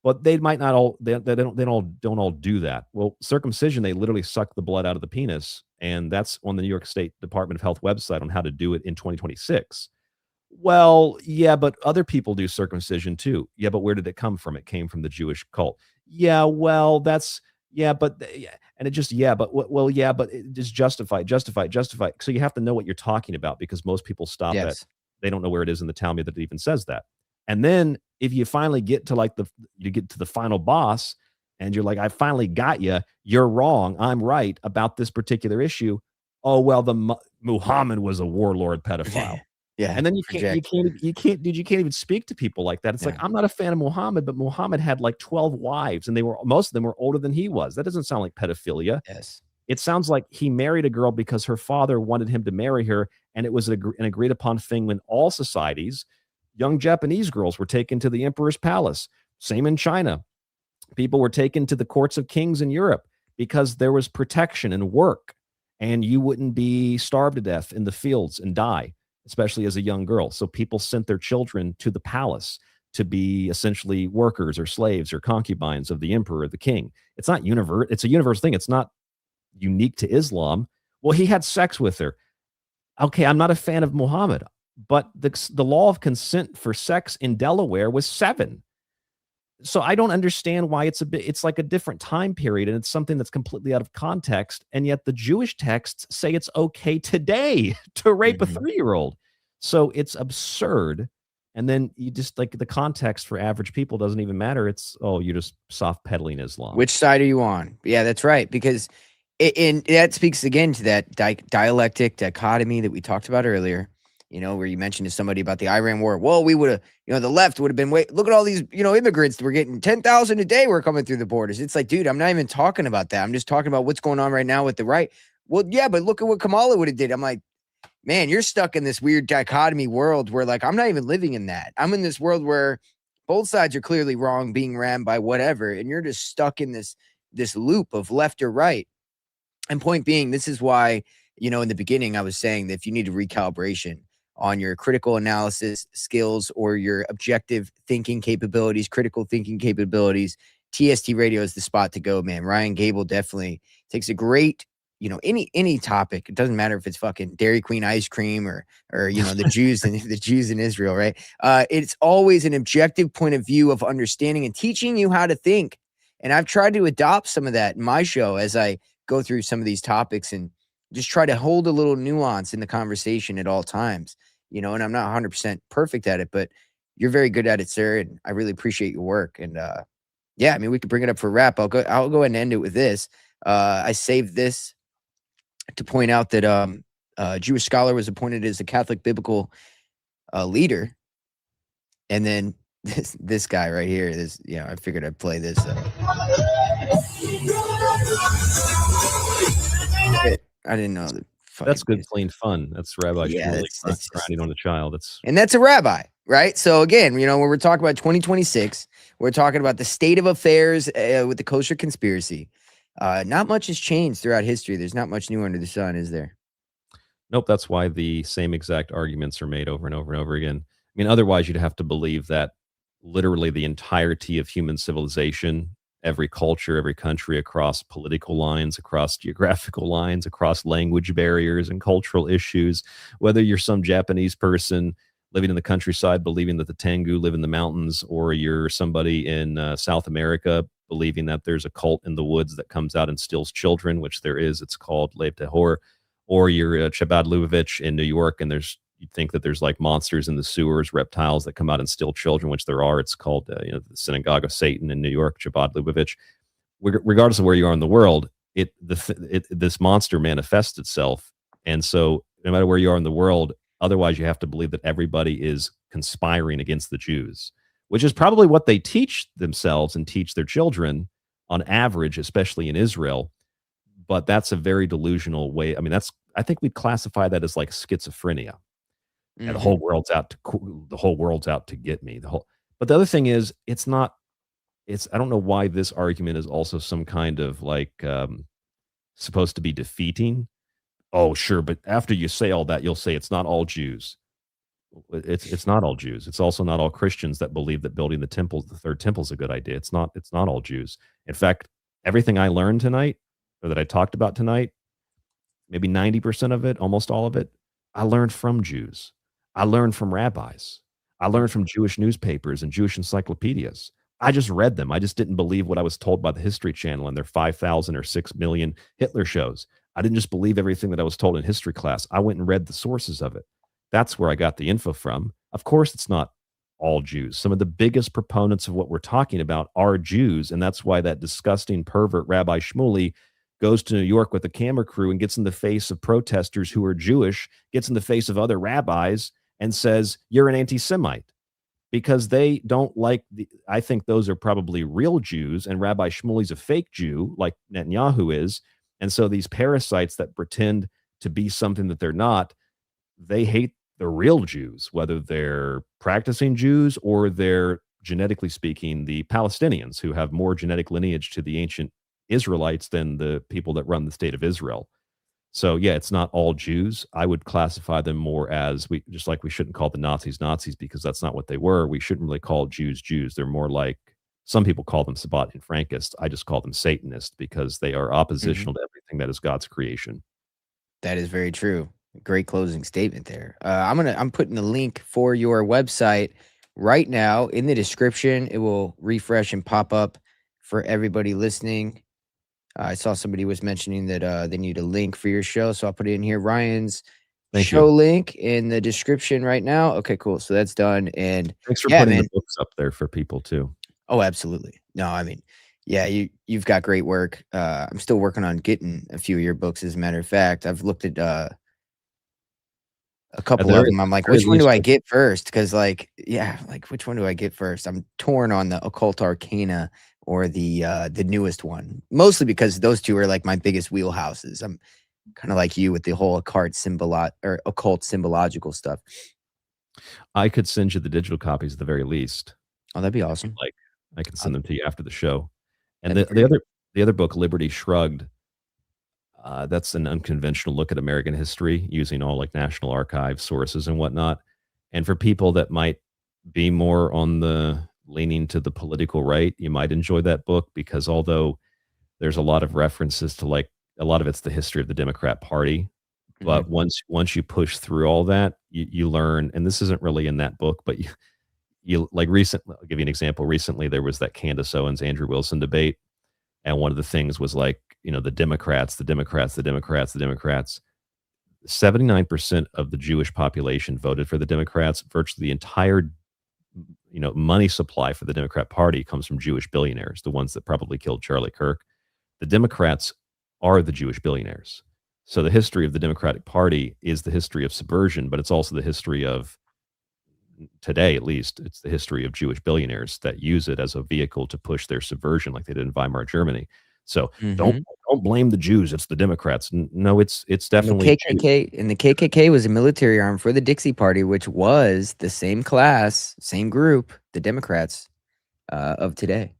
but they might not all. They don't all do that. Well, circumcision, they literally suck the blood out of the penis, and that's on the New York State Department of Health website on how to do it in 2026. Well, yeah, but other people do circumcision too. Yeah, but where did it come from? It came from the Jewish cult. Yeah, well, that's yeah, but yeah, and it just yeah, but well, yeah, but it just justify. So you have to know what you're talking about, because most people stop at, yes, they don't know where it is in the Talmud that it even says that. And then if you finally get to like you get to the final boss, and you're like, I finally got you. You're wrong. I'm right about this particular issue. Oh, well, Muhammad was a warlord pedophile. Yeah, And then project. you can't even speak to people like that. It's like, Yeah. I'm not a fan of Muhammad, but Muhammad had like 12 wives, and most of them were older than he was. That doesn't sound like pedophilia. Yes. It sounds like he married a girl because her father wanted him to marry her, and it was an agreed upon thing when all societies, young Japanese girls were taken to the emperor's palace. Same in China. People were taken to the courts of kings in Europe because there was protection and work, and you wouldn't be starved to death in the fields and die, especially as a young girl. So people sent their children to the palace to be essentially workers or slaves or concubines of the emperor or the king. It's not universe. It's a universal thing. It's not unique to Islam. Well, he had sex with her. Okay, I'm not a fan of Muhammad, but the law of consent for sex in Delaware was 7. So I don't understand why it's like a different time period, and it's something that's completely out of context, and yet the Jewish texts say it's okay today to rape a Mhm. 3-year-old. So it's absurd. And then you just like the context for average people doesn't even matter. It's, oh, you're just soft peddling Islam. Which side are you on? Yeah, that's right. Because and that speaks again to that dialectic dichotomy that we talked about earlier. Where you mentioned to somebody about the Iran war. Well, we would have, the left would have been wait. Look at all these, immigrants. We're getting 10,000 a day. We're coming through the borders. It's like, dude, I'm not even talking about that. I'm just talking about what's going on right now with the right. Well, yeah, but look at what Kamala would have did. I'm like, man, you're stuck in this weird dichotomy world where, like, I'm not even living in that. I'm in this world where both sides are clearly wrong, being rammed by whatever, and you're just stuck in this loop of left or right. And point being, this is why, in the beginning, I was saying that if you need a recalibration on your critical analysis skills or your objective thinking capabilities, critical thinking capabilities, TST Radio is the spot to go, man. Ryan Gable definitely takes a great, any topic. It doesn't matter if it's fucking Dairy Queen ice cream or the Jews and the Jews in Israel, right? It's always an objective point of view of understanding and teaching you how to think. And I've tried to adopt some of that in my show as I go through some of these topics and just try to hold a little nuance in the conversation at all times, and I'm not 100% perfect at it, but you're very good at it, sir. And I really appreciate your work. And, yeah, I mean, we could bring it up for a wrap. I'll go ahead and end it with this. I saved this to point out that, a Jewish scholar was appointed as a Catholic biblical, leader. And then this guy right here, I figured I'd play this. I didn't know that. That's good, plain fun. That's Rabbi Yeah, Shmuley grinding on a child. And that's a rabbi, right? So again, when we're talking about 2026, we're talking about the state of affairs with the kosher conspiracy. Not much has changed throughout history. There's not much new under the sun, is there? Nope, that's why the same exact arguments are made over and over and over again. I mean, otherwise you'd have to believe that literally the entirety of human civilization, every culture, every country, across political lines, across geographical lines, across language barriers and cultural issues, whether you're some Japanese person living in the countryside believing that the Tengu live in the mountains, or you're somebody in South America believing that there's a cult in the woods that comes out and steals children, which there is. It's called Lev Tehor. Or you're Chabad Lubavitch in New York, and you think that there's like monsters in the sewers, reptiles that come out and steal children, which there are. It's called the Synagogue of Satan in New York, Chabad Lubavitch. Regardless of where you are in the world, this monster manifests itself, and so no matter where you are in the world, otherwise you have to believe that everybody is conspiring against the Jews, which is probably what they teach themselves and teach their children on average, especially in Israel. But that's a very delusional way. I mean, I think we'd classify that as like schizophrenia. Mm-hmm. And the whole world's out to get me. But the other thing is, I don't know why this argument is also some kind of like supposed to be defeating. Oh, sure, but after you say all that, you'll say it's not all Jews. It's not all Jews. It's also not all Christians that believe that building the third temple is a good idea. It's not all Jews. In fact, everything I learned tonight, or that I talked about tonight, maybe 90% of it, almost all of it, I learned from Jews. I learned from rabbis. I learned from Jewish newspapers and Jewish encyclopedias. I just read them. I just didn't believe what I was told by the History Channel and their 5,000 or 6 million Hitler shows. I didn't just believe everything that I was told in history class. I went and read the sources of it. That's where I got the info from. Of course, it's not all Jews. Some of the biggest proponents of what we're talking about are Jews, and that's why that disgusting pervert Rabbi Shmuley goes to New York with a camera crew and gets in the face of protesters who are Jewish, gets in the face of other rabbis, and says, "You're an anti-Semite." Because they don't like I think those are probably real Jews, and Rabbi Shmuley's a fake Jew, like Netanyahu is. And so these parasites that pretend to be something that they're not, they hate the real Jews, whether they're practicing Jews or they're, genetically speaking, the Palestinians, who have more genetic lineage to the ancient Israelites than the people that run the state of Israel. So yeah, it's not all Jews. I would classify them more as, we just like we shouldn't call the Nazis Nazis, because that's not what they were. We shouldn't really call Jews Jews. They're more like, some people call them Sabbat and Frankist. I just call them Satanist, because they are oppositional to everything that is God's creation. That is very true. Great closing statement there. I'm putting the link for your website right now in the description. It will refresh and pop up for everybody listening. I saw somebody was mentioning that they need a link for your show, so I'll put it in here. Ryan's Thank show you. link in the description right now. Okay, cool. So that's done. And Thanks for yeah, putting man. the books up there for people too. Oh, absolutely. No, I mean, yeah, you've got great work. I'm still working on getting a few of your books. As a matter of fact, I've looked at a couple of them. I'm like, very which one do least, I get first? Because, like, yeah, like which one do I get first? I'm torn on the Occult Arcana or the newest one, mostly because those two are like my biggest wheelhouses. I'm kind of like you with the whole occult symbological stuff. I could send you the digital copies at the very least. Oh, that'd be If you'd awesome. like, I can send them to you after the show. And That'd be great. the other book, Liberty Shrugged, that's an unconventional look at American history using all like National Archives sources and whatnot. And for people that might be more on the leaning to the political right, you might enjoy that book, because although there's a lot of references to, like, a lot of it's the history of the Democrat Party, but once you push through all that, you learn, and this isn't really in that book, but you like recently, I'll give you an example. Recently, there was that Candace Owens, Andrew Wilson debate. And one of the things was like, the Democrats, the Democrats, the Democrats, the Democrats. 79% of the Jewish population voted for the Democrats. Virtually the entire, money supply for the Democrat Party comes from Jewish billionaires, the ones that probably killed Charlie Kirk. The Democrats are the Jewish billionaires. So the history of the Democratic Party is the history of subversion, but it's also the history of, today at least, it's the history of Jewish billionaires that use it as a vehicle to push their subversion, like they did in Weimar Germany. So don't blame the Jews. It's the Democrats. No, it's definitely And the KKK was a military arm for the Dixie Party, which was the same class, same group, the Democrats of today.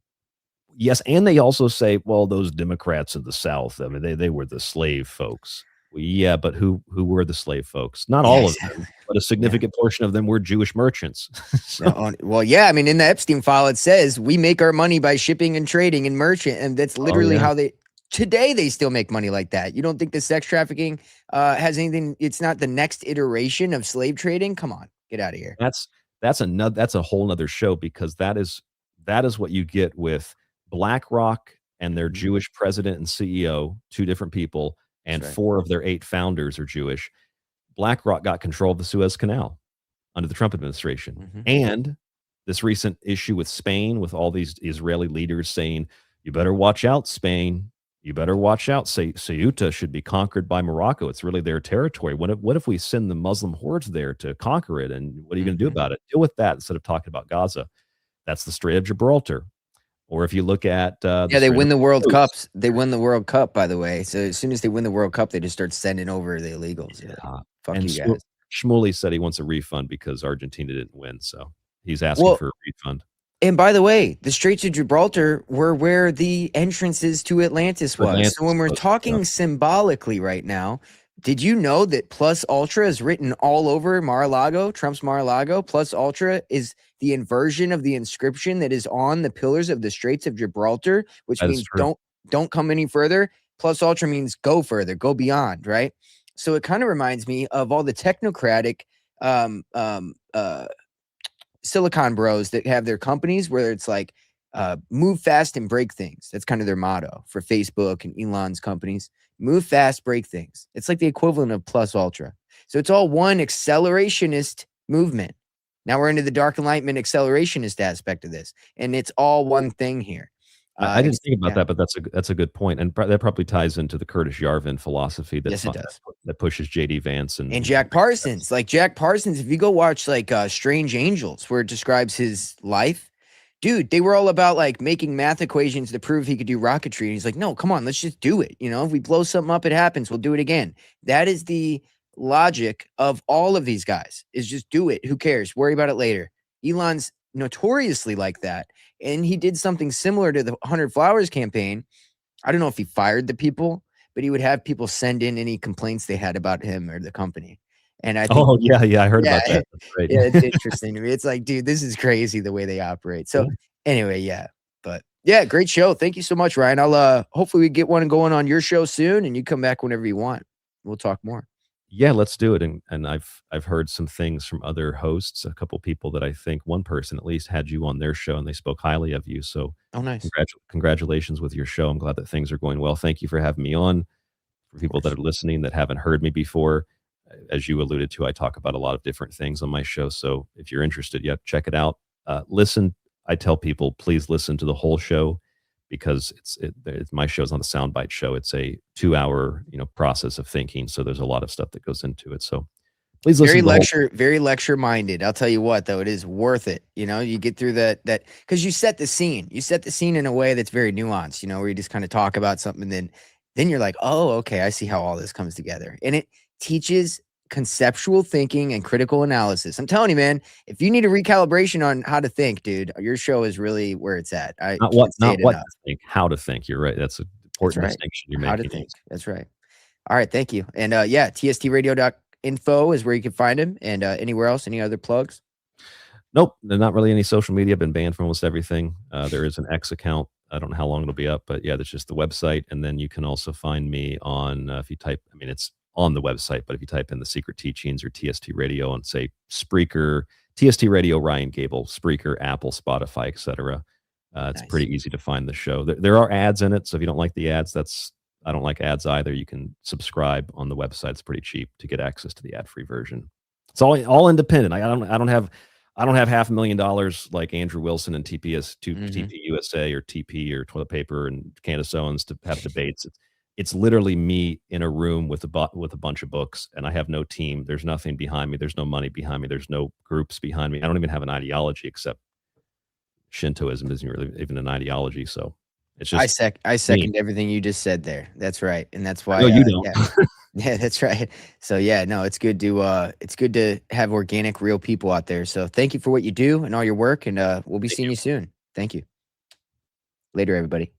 Yes, and they also say, well, those Democrats of the South, I mean, they were the slave folks. Well, yeah, but who were the slave folks? Not all of them, but a significant portion of them were Jewish merchants. Well, yeah, I mean, in the Epstein file, it says we make our money by shipping and trading and merchant, and that's literally how today they still make money like that. You don't think the sex trafficking has anything? It's not the next iteration of slave trading. Come on, get out of here. That's a whole nother show, because that is what you get with BlackRock and their Jewish president and CEO, two different people, and 4 of their 8 founders are Jewish. BlackRock got control of the Suez Canal under the Trump administration. And this recent issue with Spain, with all these Israeli leaders saying, you better watch out, Spain. You better watch out. Ceuta should be conquered by Morocco. It's really their territory. What if we send the Muslim hordes there to conquer it? And what are you going to do about it? Deal with that instead of talking about Gaza. That's the Strait of Gibraltar. Or if you look at they win the World Cups. They win the World Cup, by the way. So as soon as they win the World Cup, they just start sending over the illegals. Yeah. Like, fuck you guys. Shmuley said he wants a refund because Argentina didn't win. So he's asking for a refund. And by the way, the Straits of Gibraltar were where the entrances to Atlantis was. So when we're talking symbolically right now, did you know that Plus Ultra is written all over Mar-a-Lago, Trump's Mar-a-Lago? Plus Ultra is the inversion of the inscription that is on the pillars of the Straits of Gibraltar, which means don't come any further. Plus Ultra means go further, go beyond, right? So it kind of reminds me of all the technocratic Silicon Bros that have their companies where it's like move fast and break things. That's kind of their motto for Facebook and Elon's companies. Move fast, break things. It's like the equivalent of Plus Ultra. So it's all one accelerationist movement. Now we're into the dark enlightenment accelerationist aspect of this, and it's all one thing here. I didn't think about Yeah, that, but that's a good point, and that probably ties into the Curtis Yarvin philosophy yes, it does. that pushes JD Vance And and Jack Parsons, like Jack Parsons, if you go watch like Strange Angels, where it describes his life, dude, they were all about like making math equations to prove he could do rocketry. And he's like, no, come on, let's just do it. You know, if we blow something up, it happens. We'll do it again. That is the logic of all of these guys is just do it. Who cares? Worry about it later. Elon's notoriously like that. And he did something similar to the 100 Flowers campaign. I don't know if he fired the people, but he would have people send in any complaints they had about him or the company. And I think, Oh, yeah, I heard yeah, about that. That's great. yeah, it's interesting to me. It's like, dude, this is crazy the way they operate. So Yeah. anyway, yeah. But yeah, great show. Thank you so much, Ryan. I'll hopefully we get one going on your show soon and you come back whenever you want. We'll talk more. Yeah, let's do it, and I've heard some things from other hosts, a couple people that I think one person at least had you on their show, and they spoke highly of you, so Oh, nice. congratulations with your show. I'm glad that things are going well. Thank you for having me on. For Of people that course. are listening that haven't heard me before, as you alluded to, I talk about a lot of different things on my show. So if you're interested, yeah, check it out. Listen. I tell people, please listen to the whole show because my show's not a soundbite show. It's a 2 hour, process of thinking. So there's a lot of stuff that goes into it. So please listen to the whole. Very lecture minded. I'll tell you what, though, it is worth it. You know, you get through that because you set the scene. You set the scene in a way that's very nuanced. You know, where you just kind of talk about something, and then you're like, oh, okay, I see how all this comes together, and it teaches conceptual thinking and critical analysis. I'm telling you, man, if you need a recalibration on how to think, dude, your show is really where it's at. I can't say Not it what enough. to think, how to think. You're right. That's an That's important right. distinction you're How to making. think. That's right. All right, thank you. And yeah, tstradio.info is where you can find him. And anywhere else, any other plugs? Nope, there's not really any social media. Been banned from almost everything. There is an X account. I don't know how long it'll be up, but yeah, that's just the website. And then you can also find me on if you type. I mean, it's on the website, but if you type in the Secret Teachings or TST Radio and say Spreaker, TST Radio, Ryan Gable, Spreaker, Apple, Spotify, etc. It's Nice. pretty easy to find the show. There are ads in it, so if you don't like the ads, I don't like ads either. You can subscribe on the website. It's pretty cheap to get access to the ad-free version. It's all independent. I don't have $500,000 like Andrew Wilson and TP USA or TP or toilet paper and Candaceones to have debates. It's literally me in a room with a bunch of books, and I have no team. There's nothing behind me. There's no money behind me. There's no groups behind me. I don't even have an ideology, except Shintoism isn't really even an ideology. So it's just I me. second everything you just said there. That's right. And that's I why know you don't. yeah. Yeah, that's right. So yeah, no, it's good to have organic, real people out there. So thank you for what you do and all your work, and we'll be Thank seeing you. you soon. Thank you. Later, everybody.